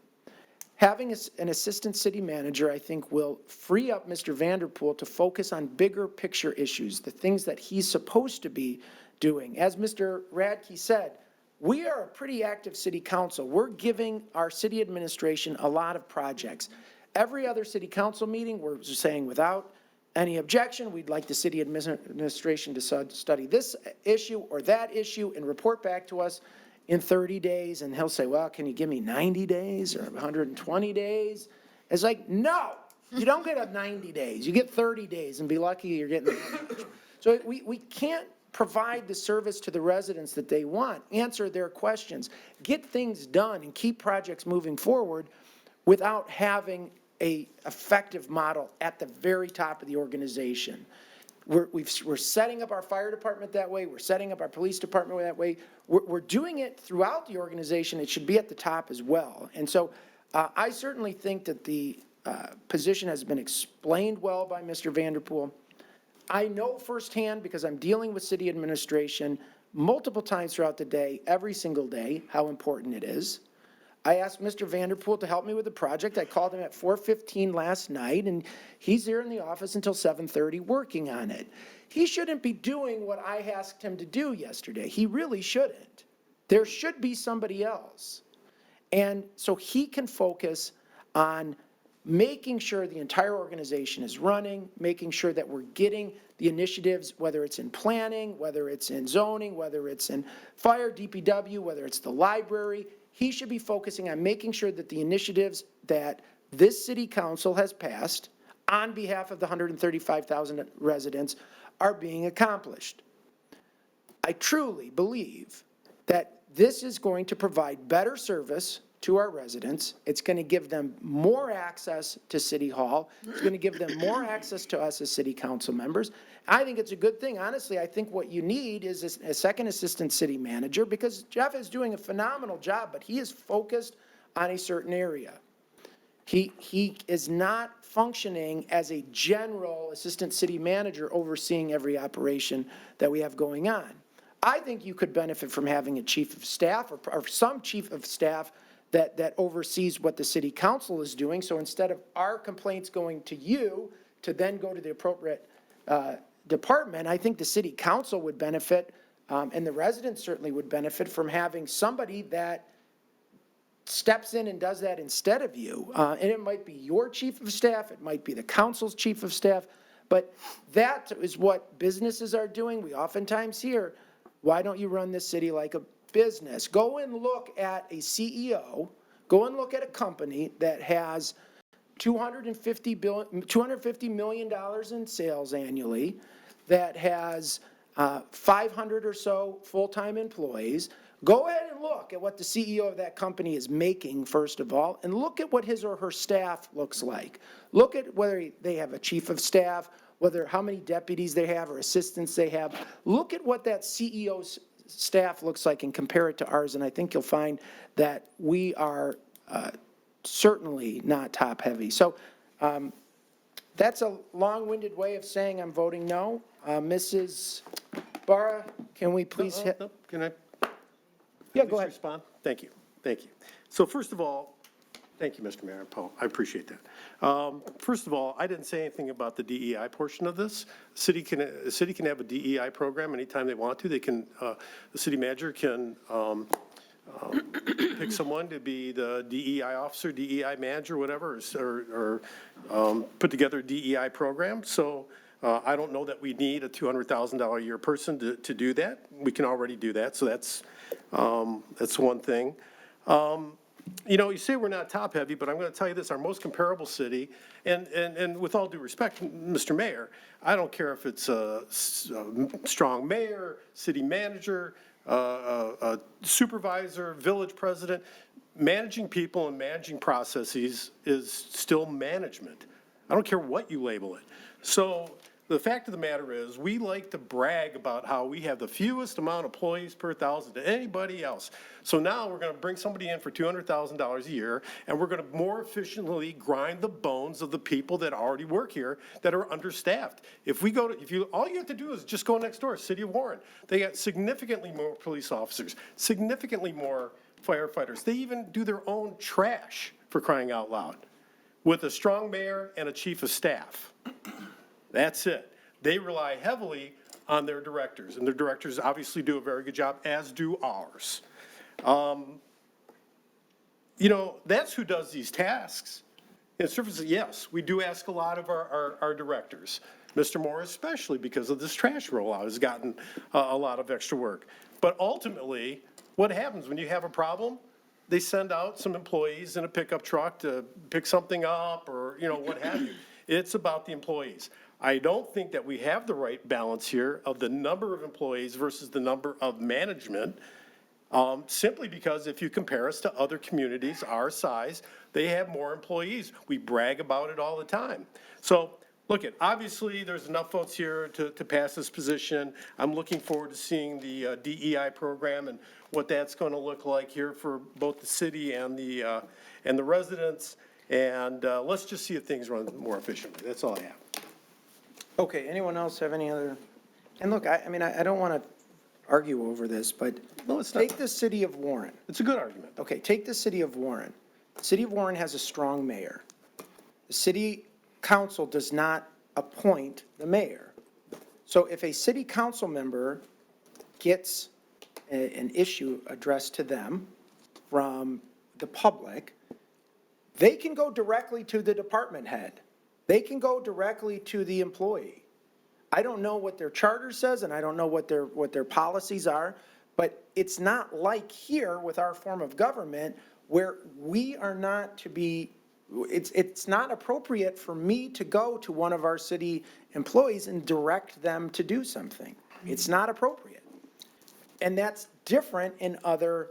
Having an assistant city manager, I think, will free up Mr. Vanderpool to focus on bigger picture issues, the things that he's supposed to be doing. As Mr. Radke said, we are a pretty active city council. We're giving our city administration a lot of projects. Every other city council meeting, we're saying without any objection, we'd like the city administration to study this issue or that issue and report back to us in 30 days. And he'll say, well, can you give me 90 days or 120 days? It's like, no, you don't get 90 days. You get 30 days and be lucky you're getting that. So we can't provide the service to the residents that they want, answer their questions, get things done, and keep projects moving forward without having a effective model at the very top of the organization. We're setting up our fire department that way. We're setting up our police department that way. We're doing it throughout the organization. It should be at the top as well. And so I certainly think that the position has been explained well by Mr. Vanderpool. I know firsthand, because I'm dealing with city administration multiple times throughout the day, every single day, how important it is. I asked Mr. Vanderpool to help me with the project. I called him at 4:15 last night, and he's there in the office until 7:30 working on it. He shouldn't be doing what I asked him to do yesterday. He really shouldn't. There should be somebody else. And so he can focus on making sure the entire organization is running, making sure that we're getting the initiatives, whether it's in planning, whether it's in zoning, whether it's in fire, DPW, whether it's the library. He should be focusing on making sure that the initiatives that this city council has passed on behalf of the 135,000 residents are being accomplished. I truly believe that this is going to provide better service to our residents. It's going to give them more access to City Hall. It's going to give them more access to us as city council members. I think it's a good thing. Honestly, I think what you need is a second assistant city manager, because Jeff is doing a phenomenal job, but he is focused on a certain area. He is not functioning as a general assistant city manager overseeing every operation that we have going on. I think you could benefit from having a chief of staff or some chief of staff that oversees what the city council is doing. So instead of our complaints going to you to then go to the appropriate department, I think the city council would benefit, and the residents certainly would benefit from having somebody that steps in and does that instead of you. And it might be your chief of staff, it might be the council's chief of staff, but that is what businesses are doing. We oftentimes hear, why don't you run this city like a business? Go and look at a CEO, go and look at a company that has $250 million in sales annually, that has 500 or so full-time employees. Go ahead and look at what the CEO of that company is making, first of all, and look at what his or her staff looks like. Look at whether they have a chief of staff, how many deputies they have or assistants they have. Look at what that CEO's staff looks like and compare it to ours, and I think you'll find that we are certainly not top-heavy. So that's a long-winded way of saying I'm voting no. Mrs. Barra, can we please hit? Can I? Yeah, go ahead. Respond? Thank you. Thank you. So first of all, thank you, Mr. Mayor Poe. I appreciate that. First of all, I didn't say anything about the DEI portion of this. The city can have a DEI program anytime they want to. They can, the city manager can pick someone to be the DEI officer, DEI manager, whatever, or put together a DEI program. So I don't know that we need a $200,000 a year person to do that. We can already do that. So that's one thing. You know, you say we're not top heavy, but I'm going to tell you this, our most comparable city, and with all due respect, Mr. Mayor, I don't care if it's a strong mayor, city manager, a supervisor, village president, managing people and managing processes is still management. I don't care what you label it. So the fact of the matter is, we like to brag about how we have the fewest amount of employees per thousand to anybody else. So now we're going to bring somebody in for $200,000 a year, and we're going to more efficiently grind the bones of the people that already work here that are understaffed. If we go to, all you have to do is just go next door, City of Warren. They got significantly more police officers, significantly more firefighters. They even do their own trash, for crying out loud, with a strong mayor and a chief of staff. That's it. They rely heavily on their directors, and their directors obviously do a very good job, as do ours. You know, that's who does these tasks. In services, yes, we do ask a lot of our directors. Mr. Moore especially, because of this trash rollout, has gotten a lot of extra work. But ultimately, what happens when you have a problem? They send out some employees in a pickup truck to pick something up or, you know, what have you. It's about the employees. I don't think that we have the right balance here of the number of employees versus the number of management, simply because if you compare us to other communities our size, they have more employees. We brag about it all the time. So look, obviously there's enough votes here to pass this position. I'm looking forward to seeing the DEI program and what that's going to look like here for both the city and the residents. And let's just see if things run more efficiently. That's all I have. Okay, anyone else have any other? And look, I mean, I don't want to argue over this, but No, it's not. take the city of Warren. It's a good argument. Okay, take the city of Warren. The city of Warren has a strong mayor. The city council does not appoint the mayor. So if a city council member gets an issue addressed to them from the public, they can go directly to the department head. They can go directly to the employee. I don't know what their charter says, and I don't know what their policies are, but it's not like here with our form of government where we are not to be, it's not appropriate for me to go to one of our city employees and direct them to do something. It's not appropriate. And that's different in other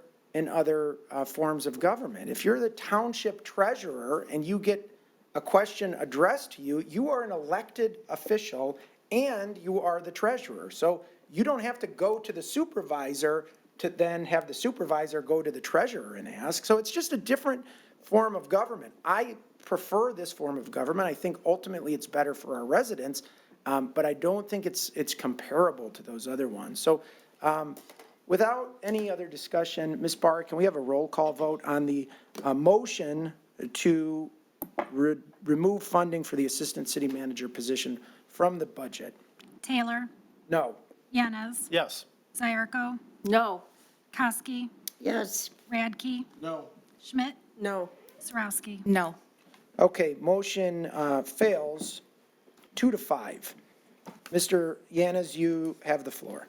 forms of government. If you're the township treasurer and you get a question addressed to you, you are an elected official and you are the treasurer. So you don't have to go to the supervisor to then have the supervisor go to the treasurer and ask. So it's just a different form of government. I prefer this form of government. I think ultimately it's better for our residents, but I don't think it's comparable to those other ones. So without any other discussion, Ms. Barr, can we have a roll call vote on the motion to remove funding for the assistant city manager position from the budget? Taylor, No. Yanez, Yes. Zayarko, No. Koski, Yes. Radke, No. Schmidt, No. Sarowski. No. Okay, motion fails 2-5. Mr. Yanez, you have the floor.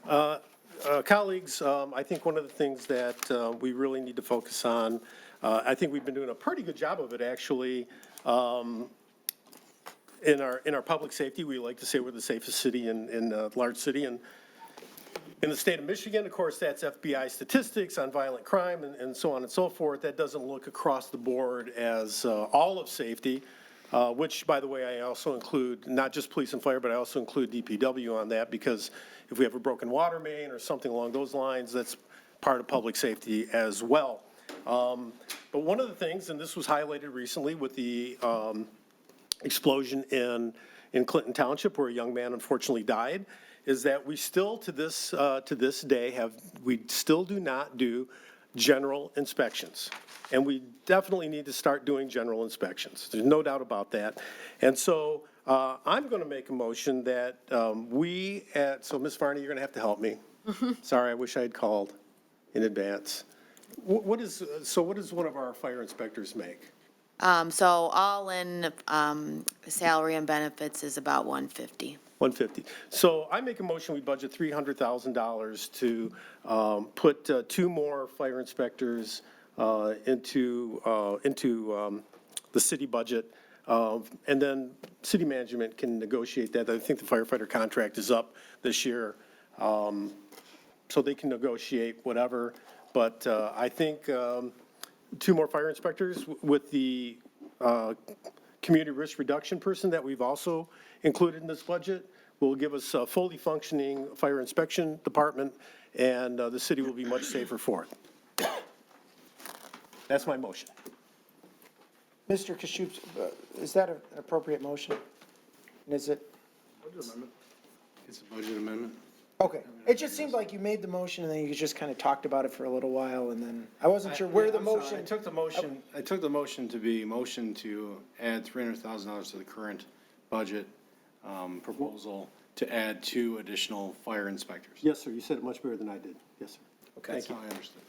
Colleagues, I think one of the things that we really need to focus on, I think we've been doing a pretty good job of it, actually. In our public safety, we like to say we're the safest city in a large city, and In the state of Michigan, of course, that's FBI statistics on violent crime and so on and so forth. That doesn't look across the board as all of safety, which, by the way, I also include not just police and fire, but I also include DPW on that, because if we have a broken water main or something along those lines, that's part of public safety as well. But one of the things, and this was highlighted recently with the explosion in Clinton Township, where a young man unfortunately died, is that we still, to this day, we still do not do general inspections. And we definitely need to start doing general inspections. There's no doubt about that. And so I'm going to make a motion that so Ms. Varney, you're going to have to help me. Sorry, I wish I had called in advance. What does one of our fire inspectors make? So all in, salary and benefits is about 150. 150. So I make a motion, we budget $300,000 to put two more fire inspectors into the city budget. And then city management can negotiate that. I think the firefighter contract is up this year, so they can negotiate whatever. But I think two more fire inspectors with the community risk reduction person that we've also included in this budget will give us a fully functioning fire inspection department, and the city will be much safer for it. That's my motion. Mr. Kashups, is that an appropriate motion? And is it? It's a budget amendment. Okay. It just seemed like you made the motion and then you just kind of talked about it for a little while and then I wasn't sure where the motion. I took the motion to be motion to add $300,000 to the current budget proposal to add 2 additional fire inspectors. Yes, sir. You said it much better than I did. Yes, sir. Okay. That's how I understood.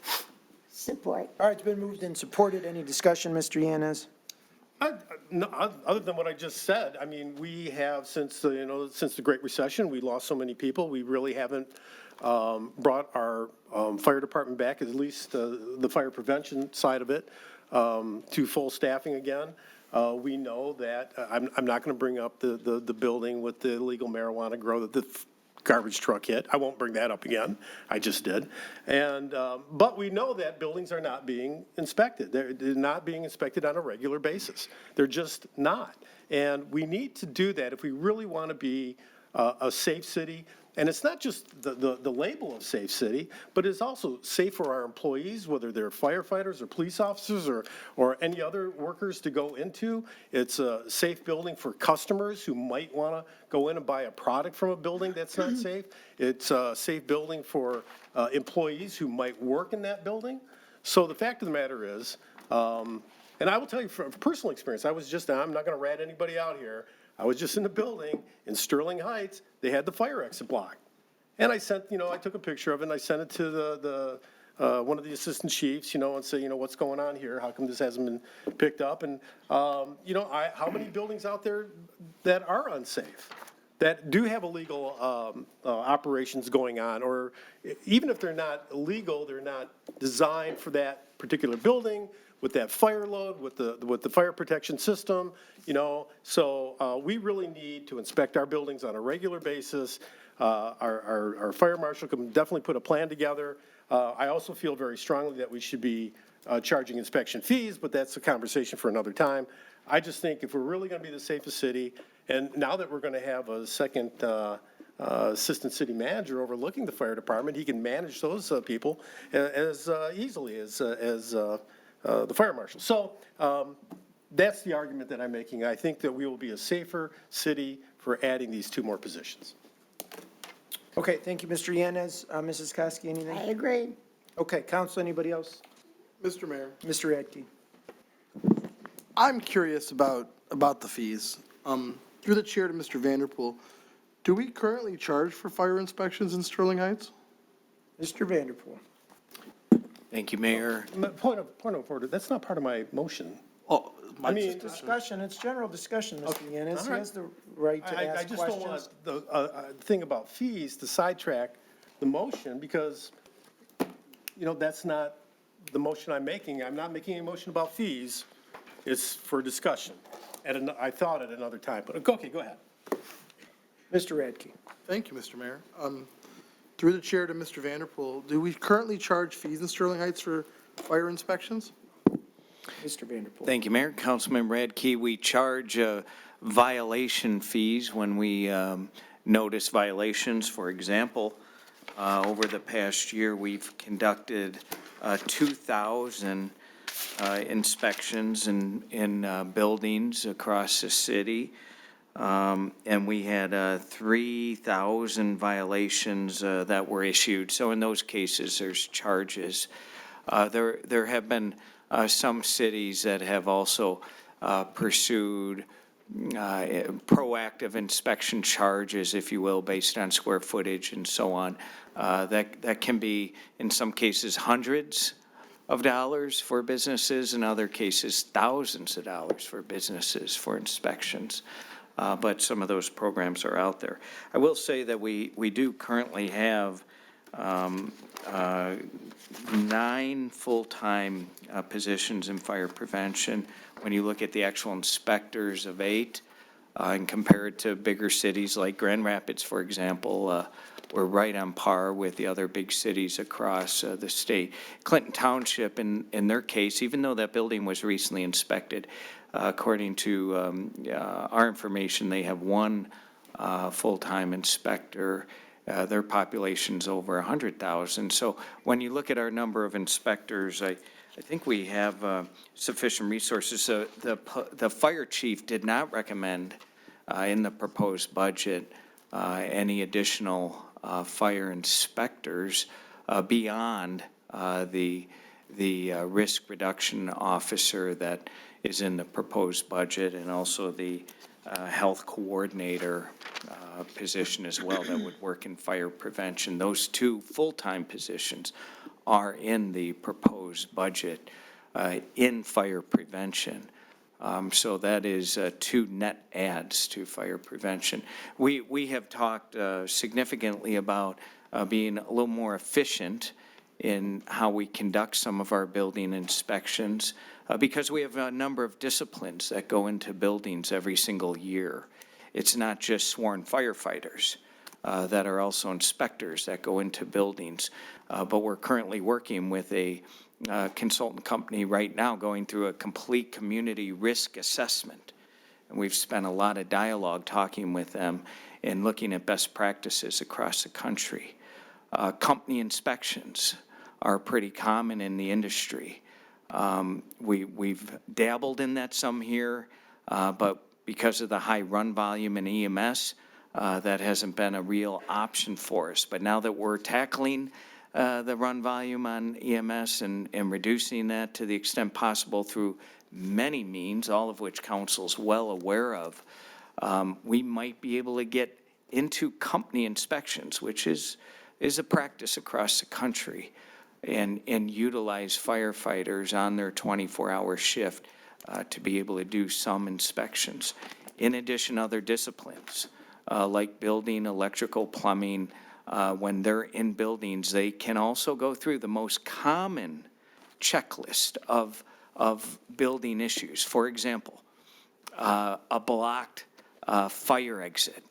Support. All right, it's been moved and supported. Any discussion, Mr. Yanez? No, other than what I just said, I mean, we have, since the Great Recession, we lost so many people. We really haven't brought our fire department back, at least the fire prevention side of it, to full staffing again. We know that, I'm not going to bring up the building with the illegal marijuana grow that the garbage truck hit. I won't bring that up again. I just did. And, but we know that buildings are not being inspected. They're not being inspected on a regular basis. They're just not. And we need to do that if we really want to be a safe city. And it's not just the label of safe city, but it's also safe for our employees, whether they're firefighters or police officers or any other workers to go into. It's a safe building for customers who might want to go in and buy a product from a building that's not safe. It's a safe building for employees who might work in that building. So the fact of the matter is, and I will tell you from personal experience, I'm not going to rat anybody out here. I was just in the building in Sterling Heights. They had the fire exit block. And I sent, I took a picture of it and I sent it to one of the assistant chiefs, and say, what's going on here? How come this hasn't been picked up? And, how many buildings out there that are unsafe, that do have illegal operations going on, or even if they're not legal, they're not designed for that particular building, with that fire load, with the fire protection system, so we really need to inspect our buildings on a regular basis. Our fire marshal can definitely put a plan together. I also feel very strongly that we should be charging inspection fees, but that's a conversation for another time. I just think if we're really going to be the safest city, and now that we're going to have a second assistant city manager overlooking the fire department, he can manage those people as easily as the fire marshal. So that's the argument that I'm making. I think that we will be a safer city for adding these 2 more positions. Okay, thank you, Mr. Yanez. Mrs. Koski, anything? I agree. Okay, council, anybody else? Mr. Mayor, Mr. Radke. I'm curious about the fees. Through the chair to Mr. Vanderpool, do we currently charge for fire inspections in Sterling Heights? Mr. Vanderpool. Thank you, Mayor. Point of order, that's not part of my motion. Oh, I mean, Discussion, it's general discussion, Mr. Yanez. all He right. has the right to I ask just don't questions. want the thing about fees to sidetrack the motion, because, that's not the motion I'm making. I'm not making a motion about fees. It's for discussion. I thought at another time, but okay, go ahead. Mr. Radke. Thank you, Mr. Mayor. Through the chair to Mr. Vanderpool, do we currently charge fees in Sterling Heights for fire inspections? Mr. Vanderpool. Thank you, Mayor. Councilman Radke, we charge violation fees when we notice violations. For example, over the past year, we've conducted 2,000 inspections in buildings across the city. And we had 3,000 violations that were issued. So in those cases, there's charges. There have been some cities that have also pursued proactive inspection charges, if you will, based on square footage and so on. That can be, in some cases, hundreds of dollars for businesses, in other cases, thousands of dollars for businesses for inspections. But some of those programs are out there. I will say that we do currently have 9 full-time positions in fire prevention. When you look at the actual inspectors of 8 and compare it to bigger cities like Grand Rapids, for example, we're right on par with the other big cities across the state. Clinton Township, in their case, even though that building was recently inspected, according to our information, they have 1 full-time inspector. Their population's over 100,000. So when you look at our number of inspectors, I think we have sufficient resources. The fire chief did not recommend in the proposed budget any additional fire inspectors beyond the risk reduction officer that is in the proposed budget, and also the health coordinator position as well that would work in fire prevention. Those 2 full-time positions are in the proposed budget in fire prevention. So that is 2 net adds to fire prevention. We have talked significantly about being a little more efficient in how we conduct some of our building inspections because we have a number of disciplines that go into buildings every single year. It's not just sworn firefighters that are also inspectors that go into buildings, but we're currently working with a consultant company right now going through a complete community risk assessment. And we've spent a lot of dialogue talking with them and looking at best practices across the country. Company inspections are pretty common in the industry. We've dabbled in that some here, but because of the high run volume in EMS, that hasn't been a real option for us. But now that we're tackling the run volume on EMS and reducing that to the extent possible through many means, all of which council's well aware of, we might be able to get into company inspections, which is a practice across the country, and utilize firefighters on their 24-hour shift to be able to do some inspections. In addition, other disciplines like building, electrical, plumbing, when they're in buildings, they can also go through the most common checklist of building issues. For example, a blocked fire exit.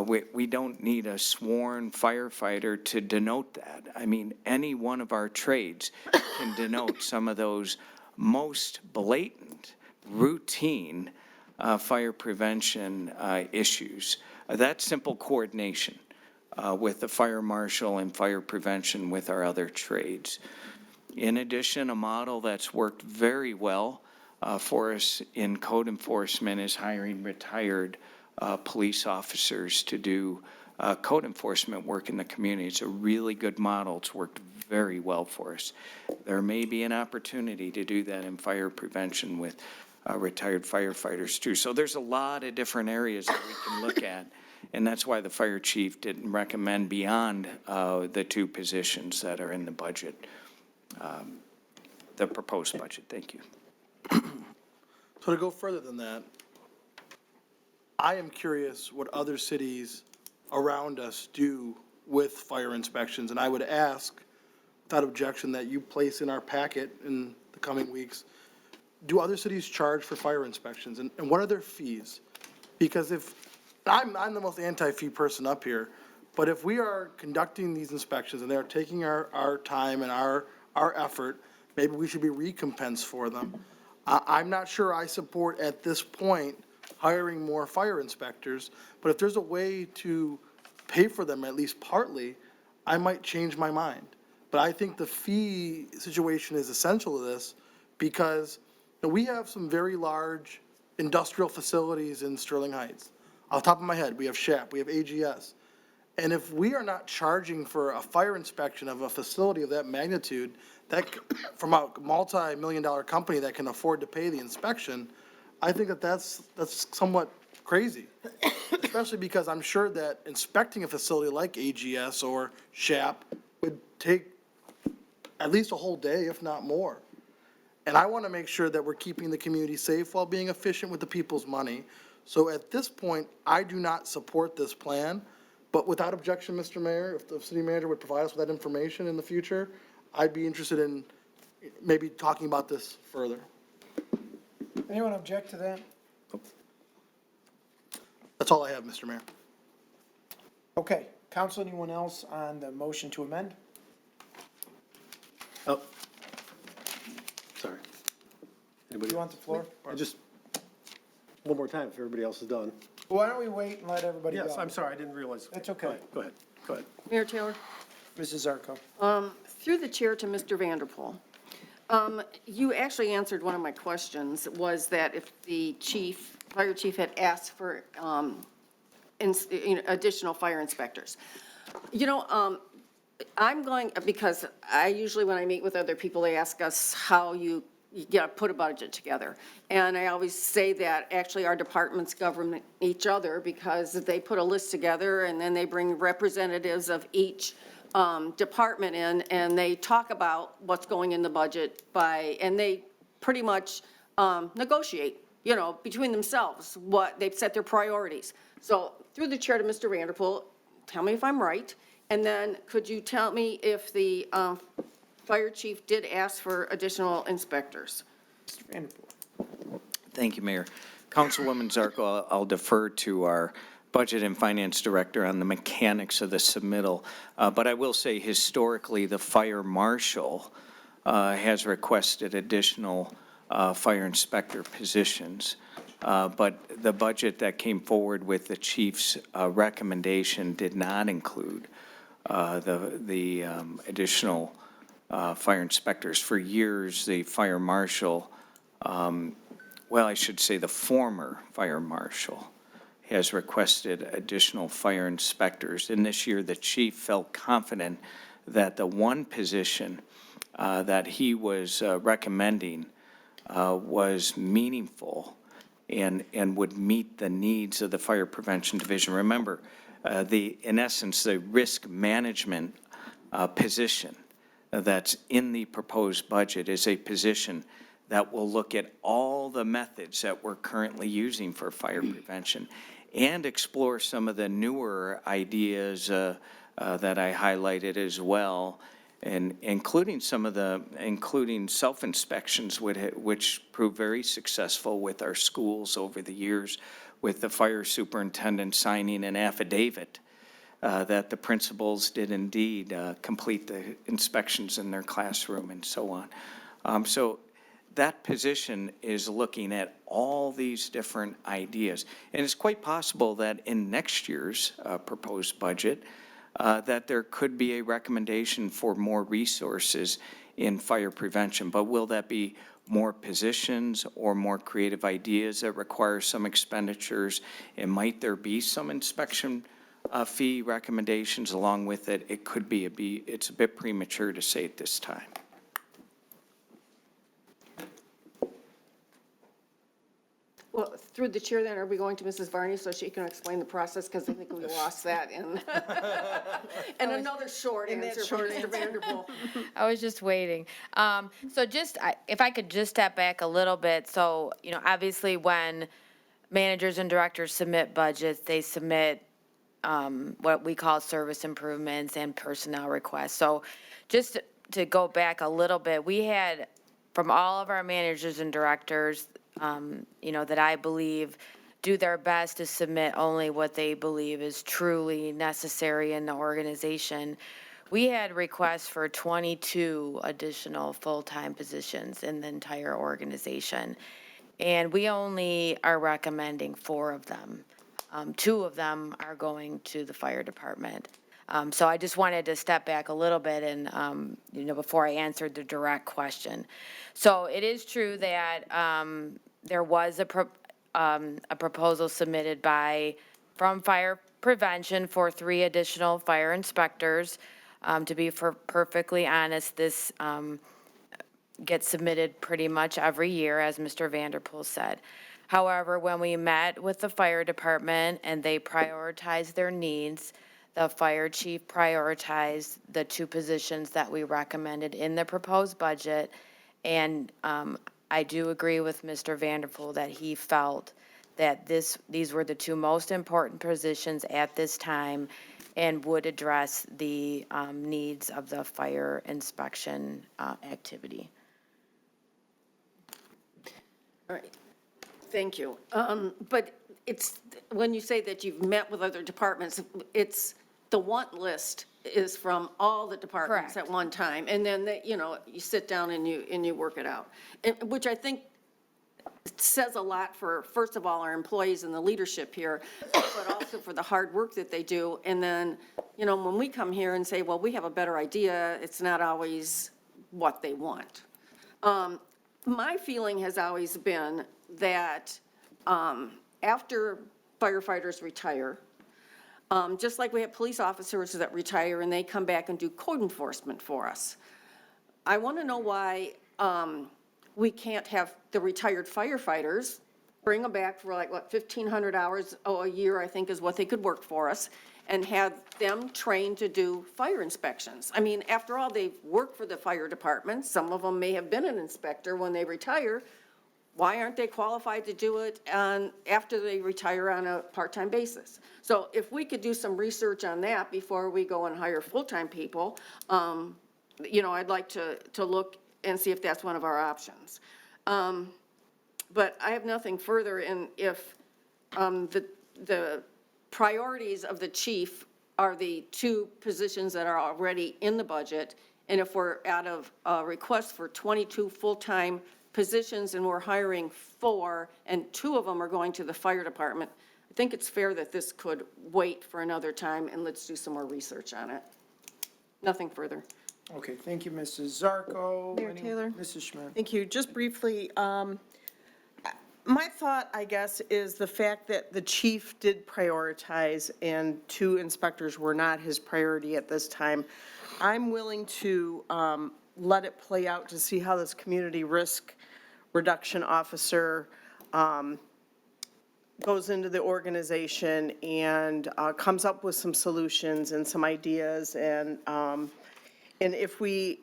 We don't need a sworn firefighter to denote that. I mean, any one of our trades can denote some of those most blatant, routine fire prevention issues. That's simple coordination with the fire marshal and fire prevention with our other trades. In addition, a model that's worked very well for us in code enforcement is hiring retired police officers to do code enforcement work in the community. It's a really good model. It's worked very well for us. There may be an opportunity to do that in fire prevention with retired firefighters too. So there's a lot of different areas that we can look at, and that's why the fire chief didn't recommend beyond the 2 positions that are in the budget, the proposed budget. Thank you. So to go further than that, I am curious what other cities around us do with fire inspections, and I would ask, without objection, that you place in our packet in the coming weeks, do other cities charge for fire inspections, and what are their fees? Because if, I'm the most anti-fee person up here, But if we are conducting these inspections and they're taking our time and our effort, maybe we should be recompensed for them. I'm not sure I support at this point hiring more fire inspectors, but if there's a way to pay for them at least partly, I might change my mind. But I think the fee situation is essential to this because we have some very large industrial facilities in Sterling Heights. Off the top of my head, we have SHAP, we have AGS. And if we are not charging for a fire inspection of a facility of that magnitude, that, from a multi-million-dollar company that can afford to pay the inspection, I think that's somewhat crazy. Especially because I'm sure that inspecting a facility like AGS or SHAP would take at least a whole day, if not more. And I want to make sure that we're keeping the community safe while being efficient with the people's money. So at this point, I do not support this plan. But without objection, Mr. Mayor, if the city manager would provide us with that information in the future, I'd be interested in maybe talking about this further. Anyone object to that? That's all I have, Mr. Mayor. Okay, council, anyone else on the motion to amend? Oh, sorry. Do Anybody? you want the floor? Just one more time if everybody else is done. Why don't we wait and let everybody go? Yes, I'm sorry, I didn't realize. That's okay. Go ahead, go ahead. Mayor Taylor? Mrs. Zarko. Through the chair to Mr. Vanderpool. You actually answered one of my questions, was that if the fire chief had asked for additional fire inspectors. I'm going, because I usually, when I meet with other people, they ask us how you put a budget together. And I always say that actually our departments govern each other because they put a list together and then they bring representatives of each department in and they talk about what's going in the budget and they pretty much negotiate, between themselves what they've set their priorities. So through the chair to Mr. Vanderpool, tell me if I'm right. And then could you tell me if the fire chief did ask for additional inspectors? Mr. Vanderpool. Thank you, Mayor. Councilwoman Zarko, I'll defer to our Budget and Finance Director on the mechanics of the submittal. But I will say historically, the fire marshal has requested additional fire inspector positions. But the budget that came forward with the chief's recommendation did not include the additional fire inspectors. For years, the fire marshal, I should say the former fire marshal, has requested additional fire inspectors. And this year, the chief felt confident that the one position that he was recommending was meaningful and would meet the needs of the Fire Prevention Division. Remember, in essence, the risk management position that's in the proposed budget is a position that will look at all the methods that we're currently using for fire prevention and explore some of the newer ideas that I highlighted as well, and including including self-inspections, which proved very successful with our schools over the years, with the fire superintendent signing an affidavit that the principals did indeed complete the inspections in their classroom and so on. So that position is looking at all these different ideas. And it's quite possible that in next year's proposed budget, that there could be a recommendation for more resources in fire prevention. But will that be more positions or more creative ideas that require some expenditures? And might there be some inspection fee recommendations along with it? It could be, it's a bit premature to say at this time. Well, through the chair then, are we going to Mrs. Varney so she can explain the process? Because I think we lost that in. And another short answer from Mr. Vanderpool. I was just waiting. So if I could just step back a little bit. So, obviously when managers and directors submit budgets, they submit what we call service improvements and personnel requests. So just to go back a little bit, we had from all of our managers and directors, that I believe do their best to submit only what they believe is truly necessary in the organization. We had requests for 22 additional full-time positions in the entire organization, and we only are recommending 4 of them. 2 of them are going to the fire department. So I just wanted to step back a little bit and, before I answered the direct question. So it is true that there was a proposal submitted from Fire Prevention for 3 additional fire inspectors. To be perfectly honest, this gets submitted pretty much every year, as Mr. Vanderpool said. However, when we met with the fire department and they prioritized their needs, the fire chief prioritized the 2 positions that we recommended in the proposed budget. And I do agree with Mr. Vanderpool that he felt that these were the 2 most important positions at this time and would address the needs of the fire inspection activity. All right, thank you. But it's, when you say that you've met with other departments, it's, the want list is from all the departments Correct. at one time. And then, you sit down and you work it out. Which I think says a lot for, first of all, our employees and the leadership here, but also for the hard work that they do. And then, when we come here and say, well, we have a better idea, it's not always what they want. My feeling has always been that after firefighters retire, just like we have police officers that retire and they come back and do code enforcement for us, I want to know why we can't have the retired firefighters, bring them back for 1,500 hours a year, I think is what they could work for us, and have them trained to do fire inspections. I mean, after all, they've worked for the fire department. Some of them may have been an inspector when they retire. Why aren't they qualified to do it after they retire on a part-time basis? So if we could do some research on that before we go and hire full-time people, I'd like to look and see if that's one of our options. But I have nothing further, and if the priorities of the chief are the 2 positions that are already in the budget, and if we're out of requests for 22 full-time positions and we're hiring 4, and 2 of them are going to the fire department, I think it's fair that this could wait for another time, and let's do some more research on it. Nothing further. Okay, thank you, Mrs. Zarko. Mayor Taylor? Mrs. Schmidt. Thank you. Just briefly, my thought, I guess, is the fact that the chief did prioritize and 2 inspectors were not his priority at this time. I'm willing to let it play out to see how this community risk reduction officer goes into the organization and comes up with some solutions and some ideas. And if we,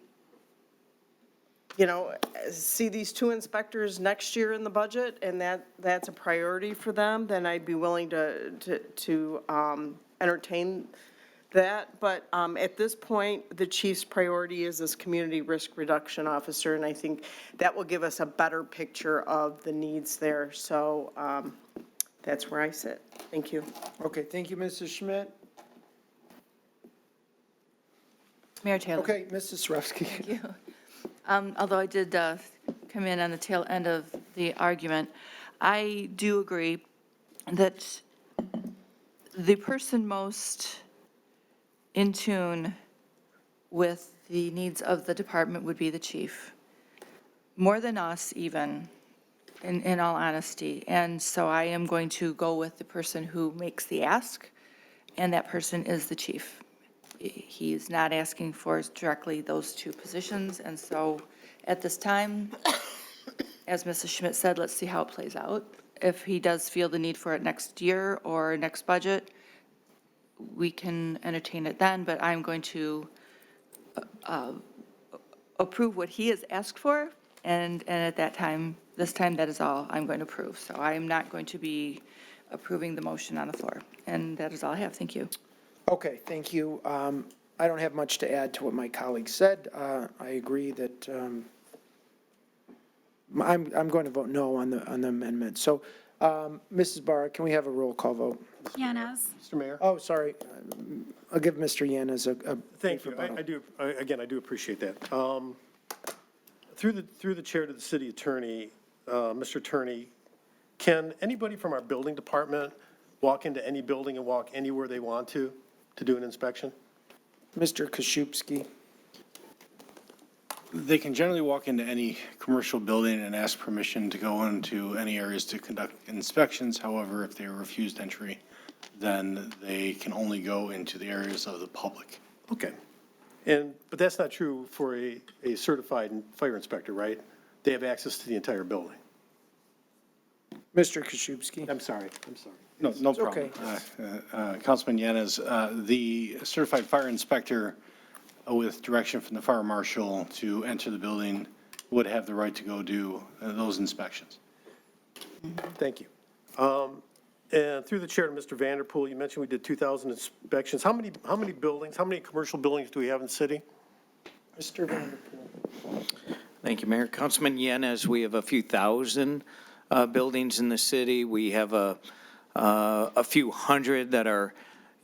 see these 2 inspectors next year in the budget, and that's a priority for them, then I'd be willing to entertain that. But at this point, the chief's priority is this community risk reduction officer, and I think that will give us a better picture of the needs there. So that's where I sit. Thank you. Okay, thank you, Mrs. Schmidt. Mayor Taylor. Okay, Mrs. Srevsky. Thank you. Although I did come in on the tail end of the argument, I do agree that the person most in tune with the needs of the department would be the chief, more than us even, in all honesty. And so I am going to go with the person who makes the ask, and that person is the chief. He's not asking for directly those 2 positions, and so at this time, as Mrs. Schmidt said, let's see how it plays out. If he does feel the need for it next year or next budget, we can entertain it then, but I'm going to approve what he has asked for, and at that time, this time, that is all I'm going to approve. So I am not going to be approving the motion on the floor, and that is all I have. Thank you. Okay, thank you. I don't have much to add to what my colleague said. I agree that I'm going to vote no on the amendment. So Mrs. Barr, can we have a roll call vote? Yanez. Mr. Mayor? Oh, sorry. I'll give Mr. Yanez a Thank you. I do, again, I do appreciate that. Through the chair to the city attorney, Mr. Attorney, can anybody from our building department walk into any building and walk anywhere they want to do an inspection? Mr. Koszybski. They can generally walk into any commercial building and ask permission to go into any areas to conduct inspections. However, if they are refused entry, then they can only go into the areas of the public. Okay. But that's not true for a certified fire inspector, right? They have access to the entire building. Mr. Koszybski. I'm sorry. No problem. Councilman Yanez, the certified fire inspector with direction from the fire marshal to enter the building would have the right to go do those inspections. Thank you. And through the chair to Mr. Vanderpool, you mentioned we did 2,000 inspections. How many buildings, how many commercial buildings do we have in the city? Mr. Vanderpool. Thank you, Mayor. Councilman Yanez, we have a few thousand buildings in the city. We have a few hundred that are,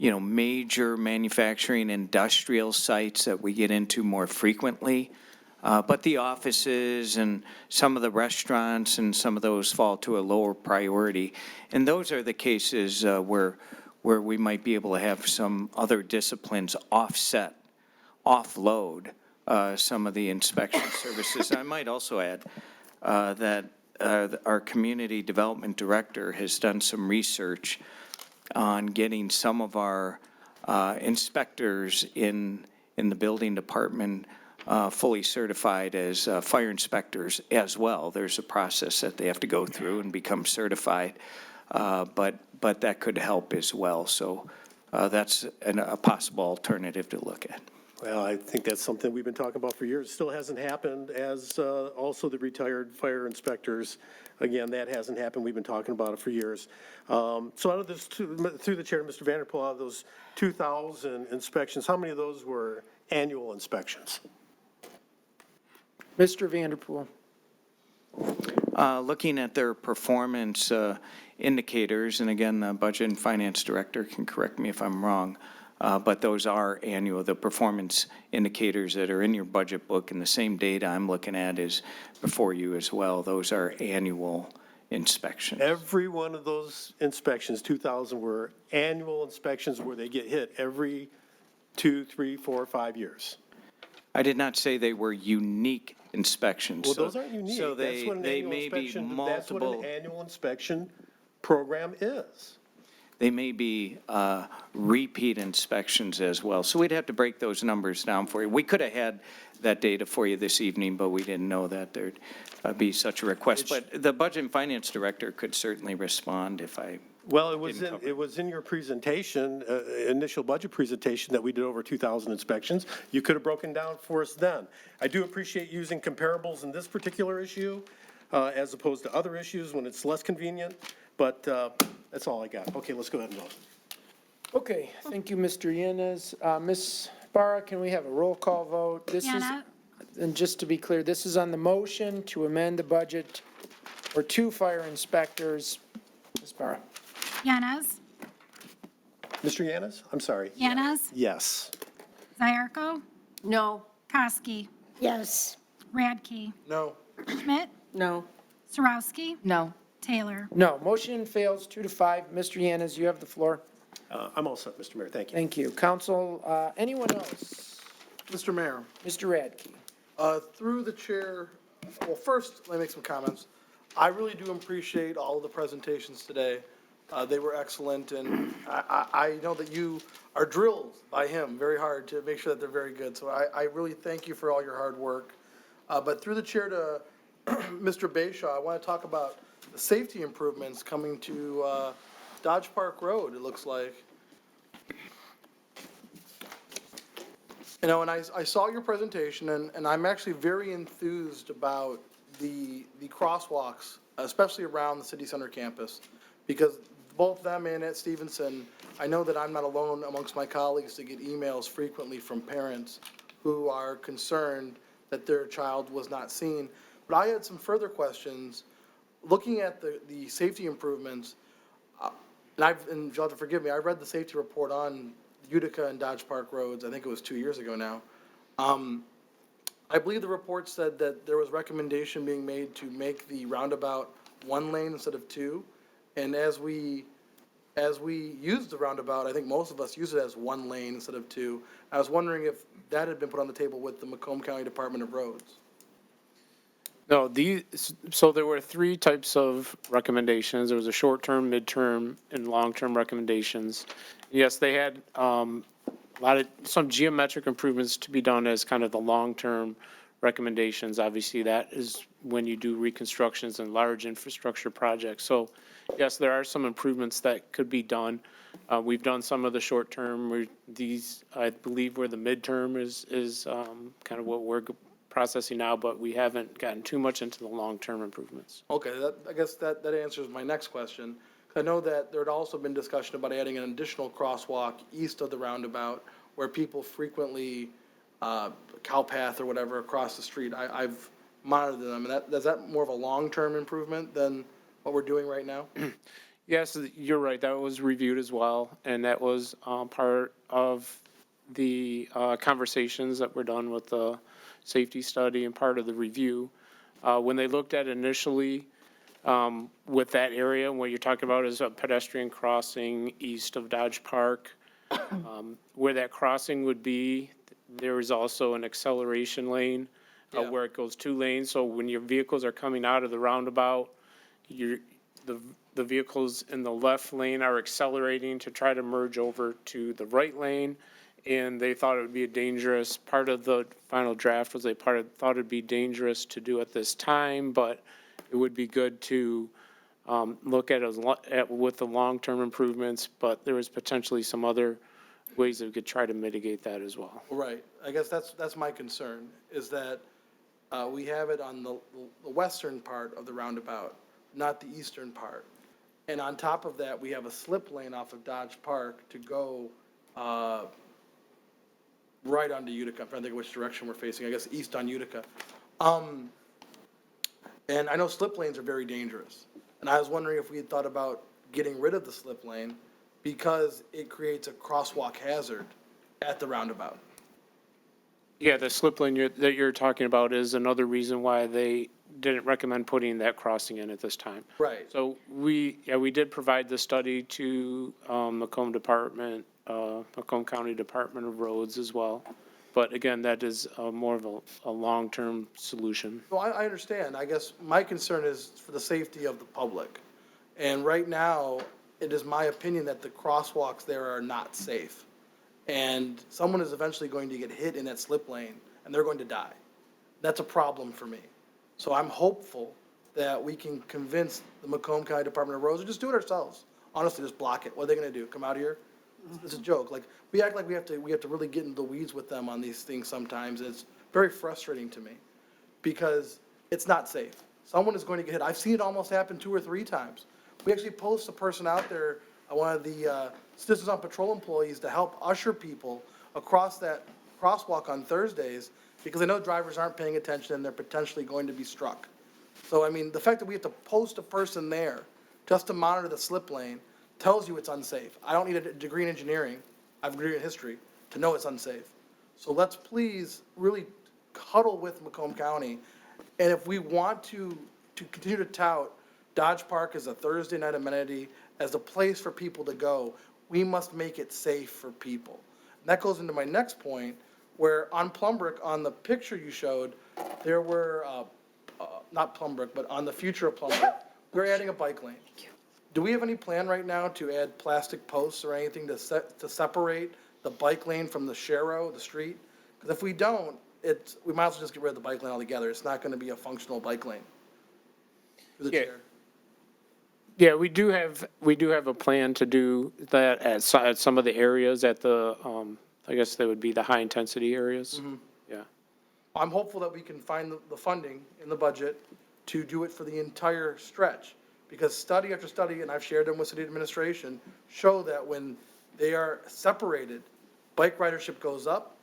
major manufacturing industrial sites that we get into more frequently. But the offices and some of the restaurants and some of those fall to a lower priority. And those are the cases where we might be able to have some other disciplines offload some of the inspection services. I might also add that our community development director has done some research on getting some of our inspectors in the building department fully certified as fire inspectors as well. There's a process that they have to go through and become certified, but that could help as well. So that's a possible alternative to look at. Well, I think that's something we've been talking about for years. It still hasn't happened, as also the retired fire inspectors. Again, that hasn't happened. We've been talking about it for years. So out of this, through the chair, Mr. Vanderpool, out of those 2,000 inspections, how many of those were annual inspections? Mr. Vanderpool. Looking at their performance indicators, and again, the budget and finance director can correct me if I'm wrong, but those are annual. The performance indicators that are in your budget book and the same data I'm looking at is before you as well. Those are annual inspections. Every one of those inspections, 2,000, were annual inspections where they get hit every 2, 3, 4, 5 years. I did not say they were unique inspections. Well, those aren't unique. So That's what an they annual may be inspection- multiple. That's what an annual inspection program is. They may be repeat inspections as well. So we'd have to break those numbers down for you. We could have had that data for you this evening, but we didn't know that there'd be such a request. But the budget and finance director could certainly respond if I. Well, it was in your presentation, initial budget presentation, that we did over 2,000 inspections. You could have broken down for us then. I do appreciate using comparables in this particular issue as opposed to other issues when it's less convenient, but that's all I got. Okay, let's go ahead and vote. Okay, thank you, Mr. Yanez. Ms. Barra, can we have a roll call vote? This is, Yanez. and just to be clear, this is on the motion to amend the budget for 2 fire inspectors. Ms. Barra. Yanez. Mr. Yanez? I'm sorry. Yanez. Yes. Zayarko. No. Koski. Yes. Radke. No. Schmidt. No. Sarowski. No. Taylor. No, motion fails 2-5. Mr. Yanez, you have the floor. I'm all set, Mr. Mayor. Thank you. Thank you. Council, anyone else? Mr. Mayor, Mr. Radke. through the chair, well, first, let me make some comments. I really do appreciate all of the presentations today. They were excellent, and I know that you are drilled by him very hard to make sure that they're very good. So I really thank you for all your hard work. But through the chair to Mr. Bayshaw, I want to talk about the safety improvements coming to Dodge Park Road, it looks like. You know, and I saw your presentation, and I'm actually very enthused about the crosswalks, especially around the city center campus, because both them and at Stevenson, I know that I'm not alone amongst my colleagues to get emails frequently from parents who are concerned that their child was not seen. But I had some further questions. looking at the safety improvements, and you'll have to forgive me, I read the safety report on Utica and Dodge Park roads, I think it was 2 years ago now. I believe the report said that there was recommendation being made to make the roundabout 1 lane instead of 2. And as we use the roundabout, I think most of us use it as 1 lane instead of 2. I was wondering if that had been put on the table with the Macomb County Department of Roads. No, so there were 3 types of recommendations. There was a short-term, midterm, and long-term recommendations. Yes, they had some geometric improvements to be done as kind of the long-term recommendations. Obviously, that is when you do reconstructions and large infrastructure projects. So, yes, there are some improvements that could be done. We've done some of the short-term. These, I believe, where the midterm is kind of what we're processing now, but we haven't gotten too much into the long-term improvements. Okay, I guess that answers my next question. I know that there had also been discussion about adding an additional crosswalk east of the roundabout where people frequently, cow path or whatever across the street. I've monitored them, and is that more of a long-term improvement than what we're doing right now? Yes, you're right. That was reviewed as well, and that was part of the conversations that were done with the safety study and part of the review. When they looked at initially with that area, what you're talking about is a pedestrian crossing east of Dodge Park. Where that crossing would be, there is also an acceleration lane where it goes 2 lanes. So when your vehicles are coming out of the roundabout, the vehicles in the left lane are accelerating to try to merge over to the right lane. And they thought it would be a dangerous, part of the final draft was thought it'd be dangerous to do at this time, but it would be good to look at with the long-term improvements, but there was potentially some other ways that we could try to mitigate that as well. Right. I guess that's my concern, is that we have it on the western part of the roundabout, not the eastern part. And on top of that, we have a slip lane off of Dodge Park to go right onto Utica. I'm trying to think of which direction we're facing, I guess east on Utica. And I know slip lanes are very dangerous. And I was wondering if we had thought about getting rid of the slip lane because it creates a crosswalk hazard at the roundabout. Yeah, the slip lane that you're talking about is another reason why they didn't recommend putting that crossing in at this time. Right. So we did provide the study to Macomb County Department of Roads as well. But again, that is more of a long-term solution. Well, I understand. I guess my concern is for the safety of the public. And right now, it is my opinion that the crosswalks there are not safe. And someone is eventually going to get hit in that slip lane, and they're going to die. That's a problem for me. So I'm hopeful that we can convince the Macomb County Department of Roads, or just do it ourselves. Honestly, just block it. What are they gonna do? Come out here? It's a joke. Like, we act like we have to really get into the weeds with them on these things sometimes. It's very frustrating to me because it's not safe. Someone is going to get hit. I've seen it almost happen 2 or 3 times. We actually post a person out there, one of the Citizens on Patrol employees, to help usher people across that crosswalk on Thursdays because I know drivers aren't paying attention and they're potentially going to be struck. So, I mean, the fact that we have to post a person there just to monitor the slip lane tells you it's unsafe. I don't need a degree in engineering, I have a degree in history, to know it's unsafe. So let's please really huddle with Macomb County. And if we want to continue to tout Dodge Park as a Thursday night amenity, as a place for people to go, we must make it safe for people. And that goes into my next point, where on Plumbrook, on the picture you showed, there were, not Plumbrook, but on the future of Plumbrook, we're adding a bike lane. Do we have any plan right now to add plastic posts or anything to separate the bike lane from the Sharrow, the street? Because if we don't, we might as well just get rid of the bike lane altogether. It's not going to be a functional bike lane. Through the chair. Yeah, we do have a plan to do that at some of the areas at the, I guess they would be the high-intensity areas. Yeah. I'm hopeful that we can find the funding in the budget to do it for the entire stretch. Because study after study, and I've shared them with city administration, show that when they are separated, bike ridership goes up,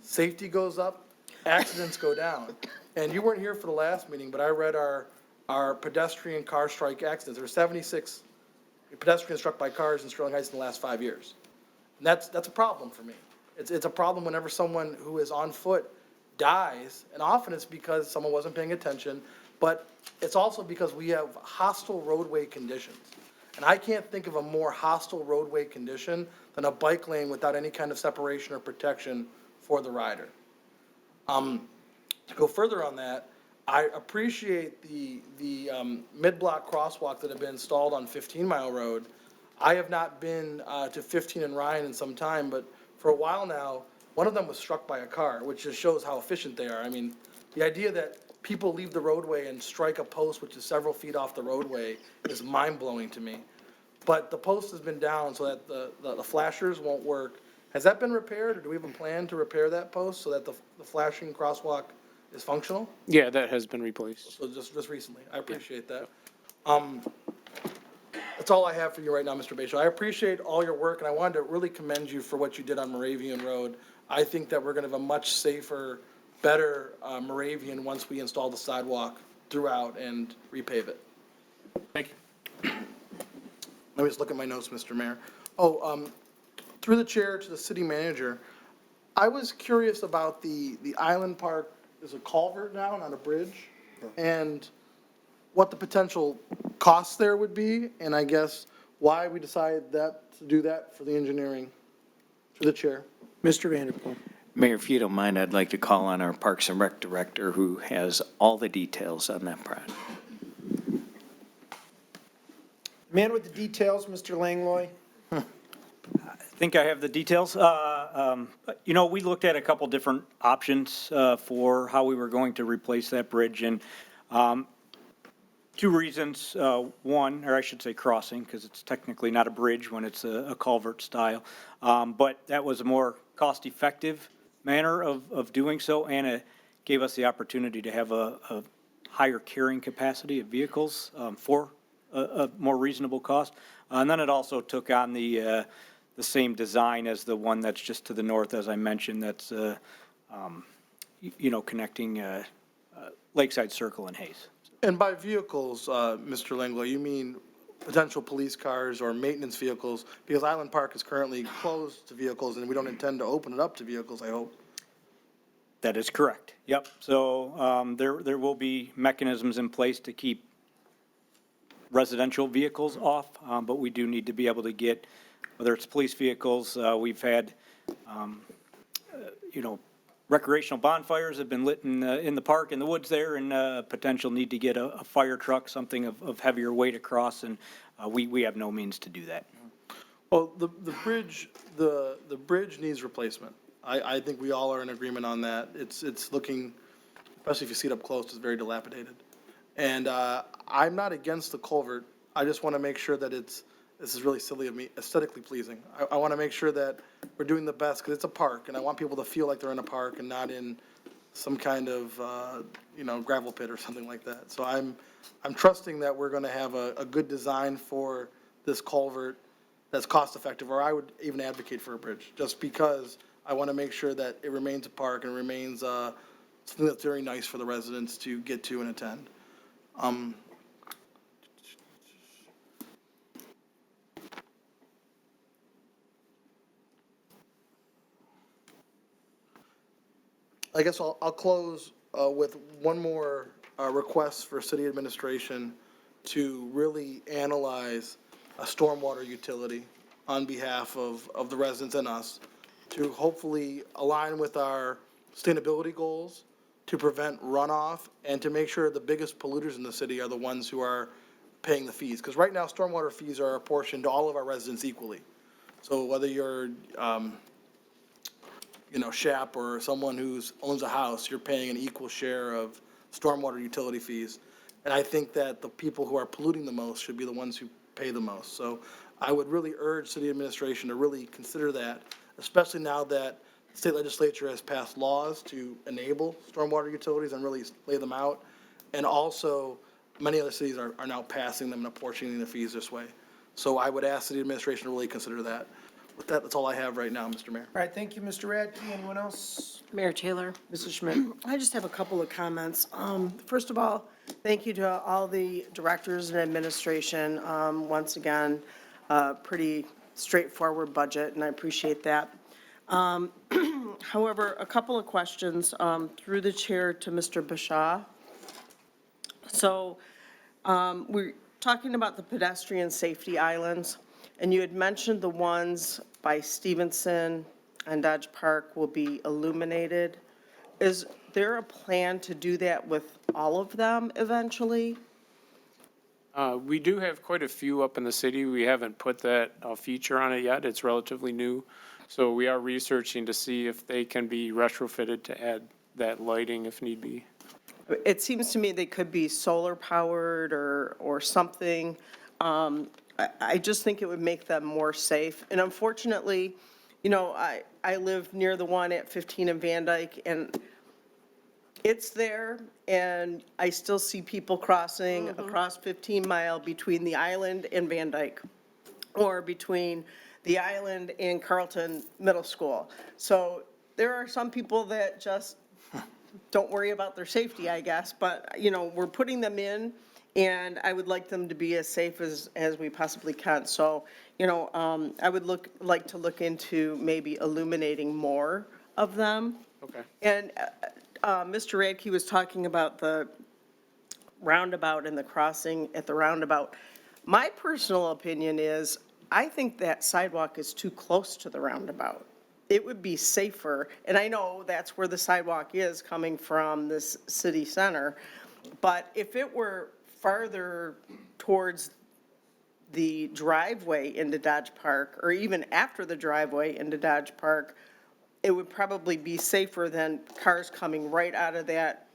safety goes up, accidents go down. And you weren't here for the last meeting, but I read our are pedestrian car strike accidents. There were 76 pedestrians struck by cars in Sterling Heights in the last 5 years. And that's a problem for me. It's a problem whenever someone who is on foot dies, and often it's because someone wasn't paying attention, but it's also because we have hostile roadway conditions. And I can't think of a more hostile roadway condition than a bike lane without any kind of separation or protection for the rider. To go further on that, I appreciate the mid-block crosswalk that have been installed on 15 Mile Road. I have not been to 15 and Ryan in some time, but for a while now, one of them was struck by a car, which just shows how efficient they are. I mean, the idea that people leave the roadway and strike a post which is several feet off the roadway is mind-blowing to me. But the post has been down so that the flashers won't work. Has that been repaired, or do we have a plan to repair that post so that the flashing crosswalk is functional? Yeah, that has been replaced. So just recently. I appreciate that. That's all I have for you right now, Mr. Bayshore. I appreciate all your work, and I wanted to really commend you for what you did on Moravian Road. I think that we're going to have a much safer, better Moravian once we install the sidewalk throughout and repave it. Thank you. Let me just look at my notes, Mr. Mayor. Through the chair to the city manager, I was curious about the Island Park, there's a culvert now, not a bridge, and what the potential costs there would be, and I guess why we decided to do that for the engineering. Through the chair. Mr. Vanderpool. Mayor, if you don't mind, I'd like to call on our Parks and Rec Director, who has all the details on that project. Man with the details, Mr. Langlois. I think I have the details. We looked at a couple different options for how we were going to replace that bridge, and two reasons. One, or I should say crossing, because it's technically not a bridge when it's a culvert style, but that was a more cost-effective manner of doing so, and it gave us the opportunity to have a higher carrying capacity of vehicles for a more reasonable cost. And then it also took on the same design as the one that's just to the north, as I mentioned, that's, connecting Lakeside Circle and Hayes. And by vehicles, Mr. Langlois, you mean potential police cars or maintenance vehicles? Because Island Park is currently closed to vehicles, and we don't intend to open it up to vehicles, I hope. That is correct. Yep. So there will be mechanisms in place to keep residential vehicles off, but we do need to be able to get, whether it's police vehicles, we've had, recreational bonfires have been lit in the park, in the woods there, and potential need to get a fire truck, something of heavier weight across, and we have no means to do that. Well, the bridge needs replacement. I think we all are in agreement on that. It's looking, especially if you see it up close, it's very dilapidated. And I'm not against the culvert. I just want to make sure that this is really silly of me, aesthetically pleasing. I want to make sure that we're doing the best, because it's a park, and I want people to feel like they're in a park and not in some kind of, gravel pit or something like that. So I'm trusting that we're going to have a good design for this culvert that's cost-effective, or I would even advocate for a bridge, just because I want to make sure that it remains a park and remains something that's very nice for the residents to get to and attend. I guess I'll close with one more request for city administration to really analyze a stormwater utility on behalf of the residents and us, to hopefully align with our sustainability goals, to prevent runoff, and to make sure the biggest polluters in the city are the ones who are paying the fees. Because right now, stormwater fees are apportioned to all of our residents equally. So whether you're SHAP or someone who owns a house, you're paying an equal share of stormwater utility fees. And I think that the people who are polluting the most should be the ones who pay the most. So I would really urge city administration to really consider that, especially now that the state legislature has passed laws to enable stormwater utilities and really lay them out. And also, many other cities are now passing them and apportioning the fees this way. So I would ask city administration to really consider that. That's all I have right now, Mr. Mayor. All right, thank you, Mr. Radke. Anyone else? Mayor Taylor. Mrs. Schmidt? I just have a couple of comments. First of all, thank you to all the directors and administration. Once again, pretty straightforward budget, and I appreciate that. However, a couple of questions through the chair to Mr. Bashaw. So we're talking about the pedestrian safety islands, and you had mentioned the ones by Stevenson and Dodge Park will be illuminated. Is there a plan to do that with all of them eventually? We do have quite a few up in the city. We haven't put that feature on it yet. It's relatively new. So we are researching to see if they can be retrofitted to add that lighting if need be. It seems to me they could be solar powered or something. I just think it would make them more safe. And unfortunately, you know, I live near the one at 15 in Van Dyke, and it's there, and I still see people crossing across 15 Mile between the island and Van Dyke, or between the island and Carleton Middle School. So there are some people that just don't worry about their safety, I guess, but, you know, we're putting them in, and I would like them to be as safe as we possibly can. So, you know, I would like to look into maybe illuminating more of them. Okay. And Mr. Radke was talking about the roundabout and the crossing at the roundabout. My personal opinion is, I think that sidewalk is too close to the roundabout. It would be safer, and I know that's where the sidewalk is coming from this city center, but if it were farther towards the driveway into Dodge Park, or even after the driveway into Dodge Park, it would probably be safer than cars coming right out of that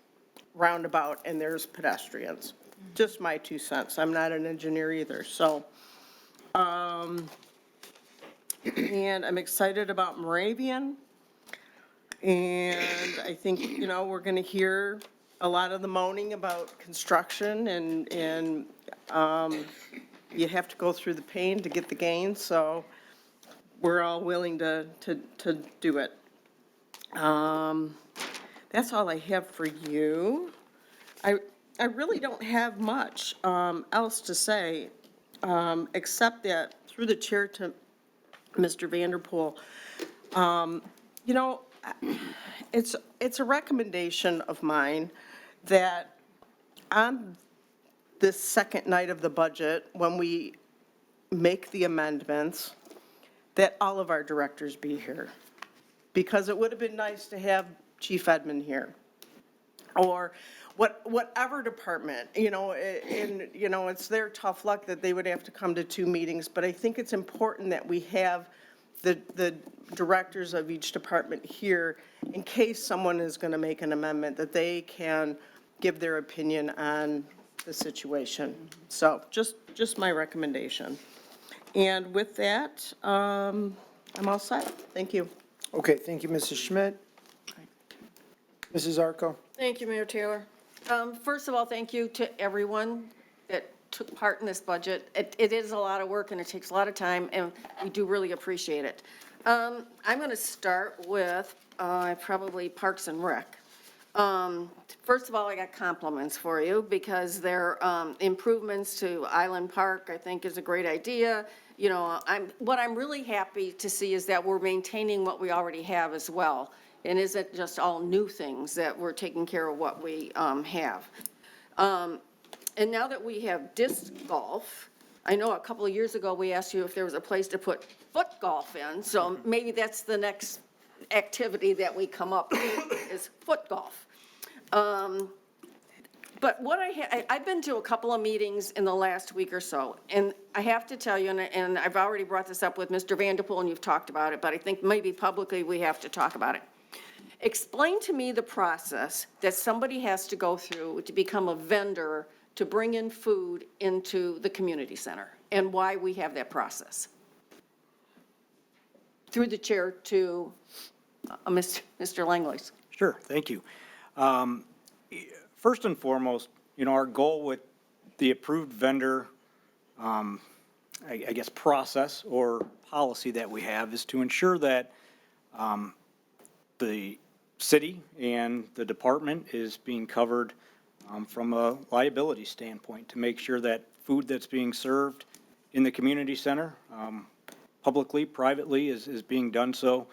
roundabout and there's pedestrians. Just my 2 cents. I'm not an engineer either, so. And I'm excited about Moravian. And I think, you know, we're going to hear a lot of the moaning about construction and you have to go through the pain to get the gain, so we're all willing to do it. That's all I have for you. I really don't have much else to say, except that through the chair to Mr. Vanderpool, you know, it's a recommendation of mine that on this second night of the budget, when we make the amendments, that all of our directors be here. Because it would have been nice to have Chief Edmond here. Or whatever department, you know, and, you know, it's their tough luck that they would have to come to 2 meetings, but I think it's important that we have the directors of each department here in case someone is going to make an amendment, that they can give their opinion on the situation. So just my recommendation. And with that, I'm all set. Thank you. Okay, thank you, Mrs. Schmidt. Mrs. Arco? Thank you, Mayor Taylor. First of all, thank you to everyone that took part in this budget. It is a lot of work and it takes a lot of time, and we do really appreciate it. I'm going to start with probably Parks and Rec. First of all, I got compliments for you because their improvements to Island Park, I think, is a great idea. You know, what I'm really happy to see is that we're maintaining what we already have as well. And isn't just all new things, that we're taking care of what we have. And now that we have disc golf, I know a couple of years ago we asked you if there was a place to put foot golf in, so maybe that's the next activity that we come up with is foot golf. But what I've been to a couple of meetings in the last week or so, and I have to tell you, and I've already brought this up with Mr. Vanderpool and you've talked about it, but I think maybe publicly we have to talk about it. Explain to me the process that somebody has to go through to become a vendor to bring in food into the community center, and why we have that process. Through the chair to Mr. Langley's. Sure, thank you. First and foremost, you know, our goal with the approved vendor, I guess, process or policy that we have is to ensure that the city and the department is being covered from a liability standpoint, to make sure that food that's being served in the community center, publicly, privately, is being done so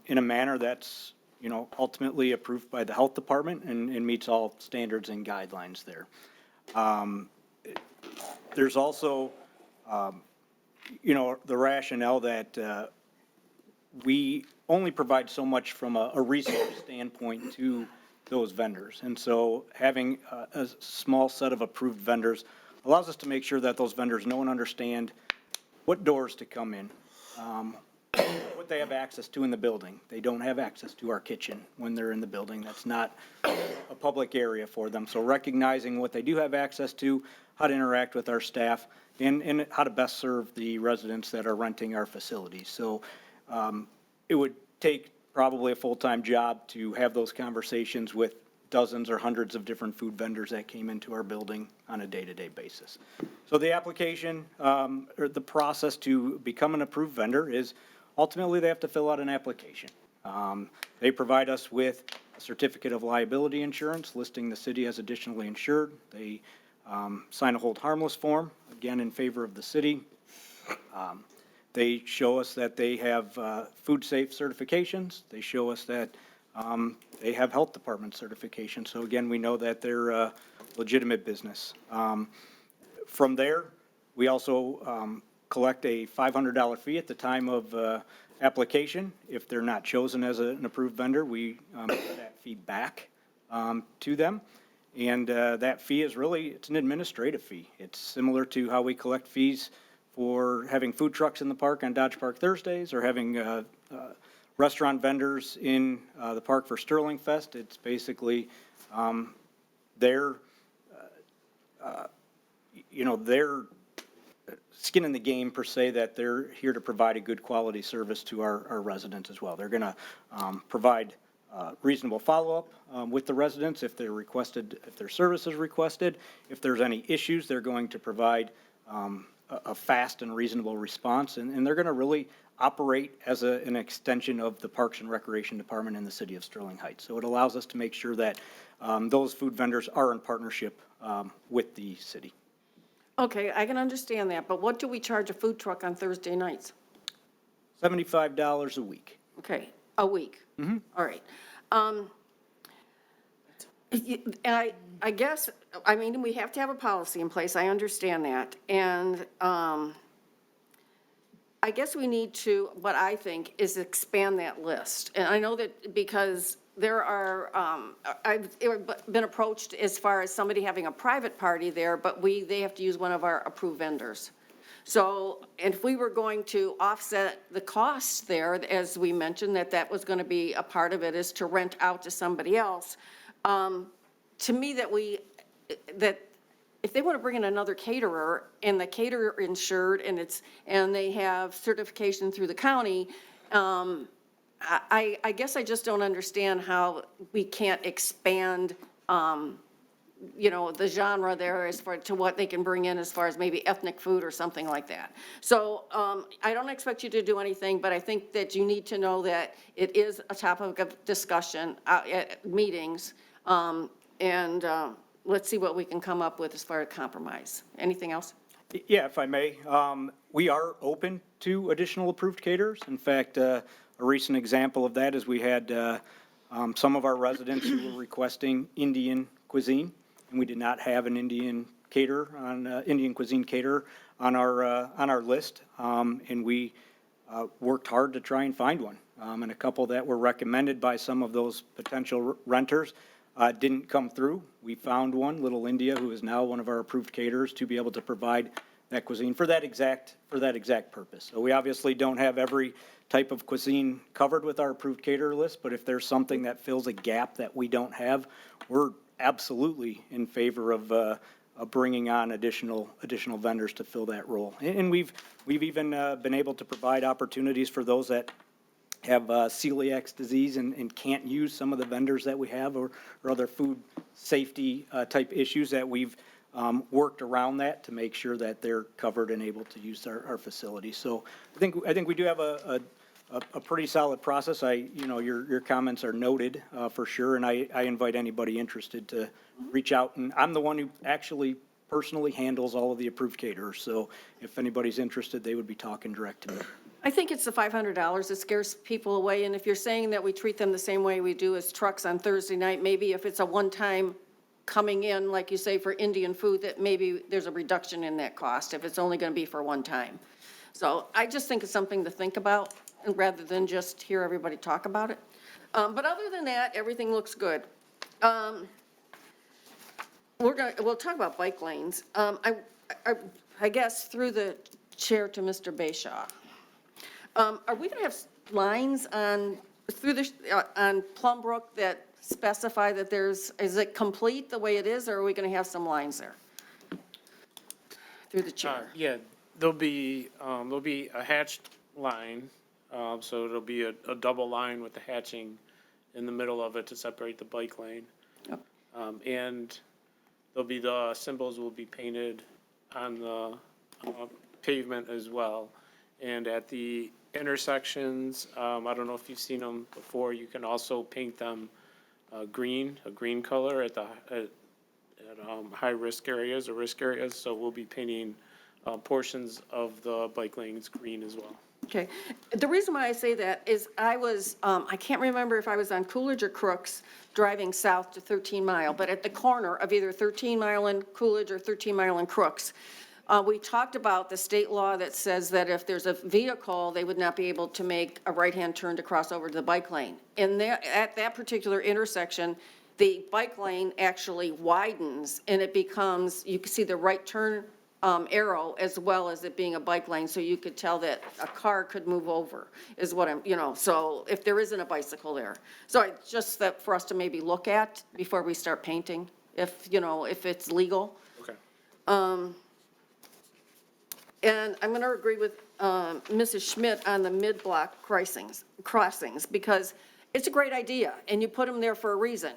in a manner that's, you know, ultimately approved by the health department and meets all standards and guidelines there. There's also, you know, the rationale that we only provide so much from a resource standpoint to those vendors. And so having a small set of approved vendors allows us to make sure that those vendors know and understand what doors to come in, what they have access to in the building. They don't have access to our kitchen when they're in the building. That's not a public area for them. So recognizing what they do have access to, how to interact with our staff, and how to best serve the residents that are renting our facilities. So it would take probably a full-time job to have those conversations with dozens or hundreds of different food vendors that came into our building on a day-to-day basis. So the application, or the process to become an approved vendor is ultimately they have to fill out an application. They provide us with a certificate of liability insurance listing the city as additionally insured. They sign a hold harmless form, again in favor of the city. They show us that they have food safe certifications. They show us that they have health department certification. So again, we know that they're a legitimate business. From there, we also collect a $500 fee at the time of application. If they're not chosen as an approved vendor, we put that fee back to them. And that fee is really, it's an administrative fee. It's similar to how we collect fees for having food trucks in the park on Dodge Park Thursdays or having restaurant vendors in the park for Sterling Fest. It's basically their, you know, their skin in the game per se, that they're here to provide a good quality service to our residents as well. They're going to provide reasonable follow-up with the residents if they're requested, if their service is requested. If there's any issues, they're going to provide a fast and reasonable response, and they're going to really operate as an extension of the Parks and Recreation Department in the city of Sterling Heights. So it allows us to make sure that those food vendors are in partnership with the city. Okay, I can understand that, but what do we charge a food truck on Thursday nights? $75 a week. Okay, a week. Mm-hmm. All right. I guess, I mean, we have to have a policy in place, I understand that. And I guess we need to, what I think, is expand that list. And I know that because there are, I've been approached as far as somebody having a private party there, but they have to use one of our approved vendors. So if we were going to offset the costs there, as we mentioned, that was going to be a part of it, is to rent out to somebody else. To me, that if they want to bring in another caterer and the caterer insured and they have certification through the county, I guess I just don't understand how we can't expand, you know, the genre there as far to what they can bring in as far as maybe ethnic food or something like that. So I don't expect you to do anything, but I think that you need to know that it is a topic of discussion at meetings, and let's see what we can come up with as far as compromise. Anything else? Yeah, if I may. We are open to additional approved caterers. In fact, a recent example of that is we had some of our residents who were requesting Indian cuisine, and we did not have an Indian cuisine caterer on our list, and we worked hard to try and find one. And a couple that were recommended by some of those potential renters didn't come through. We found one, Little India, who is now one of our approved caterers, to be able to provide that cuisine for that exact purpose. So we obviously don't have every type of cuisine covered with our approved caterer list, but if there's something that fills a gap that we don't have, we're absolutely in favor of bringing on additional vendors to fill that role. And we've even been able to provide opportunities for those that have celiac disease and can't use some of the vendors that we have, or other food safety type issues that we've worked around that to make sure that they're covered and able to use our facility. So I think we do have a pretty solid process. Your comments are noted, for sure, and I invite anybody interested to reach out. And I'm the one who actually personally handles all of the approved caterers, so if anybody's interested, they would be talking direct to me. I think it's the $500 that scares people away, and if you're saying that we treat them the same way we do as trucks on Thursday night, maybe if it's a one-time coming in, like you say, for Indian food, that maybe there's a reduction in that cost if it's only going to be for one time. So I just think it's something to think about, rather than just hear everybody talk about it. But other than that, everything looks good. We'll talk about bike lanes. I guess through the chair to Mr. Bayshaw. Are we going to have lines on Plumbrook that specify that is it complete the way it is, or are we going to have some lines there? Through the chair. Yeah, there'll be a hatched line, so it'll be a double line with the hatching in the middle of it to separate the bike lane. Yep. And the symbols will be painted on the pavement as well. And at the intersections, I don't know if you've seen them before, you can also paint them a green color at high-risk areas or risk areas. So we'll be painting portions of the bike lanes green as well. Okay. The reason why I say that is I can't remember if I was on Coolidge or Crooks driving south to 13 Mile, but at the corner of either 13 Mile and Coolidge or 13 Mile and Crooks, we talked about the state law that says that if there's a vehicle, they would not be able to make a right-hand turn to cross over to the bike lane. And at that particular intersection, the bike lane actually widens and it becomes, you can see the right turn arrow as well as it being a bike lane, so you could tell that a car could move over, is what so if there isn't a bicycle there. So it's just that for us to maybe look at before we start painting, if it's legal. Okay. And I'm going to agree with Mrs. Schmidt on the mid-block crossings, because it's a great idea, and you put them there for a reason.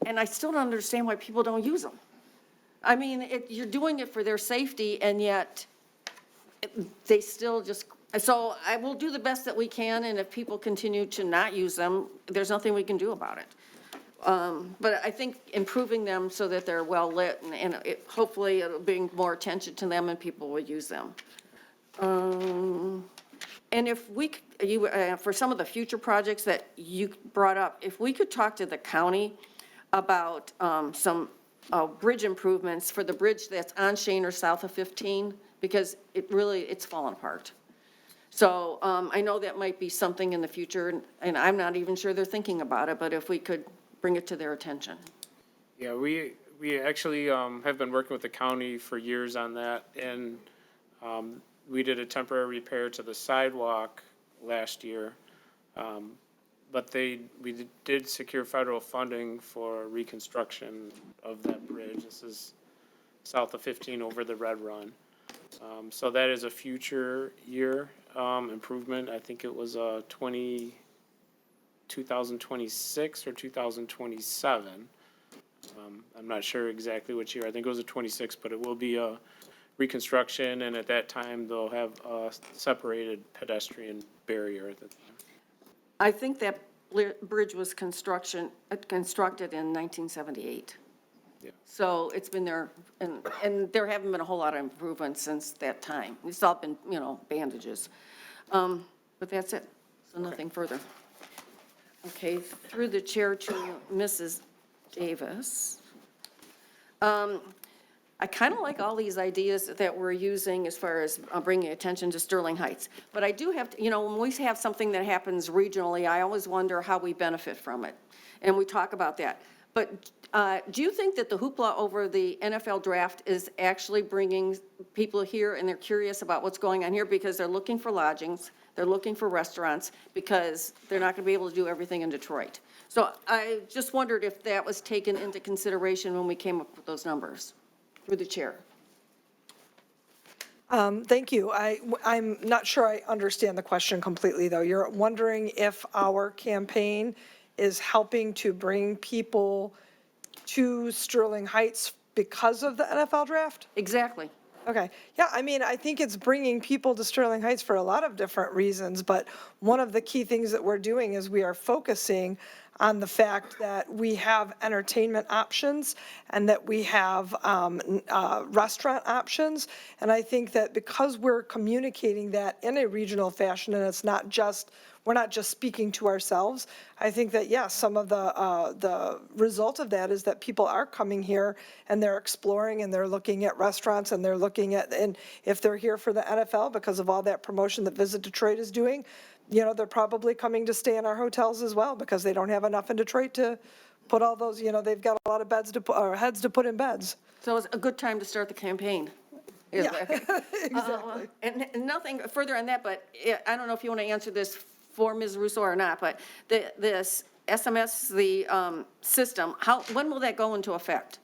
And I still don't understand why people don't use them. I mean, you're doing it for their safety, and yet they still just, so I will do the best that we can, and if people continue to not use them, there's nothing we can do about it. But I think improving them so that they're well lit, and hopefully it'll bring more attention to them and people will use them. And if for some of the future projects that you brought up, if we could talk to the county about bridge improvements for the bridge that's on Shane or south of 15, because it's fallen apart. So I know that might be something in the future, and I'm not even sure they're thinking about it, but if we could bring it to their attention. Yeah, we actually have been working with the county for years on that, and we did a temporary repair to the sidewalk last year. But we did secure federal funding for reconstruction of that bridge. This is south of 15 over the Red Run. So that is a future year improvement. I think it was 2026 or 2027. I'm not sure exactly which year. I think it was a 26, but it will be a reconstruction, and at that time they'll have a separated pedestrian barrier at the time. I think that bridge was constructed in 1978. Yeah. So it's been there, and there haven't been a whole lot of improvements since that time. It's all been, bandages. But that's it, so nothing further. Okay, through the chair to Mrs. Davis. I kind of like all these ideas that we're using as far as bringing attention to Sterling Heights. But I do have to, when we have something that happens regionally, I always wonder how we benefit from it. And we talk about that. But do you think that the hoopla over the NFL draft is actually bringing people here and they're curious about what's going on here because they're looking for lodgings, they're looking for restaurants, because they're not going to be able to do everything in Detroit? So I just wondered if that was taken into consideration when we came up with those numbers. Through the chair. Thank you. I'm not sure I understand the question completely, though. You're wondering if our campaign is helping to bring people to Sterling Heights because of the NFL draft? Exactly. Okay, yeah, I mean, I think it's bringing people to Sterling Heights for a lot of different reasons, but one of the key things that we're doing is we are focusing on the fact that we have entertainment options and that we have restaurant options. And I think that because we're communicating that in a regional fashion, and it's not just, we're not just speaking to ourselves, I think that, yes, some of the result of that is that people are coming here and they're exploring and they're looking at restaurants and they're looking at, and if they're here for the NFL because of all that promotion that Visit Detroit is doing, you know, they're probably coming to stay in our hotels as well because they don't have enough in Detroit to put all those, you know, they've got a lot of beds to put, or heads to put in beds. So it's a good time to start the campaign. Yeah, exactly. And nothing further on that, but I don't know if you want to answer this for Ms. Russo or not, but this SMS, the system, when will that go into effect?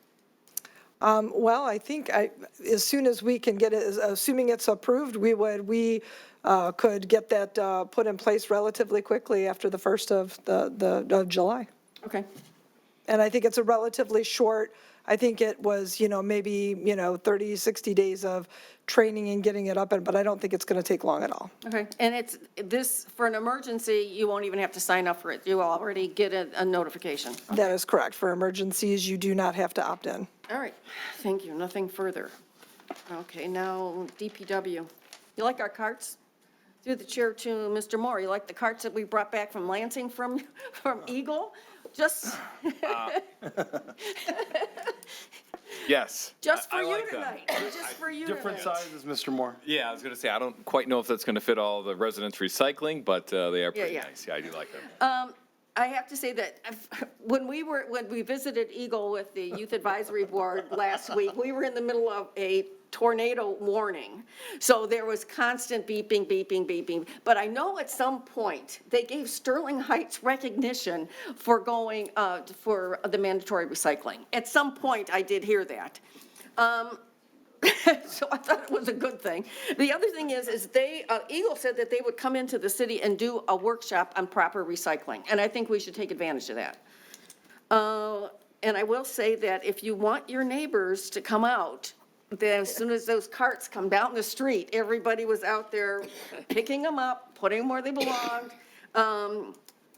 Well, I think as soon as we can get it, assuming it's approved, we could get that put in place relatively quickly after the 1st of July. Okay. And I think it's a relatively short, I think it was, you know, maybe, you know, 30, 60 days of training and getting it up, but I don't think it's going to take long at all. Okay, and it's this, for an emergency, you won't even have to sign up for it. You already get a notification. That is correct. For emergencies, you do not have to opt in. All right, thank you, nothing further. Okay, now DPW. You like our carts? Through the chair to Mr. Moore, you like the carts that we brought back from Lansing from Eagle? Just. Yes. Just for I you like them. tonight, just for you Different tonight. sizes, Mr. Moore. Yeah, I was going to say, I don't quite know if that's going to fit all the residents recycling, but they are pretty Yeah. nice. Yeah, I do like them. I have to say that when we visited Eagle with the Youth Advisory Board last week, we were in the middle of a tornado warning. So there was constant beeping, beeping, beeping. But I know at some point, they gave Sterling Heights recognition for going, for the mandatory recycling. At some point, I did hear that. So I thought it was a good thing. The other thing is they, Eagle said that they would come into the city and do a workshop on proper recycling, and I think we should take advantage of that. And I will say that if you want your neighbors to come out, then as soon as those carts come down the street, everybody was out there picking them up, putting them where they belonged.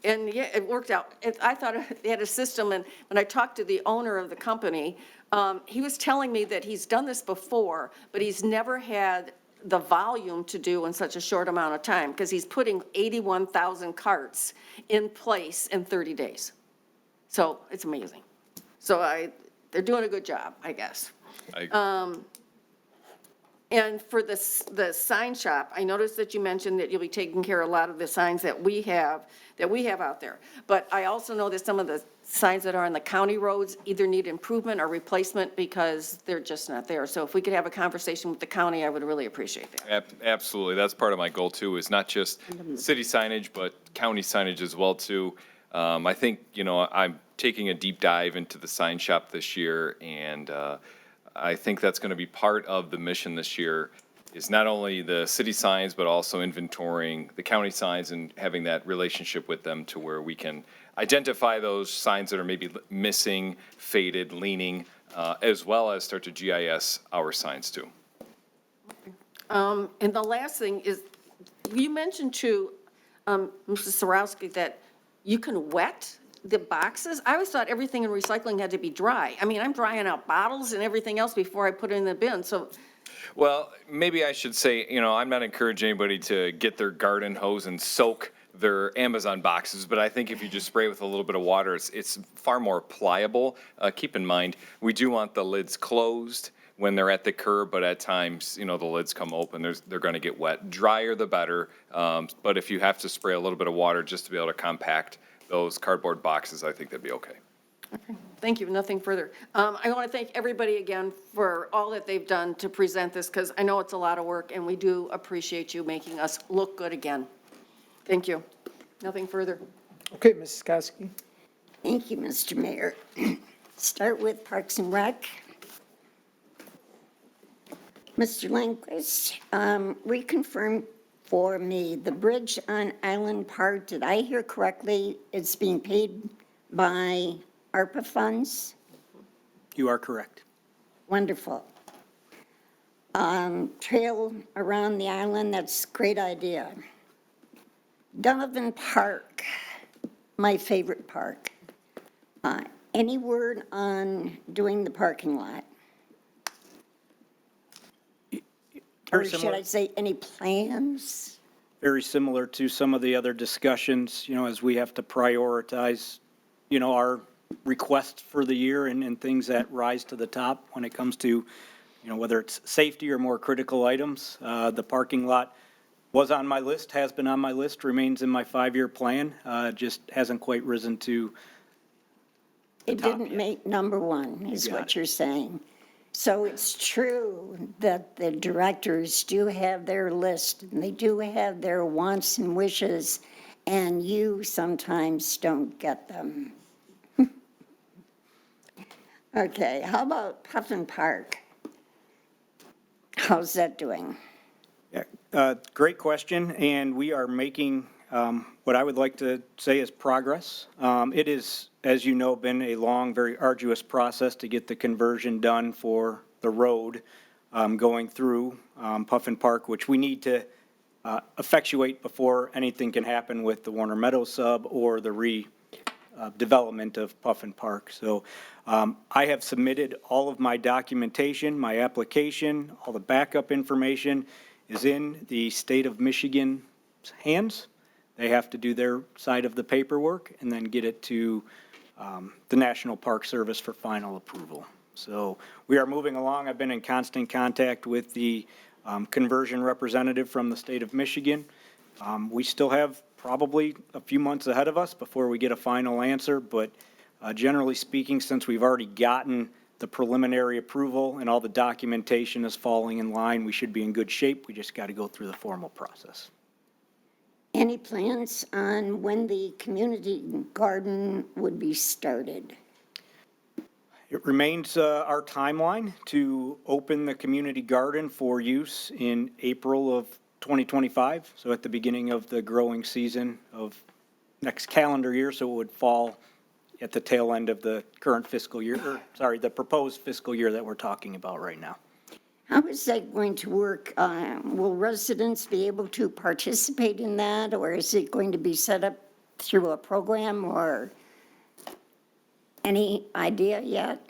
And yeah, it worked out. I thought they had a system, and when I talked to the owner of the company, he was telling me that he's done this before, but he's never had the volume to do in such a short amount of time, because he's putting 81,000 carts in place in 30 days. So it's amazing. So they're doing a good job, I guess. And for the sign shop, I noticed that you mentioned that you'll be taking care of a lot of the signs that we have out there. But I also know that some of the signs that are on the county roads either need improvement or replacement because they're just not there. So if we could have a conversation with the county, I would really appreciate that. Absolutely. That's part of my goal too, is not just city signage, but county signage as well too. I think, I'm taking a deep dive into the sign shop this year, and I think that's going to be part of the mission this year, is not only the city signs, but also inventorying the county signs and having that relationship with them to where we can identify those signs that are maybe missing, faded, leaning, as well as start to GIS our signs too. And the last thing is, you mentioned to Mrs. Sarowski that you can wet the boxes. I always thought everything in recycling had to be dry. I mean, I'm drying out bottles and everything else before I put it in the bin, so. Well, maybe I should say, I'm not encouraging anybody to get their garden hose and soak their Amazon boxes, but I think if you just spray with a little bit of water, it's far more pliable. Keep in mind, we do want the lids closed when they're at the curb, but at times, the lids come open, they're going to get wet. Drier the better, but if you have to spray a little bit of water just to be able to compact those cardboard boxes, I think that'd be okay. Okay, thank you, nothing further. I want to thank everybody again for all that they've done to present this, because I know it's a lot of work, and we do appreciate you making us look good again. Thank you. Nothing further. Okay, Mrs. Koski. Thank you, Mr. Mayor. Start with Parks and Rec. Mr. Lindquist, reconfirm for me, the bridge on Island Park, did I hear correctly, it's being paid by ARPA funds? You are correct. Wonderful. Trail around the island, that's a great idea. Donovan Park, my favorite park. Any word on doing the parking lot? Or Very should similar. I say, any plans? Very similar to some of the other discussions, as we have to prioritize, our requests for the year and things that rise to the top when it comes to, whether it's safety or more critical items. The parking lot was on my list, has been on my list, remains in my 5-year plan, just hasn't quite risen to It top didn't yet. make number one, is got what it. you're saying. So it's true that the directors do have their list, and they do have their wants and wishes, and you sometimes don't get them. Okay, how about Puffin Park? How's that doing? Great question, and we are making what I would like to say is progress. It is, as you know, been a long, very arduous process to get the conversion done for the road going through Puffin Park, which we need to effectuate before anything can happen with the Warner Meadows sub or the redevelopment of Puffin Park. So I have submitted all of my documentation, my application, all the backup information is in the state of Michigan's hands. They have to do their side of the paperwork and then get it to the National Park Service for final approval. So we are moving along. I've been in constant contact with the conversion representative from the state of Michigan. We still have probably a few months ahead of us before we get a final answer, but generally speaking, since we've already gotten the preliminary approval and all the documentation is falling in line, we should be in good shape. We just got to go through the formal process. Any plans on when the community garden would be started? It remains our timeline to open the community garden for use in April of 2025, so at the beginning of the growing season of next calendar year, so it would fall at the tail end of the current fiscal year, the proposed fiscal year that we're talking about right now. How is that going to work? Will residents be able to participate in that, or is it going to be set up through a program, or any idea yet?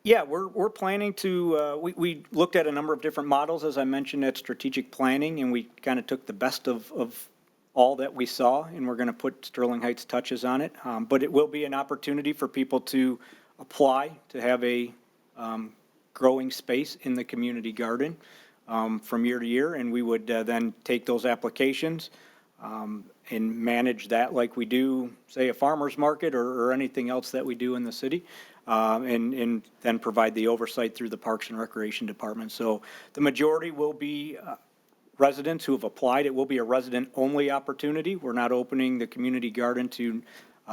Yeah, we're planning to, we looked at a number of different models, as I mentioned, at strategic planning, and we kind of took the best of all that we saw, and we're going to put Sterling Heights touches on it. But it will be an opportunity for people to apply to have a growing space in the community garden from year to year, and we would then take those applications and manage that like we do, say, a farmer's market or anything else that we do in the city, and then provide the oversight through the Parks and Recreation Department. So the majority will be residents who have applied. It will be a resident-only opportunity. We're not opening the community garden to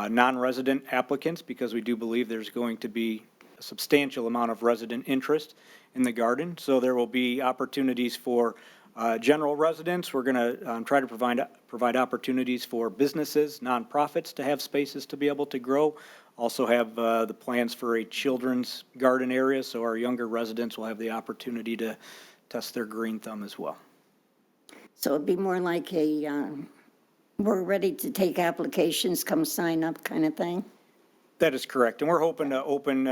non-resident applicants because we do believe there's going to be a substantial amount of resident interest in the garden. So there will be opportunities for general residents. We're going to try to provide opportunities for businesses, nonprofits to have spaces to be able to grow. Also have the plans for a children's garden area, so our younger residents will have the opportunity to test their green thumb as well. So it'd be more like a, we're ready to take applications, come sign up kind of thing? That is correct. And we're hoping to open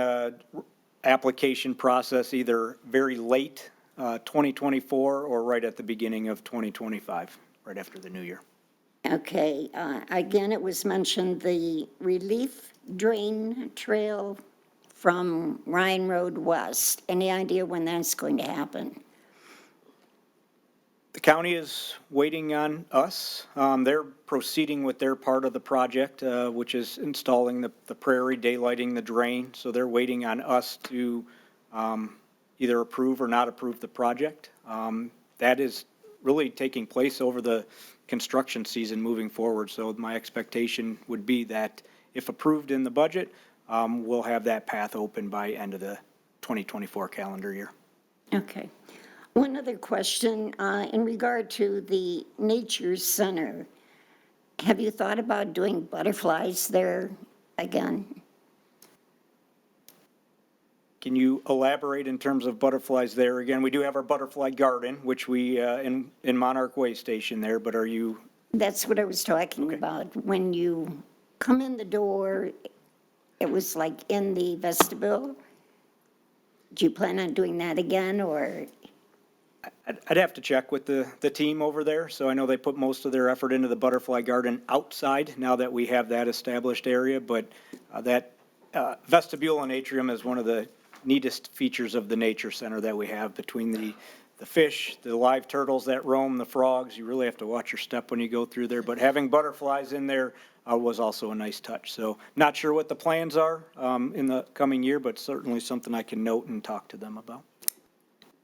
application process either very late 2024 or right at the beginning of 2025, right after the new year. Okay, again, it was mentioned the relief drain trail from Ryan Road West. Any idea when that's going to happen? The county is waiting on us. They're proceeding with their part of the project, which is installing the prairie, daylighting the drain. So they're waiting on us to either approve or not approve the project. That is really taking place over the construction season moving forward. So my expectation would be that if approved in the budget, we'll have that path open by end of the 2024 calendar year. Okay. One other question, in regard to the Nature Center, have you thought about doing butterflies there again? Can you elaborate in terms of butterflies there? Again, we do have our butterfly garden, which we, in Monarch Way Station there, but are you, That's what I was talking about. When you come in the door, it was like in the vestibule. Do you plan on doing that again, or? I'd have to check with the team over there. So I know they put most of their effort into the butterfly garden outside now that we have that established area. But that vestibule and atrium is one of the neatest features of the nature center that we have between the fish, the live turtles that roam, the frogs. You really have to watch your step when you go through there. But having butterflies in there was also a nice touch. So not sure what the plans are in the coming year, but certainly something I can note and talk to them about.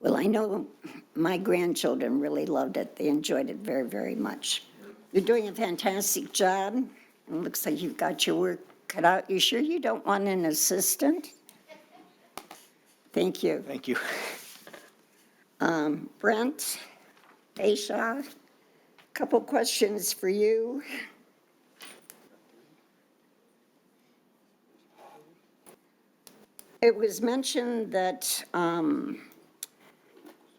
Well, I know my grandchildren really loved it. They enjoyed it very, very much. You're doing a fantastic job. It looks like you've got your work cut out. You sure you don't want an assistant? Thank you. Thank you. Brent, Aisha, couple questions for you. It was mentioned that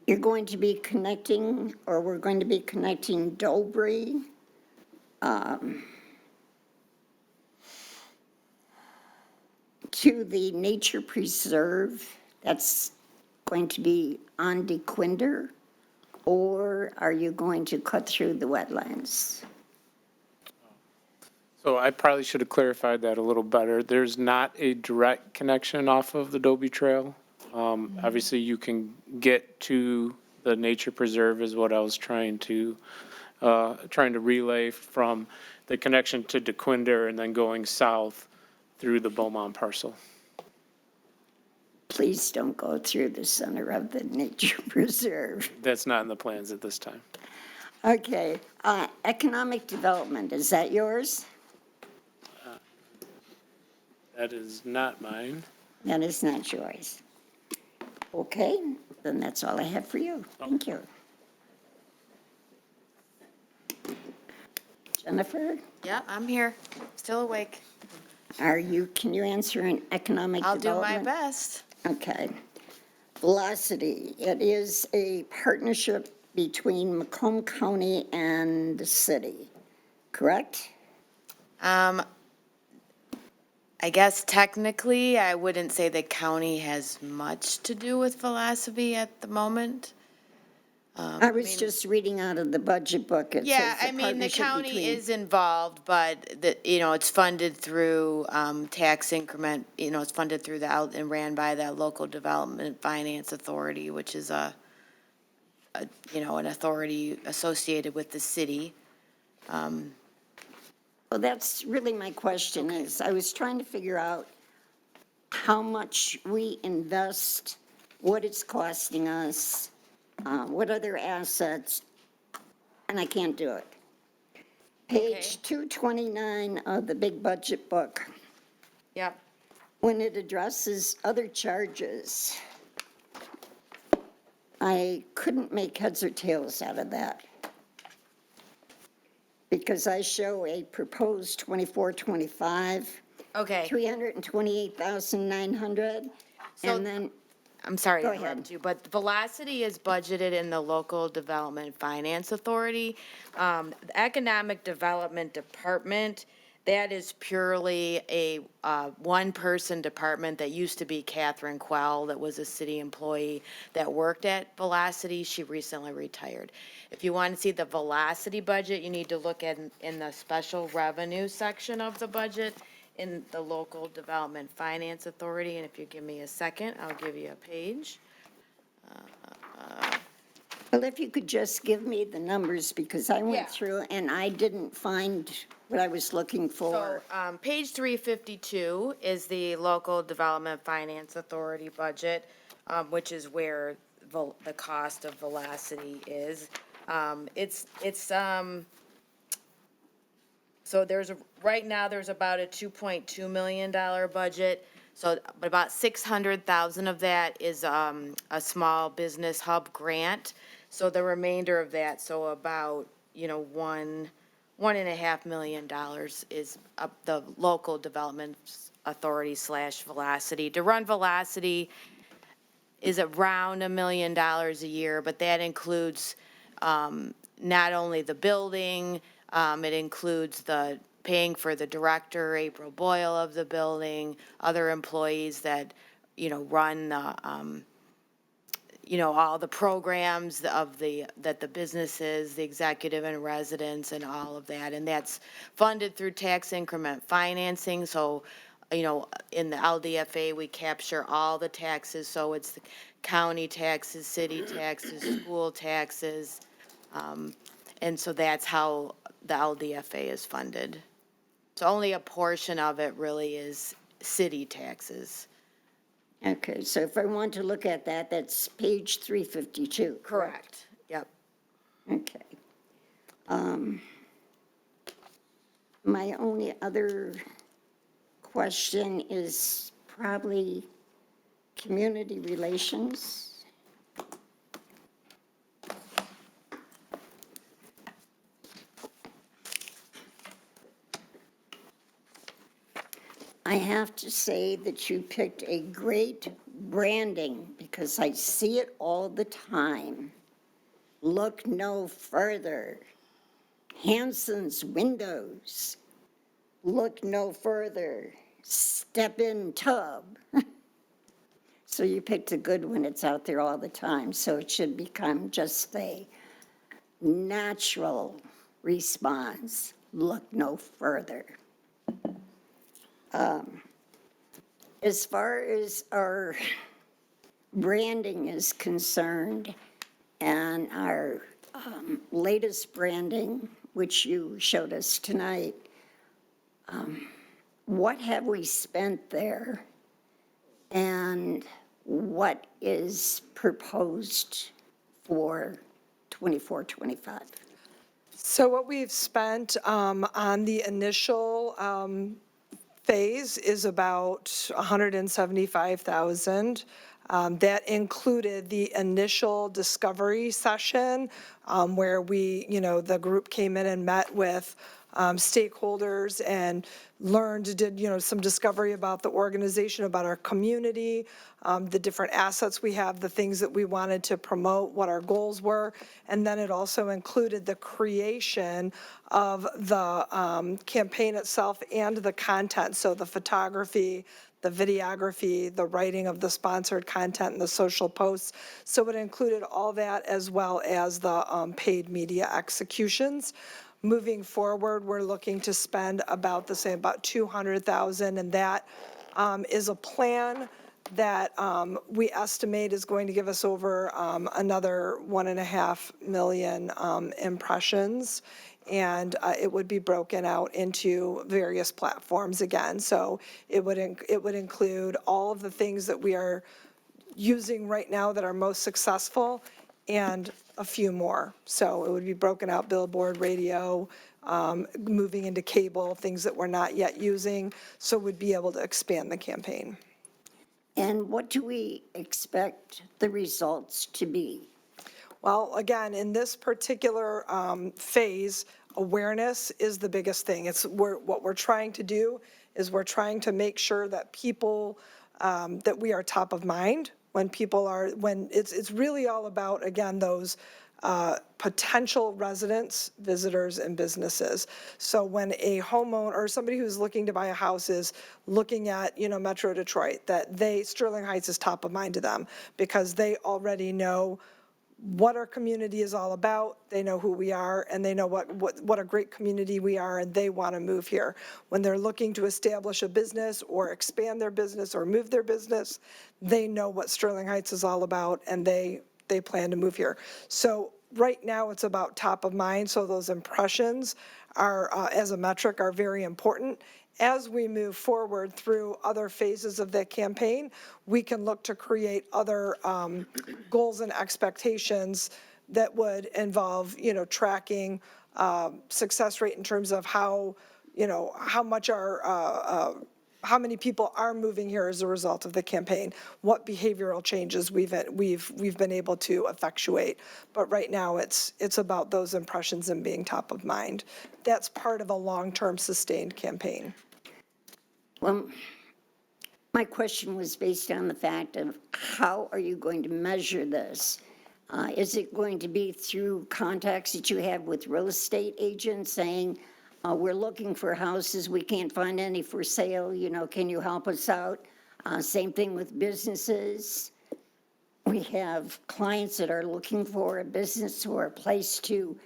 you're going to be connecting, or we're going to be connecting Dobry to the nature preserve. That's going to be on DeQuinder, or are you going to cut through the wetlands? So I probably should have clarified that a little better. There's not a direct connection off of the Dobie Trail. Obviously, you can get to the nature preserve is what I was trying to relay from the connection to DeQuinder and then going south through the Beaumont parcel. Please don't go through the center of the nature preserve. That's not in the plans at this time. Okay, economic development, is that yours? That is not mine. That is not yours. Okay, then that's all I have for you. Thank you. Jennifer, Yeah, I'm here, still awake. can you answer an economic I'll do development? my best. Okay. Velocity, it is a partnership between Macomb County and the city, correct? I guess technically, I wouldn't say the county has much to do with Velocity at the moment. I was just reading out of the budget book. It Yeah, says I mean, the partnership county between- is involved, but it's funded through tax increment, it's funded through and ran by the Local Development Finance Authority, which is an authority associated with the city. Well, that's really my question is, I was trying to figure out how much we invest, what it's costing us, what other assets, and I can't do it. Page 229 of the big budget book, Yep. when it addresses other charges, I couldn't make heads or tails out of that. Because I show a proposed 24-25, Okay. 328,900, So- and then, I'm sorry to Go ahead. interrupt you, but Velocity is budgeted in the Local Development Finance Authority. The Economic Development Department, that is purely a one-person department that used to be Catherine Quell, that was a city employee that worked at Velocity. She recently retired. If you want to see the Velocity budget, you need to look at in the special revenue section of the budget in the Local Development Finance Authority, and if you give me a second, I'll give you a page. well, if you could just give me the numbers, because I Yeah. went through and I didn't find what I was looking for. So, page 352 is the Local Development Finance Authority budget, which is where the cost of Velocity is. So right now, there's about a $2.2 million budget. So, but about 600,000 of that is, a small business hub grant. So the remainder of that, so about, $1.5 million is the local development Authority / Velocity. To run Velocity is around $1 million a year, but that includes not only the building, it includes the paying for the director, April Boyle of the building, other employees that, run the, all the programs of that the businesses, the executive and residents and all of that. And that's funded through tax increment financing. So, in the LDFA, we capture all the taxes. So it's the county taxes, city taxes, school taxes. And so that's how the LDFA is funded. So only a portion of it really is city taxes. Okay, so if I want to look at that, that's page 352. Correct. Yep. Okay. My only other question is probably community relations. I have to say that you picked a great branding because I see it all the time. Look no further. Hanson's Windows. Look no further. Step in tub. So you picked a good one. It's out there all the time. So it should become just a natural response. Look no further. As far as our branding is concerned and our latest branding, which you showed us tonight, what have we spent there and what is proposed for 24-25? So what we've spent on the initial phase is about $175,000. That included the initial discovery session where we, the group came in and met with stakeholders and did some discovery about the organization, about our community, the different assets we have, the things that we wanted to promote, what our goals were. And then it also included the creation of the campaign itself and the content. So the photography, the videography, the writing of the sponsored content and the social posts. So it included all that as well as the paid media executions. Moving forward, we're looking to spend about the same, about $200,000, and that is a plan that we estimate is going to give us over another 1.5 million impressions. And it would be broken out into various platforms again. So it would include all of the things that we are using right now that are most successful and a few more. So it would be broken out: billboard, radio, moving into cable, things that we're not yet using. So we'd be able to expand the campaign. And what do we expect the results to be? Well, again, in this particular phase, awareness is the biggest thing. What we're trying to do is we're trying to make sure that people, that we are top of mind when people are, when it's really all about, again, those potential residents, visitors, and businesses. So when a homeowner or somebody who's looking to buy a house is looking at, Metro Detroit, that Sterling Heights is top of mind to them because they already know what our community is all about. They know who we are, and they know what a great community we are, and they want to move here. When they're looking to establish a business or expand their business or move their business, they know what Sterling Heights is all about, and they plan to move here. So right now it's about top of mind, so those impressions are, as a metric, are very important. As we move forward through other phases of that campaign, we can look to create other goals and expectations that would involve, tracking success rate in terms of how much how many people are moving here as a result of the campaign, what behavioral changes we've been able to effectuate. But right now it's about those impressions and being top of mind. That's part of a long-term sustained campaign. Well, My question was based on the fact of how are you going to measure this? Is it going to be through contacts that you have with real estate agents saying, we're looking for houses, we can't find any for sale, can you help us out? Same thing with businesses. We have clients that are looking for a business or a place to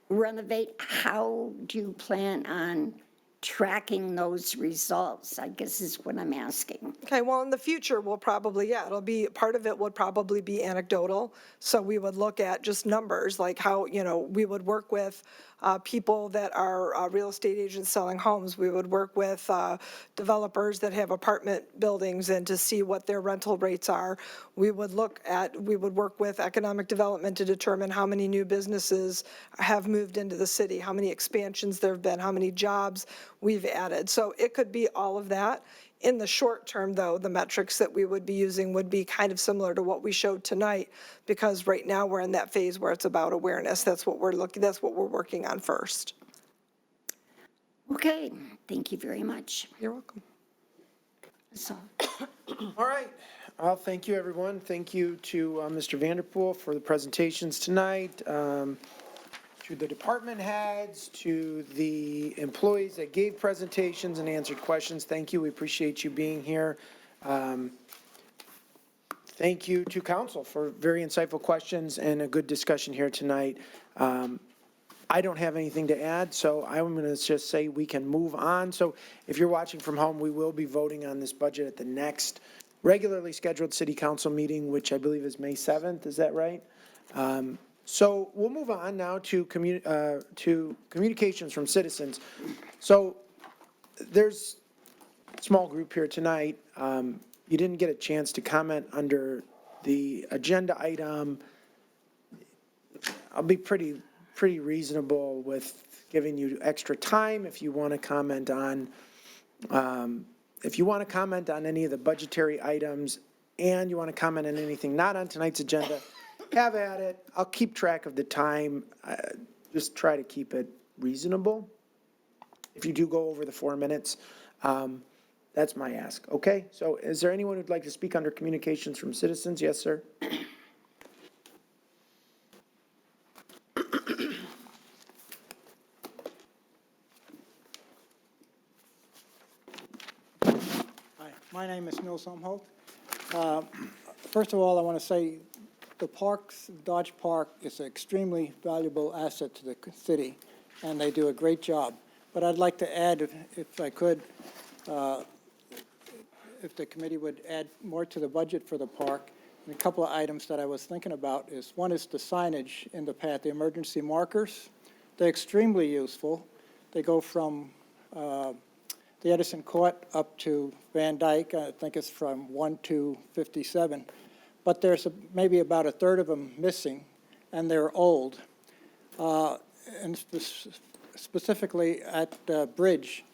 renovate. How do you plan on tracking those results, I guess is what I'm asking. Okay, well, in the future, we'll probably, it'll be, part of it would probably be anecdotal. So we would look at just numbers, like how, we would work with people that are real estate agents selling homes. We would work with developers that have apartment buildings and to see what their rental rates are. We would work with economic development to determine how many new businesses have moved into the city, how many expansions there have been, how many jobs we've added. So it could be all of that. In the short term, though, the metrics that we would be using would be kind of similar to what we showed tonight, because right now we're in that phase where it's about awareness. That's what we're working on first. Okay, thank you very much. You're welcome. So, All right. Well, thank you, everyone. Thank you to Mr. Vanderpool for the presentations tonight, to the department heads, to the employees that gave presentations and answered questions. Thank you. We appreciate you being here. Thank you to council for very insightful questions and a good discussion here tonight. I don't have anything to add, so I'm going to just say we can move on. So if you're watching from home, we will be voting on this budget at the next regularly scheduled city council meeting, which I believe is May 7th. Is that right? So we'll move on now to communications from citizens. So there's a small group here tonight. You didn't get a chance to comment under the agenda item. I'll be pretty reasonable with giving you extra time if you want to comment on any of the budgetary items, and you want to comment on anything not on tonight's agenda. Have at it. I'll keep track of the time. Just try to keep it reasonable. If you do go over the 4 minutes, that's my ask. Okay, so is there anyone who'd like to speak under communications from citizens? Yes, sir. Hi, my name is Neil Sumholt. First of all, I want to say the parks, Dodge Park is an extremely valuable asset to the city, and they do a great job. But I'd like to add, if I could, if the committee would add more to the budget for the park. And a couple of items that I was thinking about is, one is the signage in the path, the emergency markers. They're extremely useful. They go from the Edison Court up to Van Dyke. I think it's from 1 to 57. But there's maybe about a third of them missing, and they're old. And specifically at the bridge,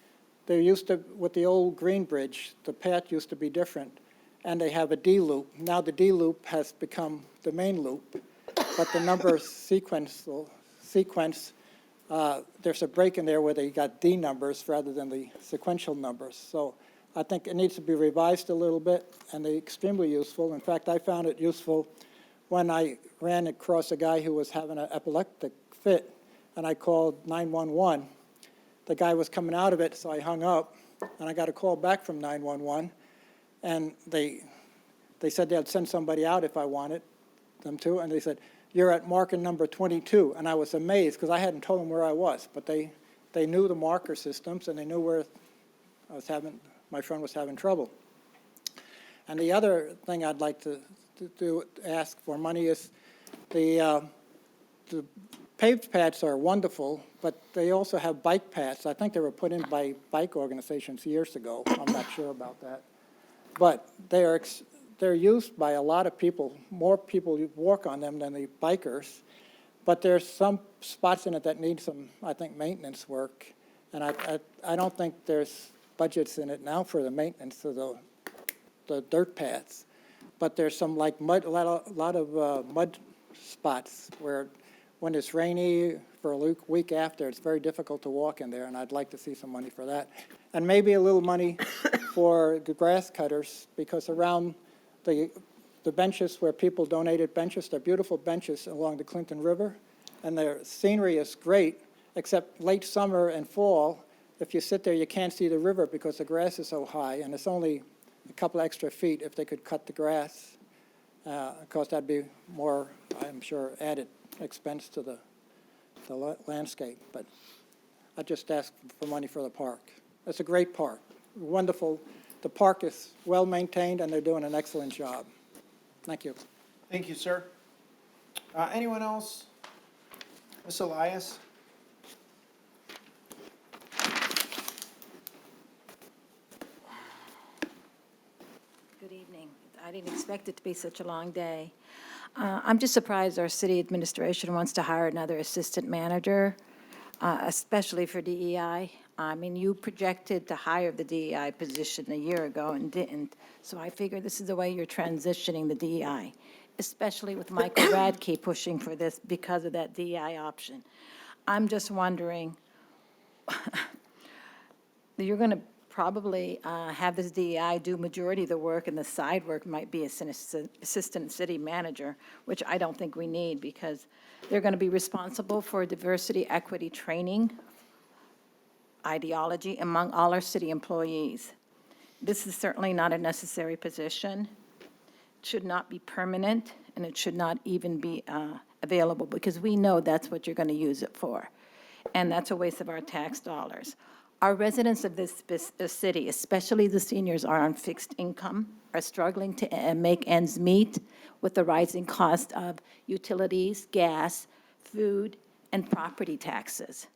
there used to, with the old Green Bridge, the path used to be different, and they have a D-loop. Now the D-loop has become the main loop, but the number sequence, there's a break in there where they got D numbers rather than the sequential numbers. So I think it needs to be revised a little bit, and they're extremely useful. In fact, I found it useful when I ran across a guy who was having an epileptic fit, and I called 911. The guy was coming out of it, so I hung up, and I got a call back from 911, and they said they'd send somebody out if I wanted them to, and they said, "You're at marker number 22," and I was amazed because I hadn't told them where I was, but they knew the marker systems, and they knew where my friend was having trouble. And the other thing I'd like to ask for money is the paved paths are wonderful, but they also have bike paths. I think they were put in by bike organizations years ago. I'm not sure about that. But they're used by a lot of people. More people walk on them than the bikers. But there's some spots in it that need some, I think, maintenance work. And I don't think there's budgets in it now for the maintenance of the dirt paths. But there's some like mud, a lot of mud spots where when it's rainy, for a week after. It's very difficult to walk in there, and I'd like to see some money for that. And maybe a little money for the grass cutters, because around the benches where people donated benches, they're beautiful benches along the Clinton River, and their scenery is great, except late summer and fall, if you sit there, you can't see the river because the grass is so high, and it's only a couple extra feet if they could cut the grass. Of course, that'd be more, I'm sure, added expense to the landscape, but I just asked for money for the park. It's a great park, wonderful. The park is well-maintained, and they're doing an excellent job. Thank you. Thank you, sir. Anyone else? Ms. Elias? Good evening. I didn't expect it to be such a long day. I'm just surprised our city administration wants to hire another assistant manager, especially for DEI. I mean, you projected to hire the DEI position a year ago and didn't, so I figure this is the way you're transitioning the DEI, especially with Michael Radke pushing for this because of that DEI option. I'm just wondering, you're going to probably have this DEI do majority of the work, and the side work might be assistant city manager, which I don't think we need, because they're going to be responsible for diversity, equity training, ideology among all our city employees. This is certainly not a necessary position. It should not be permanent, and it should not even be available, because we know that's what you're going to use it for. And that's a waste of our tax dollars. Our residents of this city, especially the seniors, are on fixed income, are struggling to make ends meet with the rising cost of utilities, gas, food, and property taxes.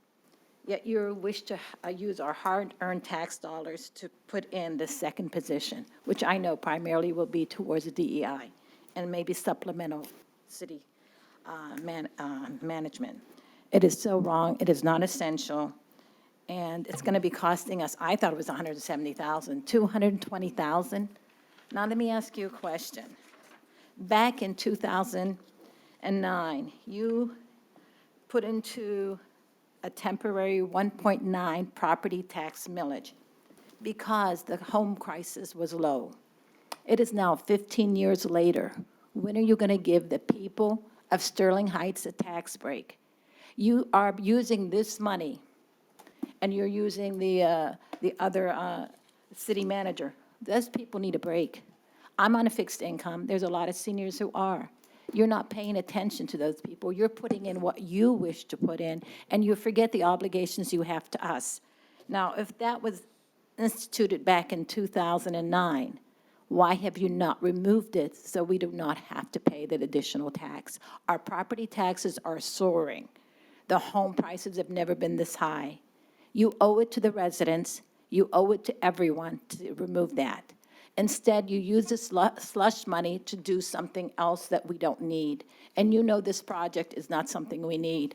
Yet you wish to use our hard-earned tax dollars to put in the second position, which I know primarily will be towards the DEI and maybe supplemental city management. It is so wrong. It is not essential. And it's going to be costing us, I thought it was $170,000, $220,000. Now, let me ask you a question. Back in 2009, you put into a temporary 1.9 property tax millage because the home crisis was low. It is now 15 years later. When are you going to give the people of Sterling Heights a tax break? You are using this money, and you're using the other city manager. Those people need a break. I'm on a fixed income. There's a lot of seniors who are. You're not paying attention to those people. You're putting in what you wish to put in, and you forget the obligations you have to us. Now, if that was instituted back in 2009, why have you not removed it so we do not have to pay that additional tax? Our property taxes are soaring. The home prices have never been this high. You owe it to the residents, you owe it to everyone to remove that. Instead, you use this slush money to do something else that we don't need. And you know this project is not something we need.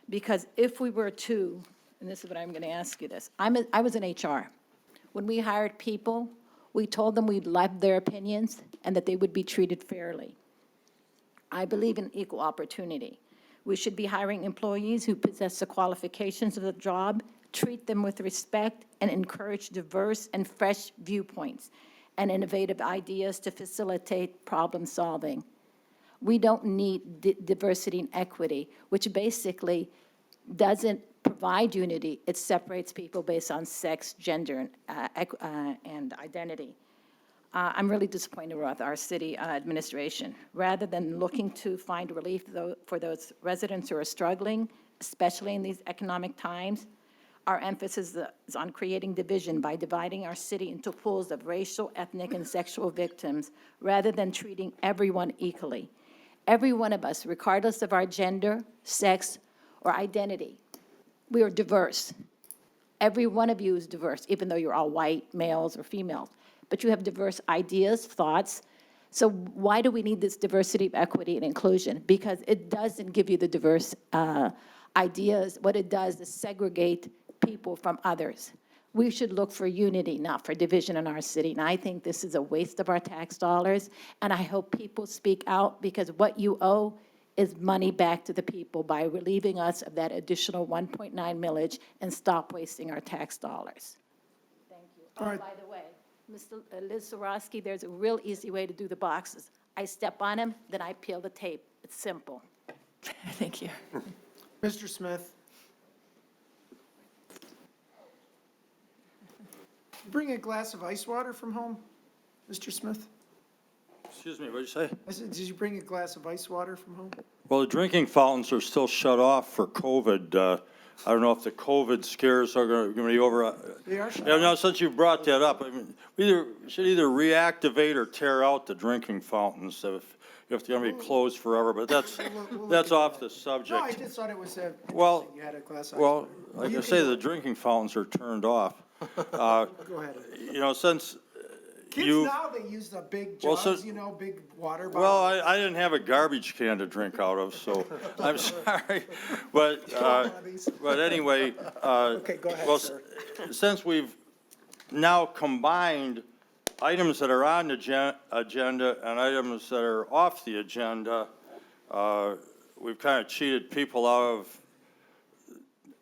Because if we were to, and this is what I'm going to ask you this, I was in HR. When we hired people, we told them we'd love their opinions and that they would be treated fairly. I believe in equal opportunity. We should be hiring employees who possess the qualifications of the job, treat them with respect, and encourage diverse and fresh viewpoints and innovative ideas to facilitate problem solving. We don't need diversity and equity, which basically doesn't provide unity. It separates people based on sex, gender, and identity. I'm really disappointed with our city administration. Rather than looking to find relief for those residents who are struggling, especially in these economic times, our emphasis is on creating division by dividing our city into pools of racial, ethnic, and sexual victims, rather than treating everyone equally. Every one of us, regardless of our gender, sex, or identity, we are diverse. Every one of you is diverse, even though you're all white, males, or females. But you have diverse ideas, thoughts. So why do we need this diversity, equity, and inclusion? Because it doesn't give you the diverse ideas. What it does is segregate people from others. We should look for unity, not for division in our city. And I think this is a waste of our tax dollars. And I hope people speak out, because what you owe is money back to the people by relieving us of that additional 1.9 millage and stop wasting our tax dollars. Thank you. Oh, All right. by the way, Mr. Liz Zarowski, there's a real easy way to do the boxes. I step on them, then I peel the tape. It's simple. Thank you. Mr. Smith? Bring a glass of ice water from home, Mr. Smith? Excuse me, what did you say? I said, did you bring a glass of ice water from home? Well, the drinking fountains are still shut off for COVID. I don't know if the COVID scares are going to be over. They are shut Yeah, now, off. since you brought that up, I mean, we should either reactivate or tear out the drinking fountains if they're going to be closed forever, but that's off the subject. No, I just thought it was Well, interesting you had a glass of ice Well, water. like You I can say, go- the drinking fountains are turned off. Go ahead. You know, since Kids you, now, they use the big Well, jugs, so- you know, big water well, bottles. I didn't have a garbage can to drink out of, so I'm sorry. But, but anyway, Okay, go ahead, well, sir. since we've now combined items that are on the agenda and items that are off the agenda, we've kind of cheated people out of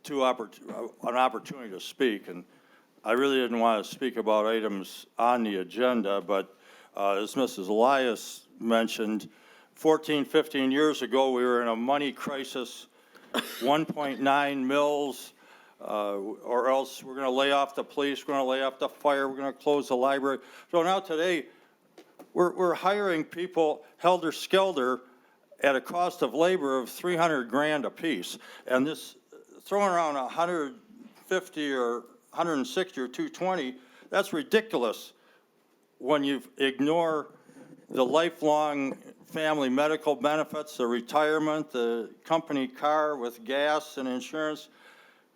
an opportunity to speak. And I really didn't want to speak about its on the agenda, but as Mrs. Elias mentioned, 14, 15 years ago, we were in a money crisis, 1.9 mils, or else we're going to lay off the police, we're going to lay off the fire, we're going to close the library. So now today, we're hiring people helter-skelter at a cost of labor of $300,000 apiece. And this, throwing around 150 or 160 or 220, that's ridiculous when you ignore the lifelong family medical benefits, the retirement, the company car with gas and insurance.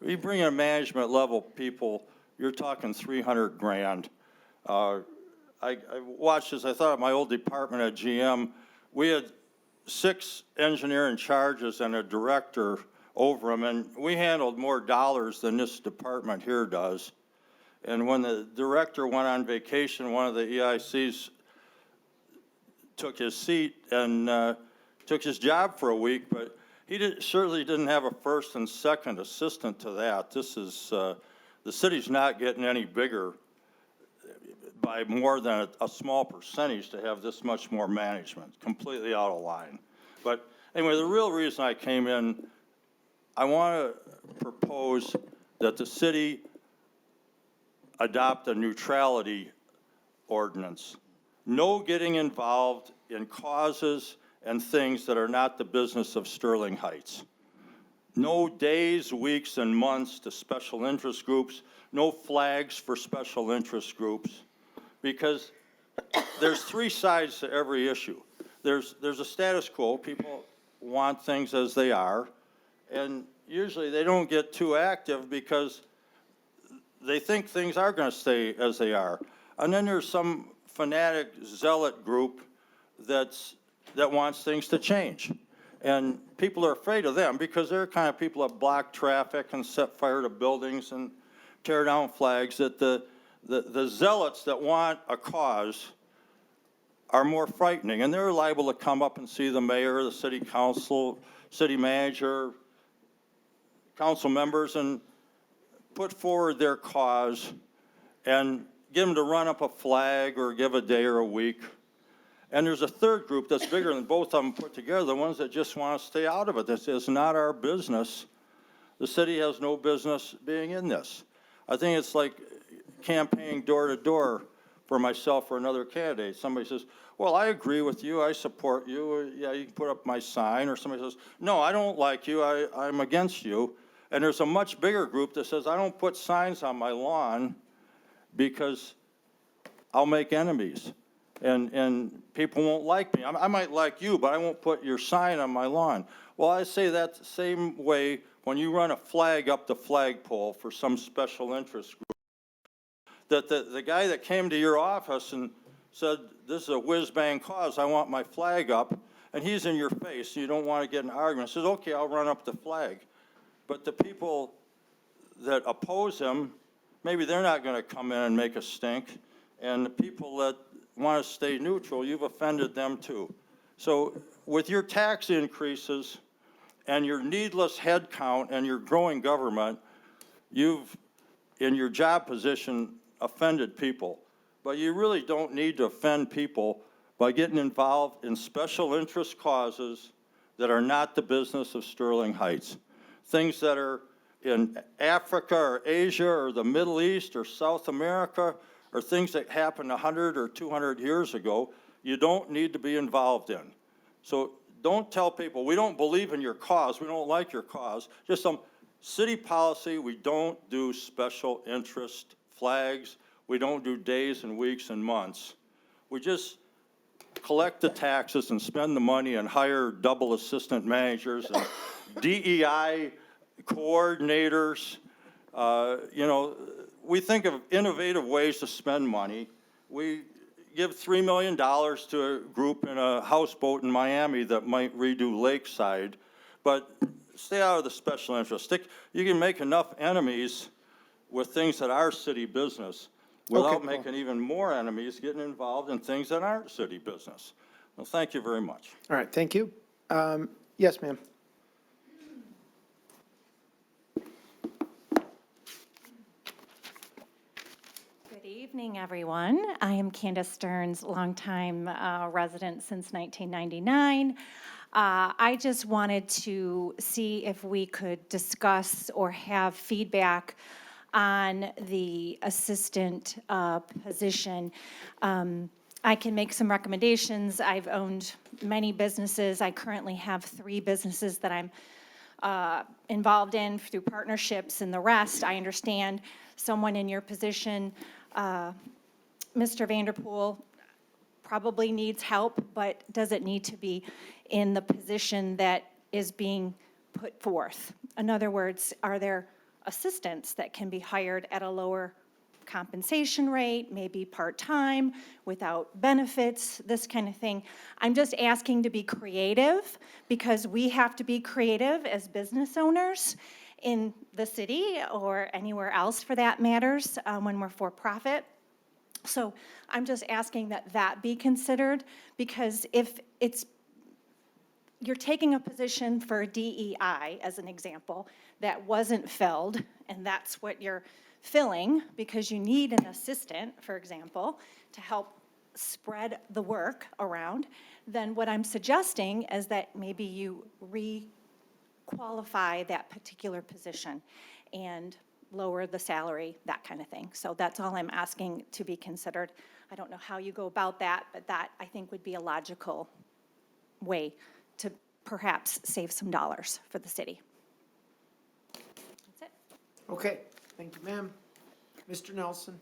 You bring in management level people, you're talking $300,000. I watched this, I thought of my old department at GM. We had 6 engineering charges and a director over them, and we handled more dollars than this department here does. And when the director went on vacation, one of the EICs took his seat and took his job for a week, but he certainly didn't have a first and second assistant to that. This is, the city's not getting any bigger by more than a small percentage to have this much more management, completely out of line. But anyway, the real reason I came in, I want to propose that the city adopt a neutrality ordinance. No getting involved in causes and things that are not the business of Sterling Heights. No days, weeks, and months to special interest groups. No flags for special interest groups. Because there's 3 sides to every issue. There's a status quo. People want things as they are. And usually they don't get too active because they think things are going to stay as they are. And then there's some fanatic zealot group that wants things to change. And people are afraid of them because they're kind of people that block traffic and set fire to buildings and tear down flags, that the zealots that want a cause are more frightening. And they're liable to come up and see the mayor, the city council, city manager, council members, and put forward their cause and get them to run up a flag or give a day or a week. And there's a third group that's bigger than both of them put together, the ones that just want to stay out of it. This is not our business. The city has no business being in this. I think it's like campaigning door to door for myself or another candidate. Somebody says, well, I agree with you, I support you, yeah, you can put up my sign. Or somebody says, no, I don't like you, I'm against you. And there's a much bigger group that says, I don't put signs on my lawn because I'll make enemies. And people won't like me. I might like you, but I won't put your sign on my lawn. Well, I say that the same way when you run a flag up the flagpole for some special interest group. That the guy that came to your office and said, this is a whiz-bang cause, I want my flag up, and he's in your face, you don't want to get in an argument, says, okay, I'll run up the flag. But the people that oppose him, maybe they're not going to come in and make a stink. And the people that want to stay neutral, you've offended them too. So with your tax increases and your needless head count and your growing government, you've, in your job position, offended people. But you really don't need to offend people by getting involved in special interest causes that are not the business of Sterling Heights. Things that are in Africa or Asia or the Middle East or South America, or things that happened 100 or 200 years ago, you don't need to be involved in. So don't tell people, we don't believe in your cause, we don't like your cause. Just some city policy, we don't do special interest flags, we don't do days and weeks and months. We just collect the taxes and spend the money and hire double assistant managers and DEI coordinators. You know, we think of innovative ways to spend money. We give $3 million to a group in a houseboat in Miami that might redo Lakeside, but stay out of the special interest. You can make enough enemies with things that are city business without making even more enemies getting involved in things that aren't city business. Well, thank you very much. All right, thank you. Yes, ma'am. Good evening, everyone. I am Candace Stearns, longtime resident since 1999. I just wanted to see if we could discuss or have feedback on the assistant position. I can make some recommendations. I've owned many businesses. I currently have 3 businesses that I'm involved in through partnerships, and the rest, I understand someone in your position, Mr. Vanderpool, probably needs help, but doesn't need to be in the position that is being put forth. In other words, are there assistants that can be hired at a lower compensation rate, maybe part-time, without benefits, this kind of thing? I'm just asking to be creative, because we have to be creative as business owners in the city or anywhere else for that matters when we're for profit. So I'm just asking that that be considered, because if you're taking a position for DEI, as an example, that wasn't filled, and that's what you're filling because you need an assistant, for example, to help spread the work around, then what I'm suggesting is that maybe you re-qualify that particular position and lower the salary, that kind of thing. So that's all I'm asking to be considered. I don't know how you go about that, but that, I think, would be a logical way to perhaps save some dollars for the city. That's it. Okay, thank you, ma'am. Mr. Nelson?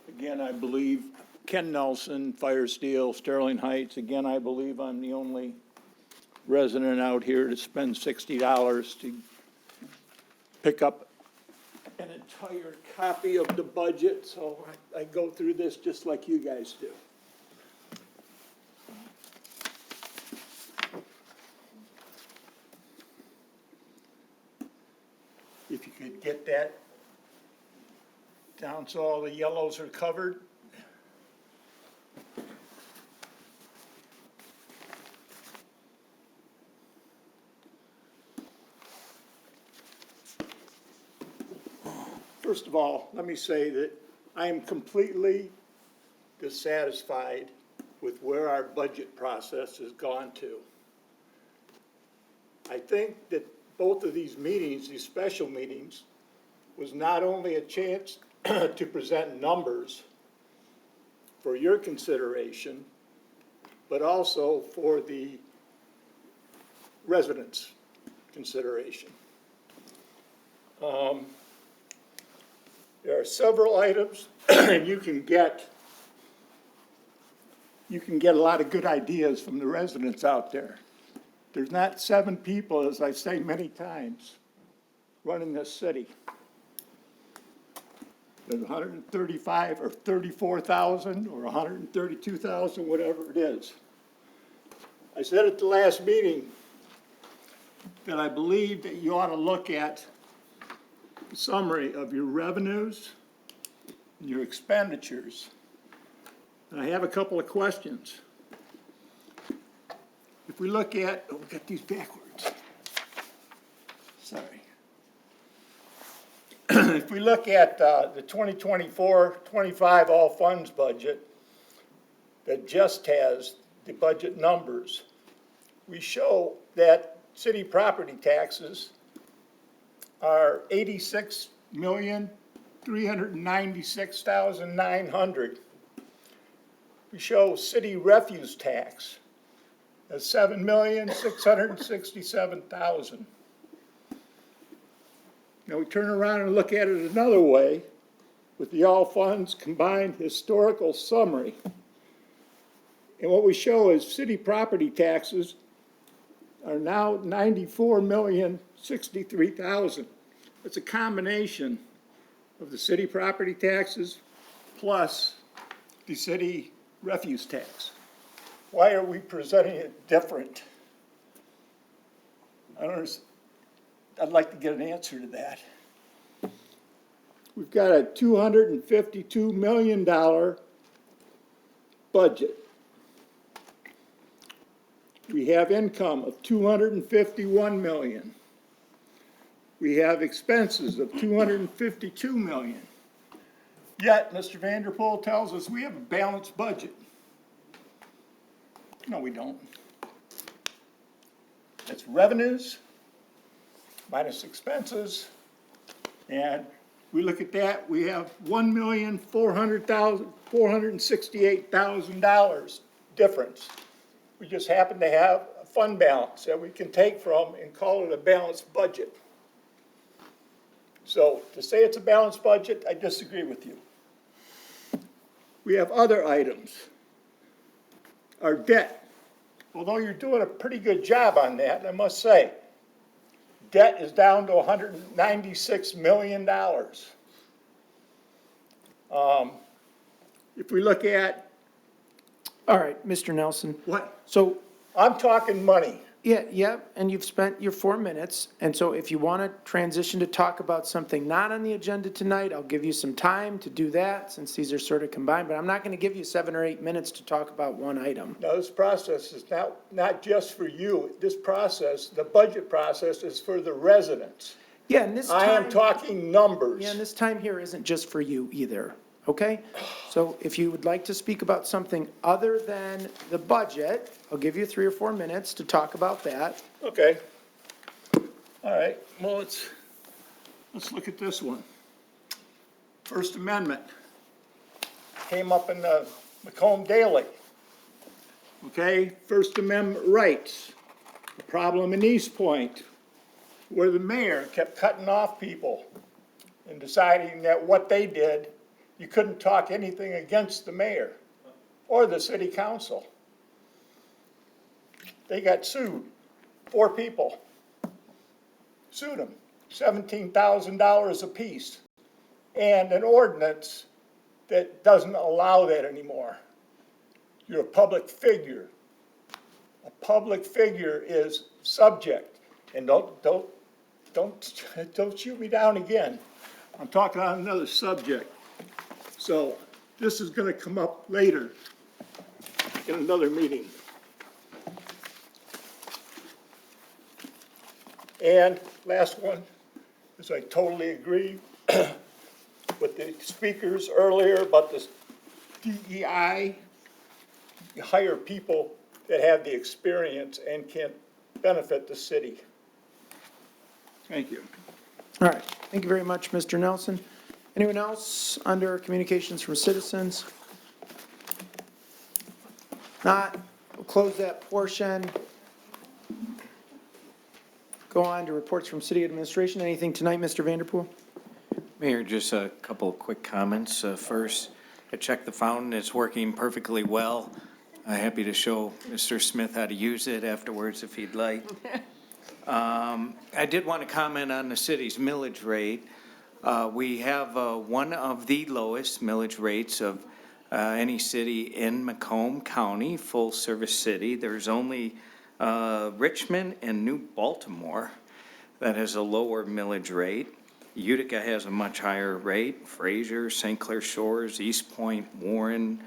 Again, I believe Ken Nelson, Fire Steel, Sterling Heights. Again, I believe I'm the only resident out here to spend $60 to pick up an entire copy of the budget, so I go through this just like you guys do. If you could get that down so all the yellows are covered. First of all, let me say that I am completely dissatisfied with where our budget process has gone to. I think that both of these meetings, these special meetings, was not only a chance to present numbers for your consideration, but also for the residents' consideration. There are several items, and you can get a lot of good ideas from the residents out there. There's not 7 people, as I say many times, running this city. There's 135 or 34,000 or 132,000, whatever it is. I said at the last meeting that I believe that you ought to look at the summary of your revenues and your expenditures. And I have a couple of questions. If we look at, oh, we got these backwards. Sorry. If we look at the 2024-25 all funds budget that just has the budget numbers, we show that city property taxes are $86,396,900. We show city refuse tax as $7,667,000. Now we turn around and look at it another way with the all funds combined historical summary. And what we show is city property taxes are now $94,063,000. It's a combination of the city property taxes plus the city refuse tax. Why are we presenting it different? I don't understand. I'd like to get an answer to that. We've got a $252 million budget. We have income of $251 million. We have expenses of $252 million. Yet, Mr. Vanderpool tells us we have a balanced budget. No, we don't. It's revenues minus expenses, and we look at that, we have $1,468,000 difference. We just happen to have a fund balance that we can take from and call it a balanced budget. So to say it's a balanced budget, I disagree with you. We have other items. Our debt, although you're doing a pretty good job on that, I must say, debt is down to $196 million. If we look at. All right, Mr. Nelson. What? So, I'm talking money. yeah, and you've spent your 4 minutes, and so if you want to transition to talk about something not on the agenda tonight, I'll give you some time to do that, since these are sort of combined, but I'm not going to give you 7 or 8 minutes to talk about one item. No, this process is not just for you. This process, the budget process, is for the residents. Yeah, and this time. I am talking numbers. Yeah, and this time here isn't just for you either, okay? So if you would like to speak about something other than the budget, I'll give you 3 or 4 minutes to talk about that. Okay. All right, well, let's look at this one. First Amendment came up in the Macomb Daily. Okay, First Amendment rights. The problem in East Point, where the mayor kept cutting off people and deciding that what they did, you couldn't talk anything against the mayor or the city council. They got sued, 4 people. Sued them, $17,000 apiece. And an ordinance that doesn't allow that anymore. You're a public figure. A public figure is subject. And don't shoot me down again. I'm talking on another subject. So this is going to come up later in another meeting. And last one is I totally agree with the speakers earlier about this DEI. You hire people that have the experience and can benefit the city. Thank you. All right, thank you very much, Mr. Nelson. Anyone else under communications from citizens? Not, we'll close that portion. Go on to reports from city administration. Anything tonight, Mr. Vanderpool? Mayor, just a couple of quick comments. First, I checked the fountain. It's working perfectly well. I'm happy to show Mr. Smith how to use it afterwards if he'd like. I did want to comment on the city's millage rate. We have one of the lowest millage rates of any city in Macomb County, full-service city. There's only Richmond and New Baltimore that has a lower millage rate. Utica has a much higher rate. Fraser, St. Clair Shores, East Point, Warren,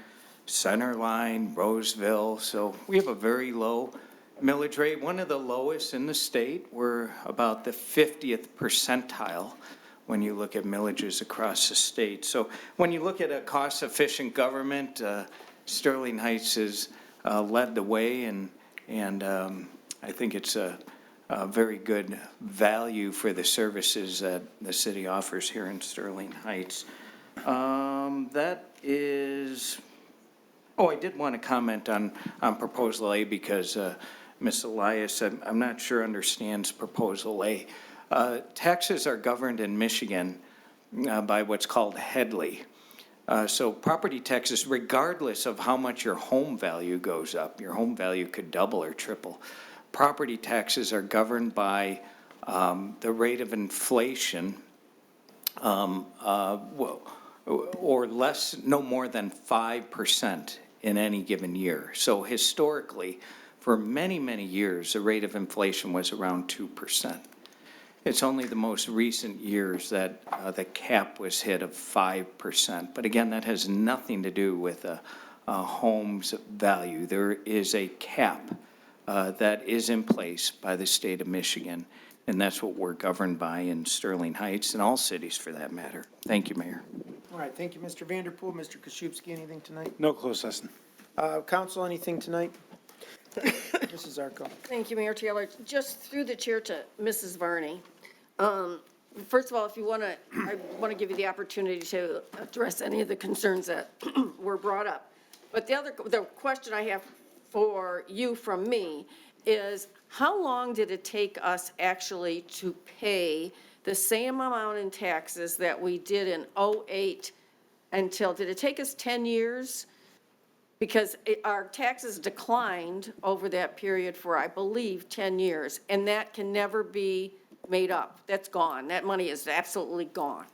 Centerline, Roseville. So we have a very low millage rate, one of the lowest in the state. We're about the 50th percentile when you look at millages across the state. So when you look at a cost-efficient government, Sterling Heights has led the way, and I think it's a very good value for the services that the city offers here in Sterling Heights. That is, oh, I did want to comment on Proposal A because Ms. Elias, I'm not sure understands Proposal A. Taxes are governed in Michigan by what's called Headley. So property taxes, regardless of how much your home value goes up, your home value could double or triple. Property taxes are governed by the rate of inflation, or less, no more than 5% in any given year. So historically, for many, many years, the rate of inflation was around 2%. It's only the most recent years that the cap was hit of 5%. But again, that has nothing to do with a home's value. There is a cap that is in place by the state of Michigan, and that's what we're governed by in Sterling Heights and all cities for that matter. Thank you, Mayor. All right, thank you, Mr. Vanderpool. Mr. Koszybski, anything tonight? No closed session. Council, anything tonight? Mrs. Zarko. Thank you, Mayor Taylor. Just through the chair to Mrs. Varney. First of all, if you want to, I want to give you the opportunity to address any of the concerns that were brought up. But the question I have for you from me is, how long did it take us actually to pay the same amount in taxes that we did in '08 until, did it take us 10 years? Because our taxes declined over that period for, I believe, 10 years, and that can never be made up. That's gone. That money is absolutely gone.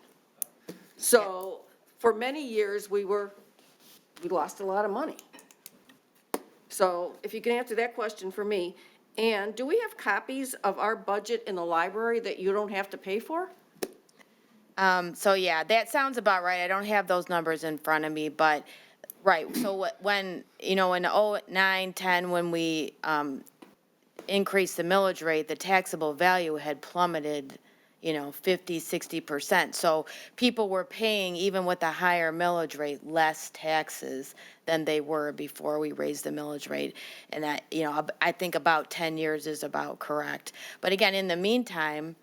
So for many years, we lost a lot of money. So if you can answer that question for me. And do we have copies of our budget in the library that you don't have to pay for? So yeah, that sounds about right. I don't have those numbers in front of me, but, right, so when, in '09, '10, when we increased the millage rate, the taxable value had plummeted, 50, 60%. So people were paying, even with a higher millage rate, less taxes than they were before we raised the millage rate. And that, I think about 10 years is about correct. But again, in the meantime,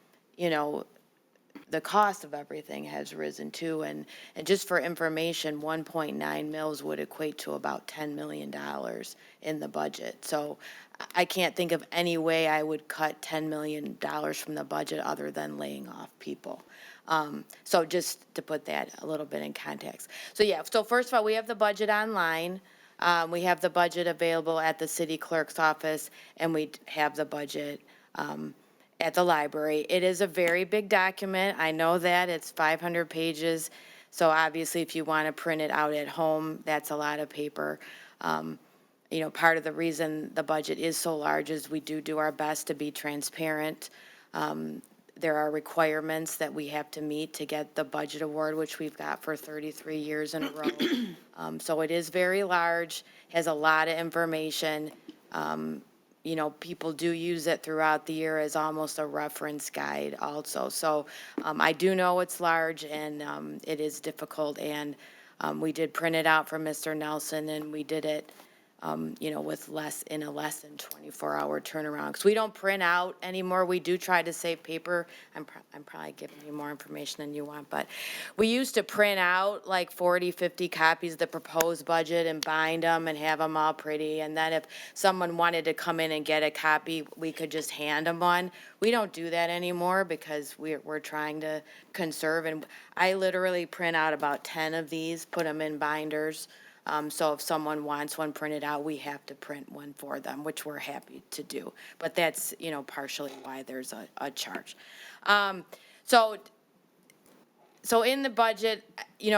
the cost of everything has risen too. And just for information, 1.9 mils would equate to about $10 million in the budget. So I can't think of any way I would cut $10 million from the budget other than laying off people. So just to put that a little bit in context. So yeah, so first of all, we have the budget online. We have the budget available at the city clerk's office, and we have the budget at the library. It is a very big document. I know that. It's 500 pages. So obviously, if you want to print it out at home, that's a lot of paper. Part of the reason the budget is so large is we do our best to be transparent. There are requirements that we have to meet to get the budget award, which we've got for 33 years in a row. So it is very large, has a lot of information. People do use it throughout the year as almost a reference guide also. So I do know it's large, and it is difficult. And we did print it out for Mr. Nelson, and we did it with less than 24-hour turnaround. Because we don't print out anymore. We do try to save paper. I'm probably giving you more information than you want, but we used to print out like 40, 50 copies of the proposed budget and bind them and have them all pretty. And then if someone wanted to come in and get a copy, we could just hand them one. We don't do that anymore because we're trying to conserve. And I literally print out about 10 of these, put them in binders. So if someone wants one printed out, we have to print one for them, which we're happy to do. But that's, partially why there's a charge. So in the budget,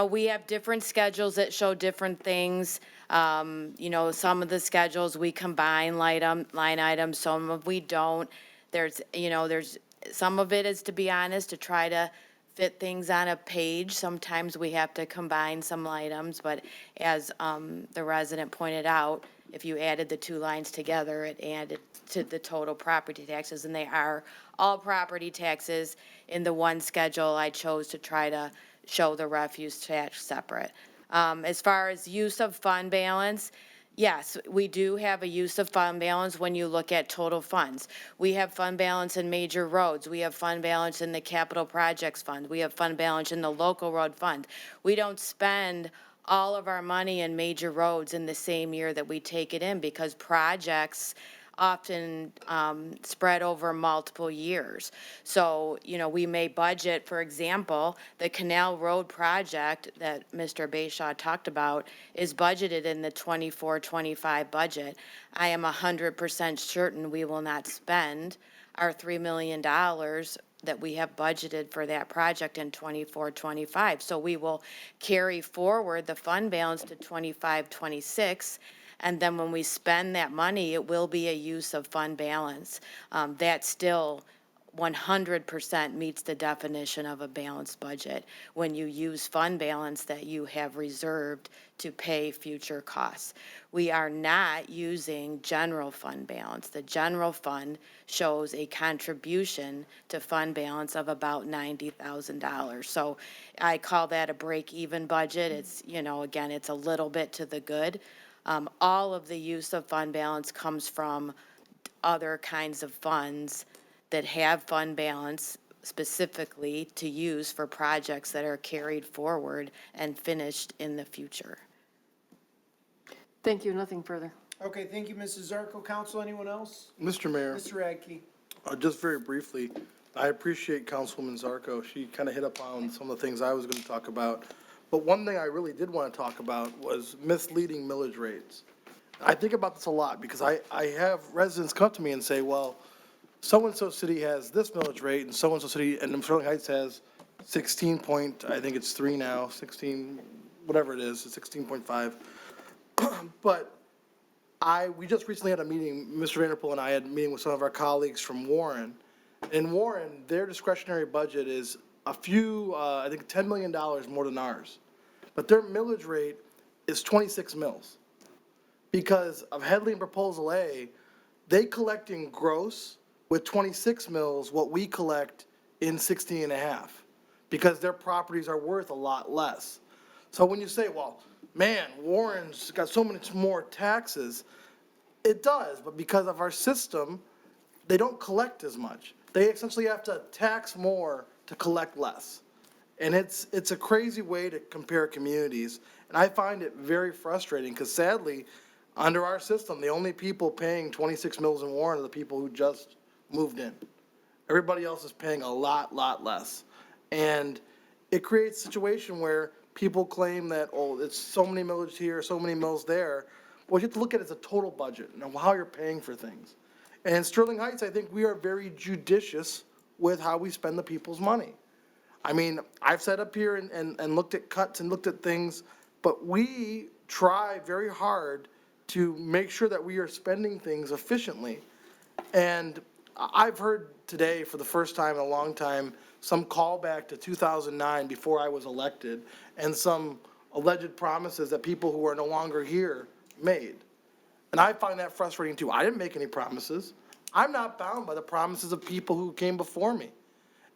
we have different schedules that show different things. Some of the schedules, we combine line items, some of we don't. There's some of it is, to be honest, to try to fit things on a page. Sometimes we have to combine some items, but as the resident pointed out, if you added the two lines together, it added to the total property taxes, and they are all property taxes in the one schedule. I chose to try to show the refuse tax separate. As far as use of fund balance, yes, we do have a use of fund balance when you look at total funds. We have fund balance in major roads. We have fund balance in the capital projects fund. We have fund balance in the local road fund. We don't spend all of our money in major roads in the same year that we take it in, because projects often spread over multiple years. So, we may budget, for example, the Canal Road project that Mr. Bayshaw talked about is budgeted in the 24-25 budget. I am 100% certain we will not spend our $3 million that we have budgeted for that project in 24-25. So we will carry forward the fund balance to 25-26. And then when we spend that money, it will be a use of fund balance. That still 100% meets the definition of a balanced budget when you use fund balance that you have reserved to pay future costs. We are not using general fund balance. The general fund shows a contribution to fund balance of about $90,000. So I call that a break-even budget. It's, again, it's a little bit to the good. All of the use of fund balance comes from other kinds of funds that have fund balance specifically to use for projects that are carried forward and finished in the future. Thank you, nothing further. Okay, thank you, Mrs. Zarko. Council, anyone else? Mr. Mayor, Mr. Radke. just very briefly, I appreciate Councilwoman Zarko. She kind of hit upon some of the things I was going to talk about. But one thing I really did want to talk about was misleading millage rates. I think about this a lot because I have residents come to me and say, well, so-and-so city has this millage rate and so-and-so city, and Sterling Heights has 16 point, I think it's 3 now, 16, whatever it is, 16.5. But we just recently had a meeting, Mr. Vanderpool and I had a meeting with some of our colleagues from Warren. In Warren, their discretionary budget is a few, I think $10 million more than ours. But their millage rate is 26 mills. Because of Headley and Proposal A, they collect in gross with 26 mills what we collect in 16 and a half. Because their properties are worth a lot less. So when you say, well, man, Warren's got so much more taxes, it does, but because of our system, they don't collect as much. They essentially have to tax more to collect less. And it's a crazy way to compare communities. And I find it very frustrating because sadly, under our system, the only people paying 26 mills in Warren are the people who just moved in. Everybody else is paying a lot less. And it creates a situation where people claim that, oh, it's so many millage here, so many mills there. Well, you have to look at it as a total budget and how you're paying for things. And in Sterling Heights, I think we are very judicious with how we spend the people's money. I mean, I've sat up here and looked at cuts and looked at things, but we try very hard to make sure that we are spending things efficiently. And I've heard today, for the first time in a long time, some callback to 2009 before I was elected, and some alleged promises that people who are no longer here made. And I find that frustrating too. I didn't make any promises. I'm not bound by the promises of people who came before me.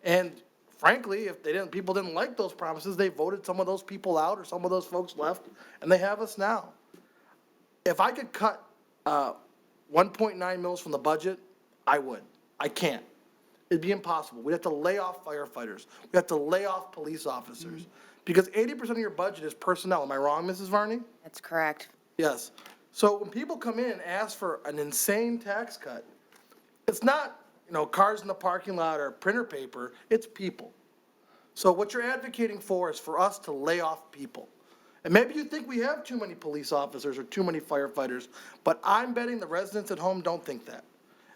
And frankly, if people didn't like those promises, they voted some of those people out or some of those folks left, and they have us now. If I could cut 1.9 mils from the budget, I would. I can't. It'd be impossible. We'd have to lay off firefighters. We'd have to lay off police officers. Because 80% of your budget is personnel. Am I wrong, Mrs. Varney? That's correct. Yes. So when people come in and ask for an insane tax cut, it's not, cars in the parking lot or printer paper, it's people. So what you're advocating for is for us to lay off people. And maybe you think we have too many police officers or too many firefighters, but I'm betting the residents at home don't think that.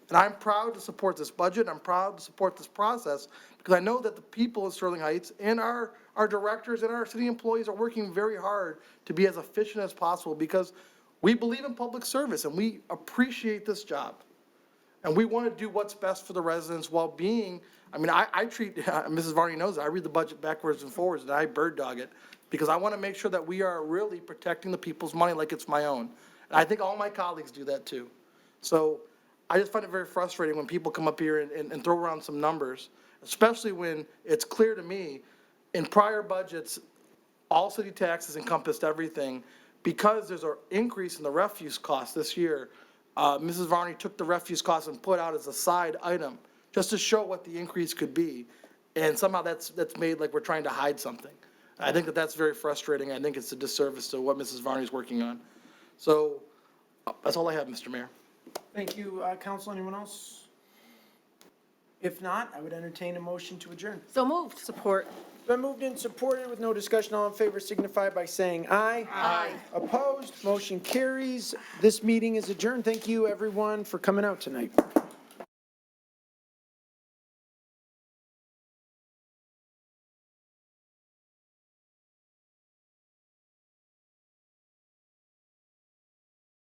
And I'm proud to support this budget. I'm proud to support this process because I know that the people in Sterling Heights and our directors and our city employees are working very hard to be as efficient as possible because we believe in public service and we appreciate this job. And we want to do what's best for the residents while being, I mean, I treat, Mrs. Varney knows that, I read the budget backwards and forwards and I bird dog it because I want to make sure that we are really protecting the people's money like it's my own. And I think all my colleagues do that too. So I just find it very frustrating when people come up here and throw around some numbers, especially when it's clear to me in prior budgets, all city taxes encompassed everything. Because there's an increase in the refuse cost this year, Mrs. Varney took the refuse cost and put out as a side item, just to show what the increase could be. And somehow that's made like we're trying to hide something. I think that that's very frustrating. I think it's a disservice to what Mrs. Varney's working on. So that's all I have, Mr. Mayor. Thank you, council. Anyone else? If not, I would entertain a motion to adjourn. So moved. Support. Been moved and supported with no discussion. All in favor signify by saying aye. Aye. Opposed, motion carries. This meeting is adjourned. Thank you, everyone, for coming out tonight.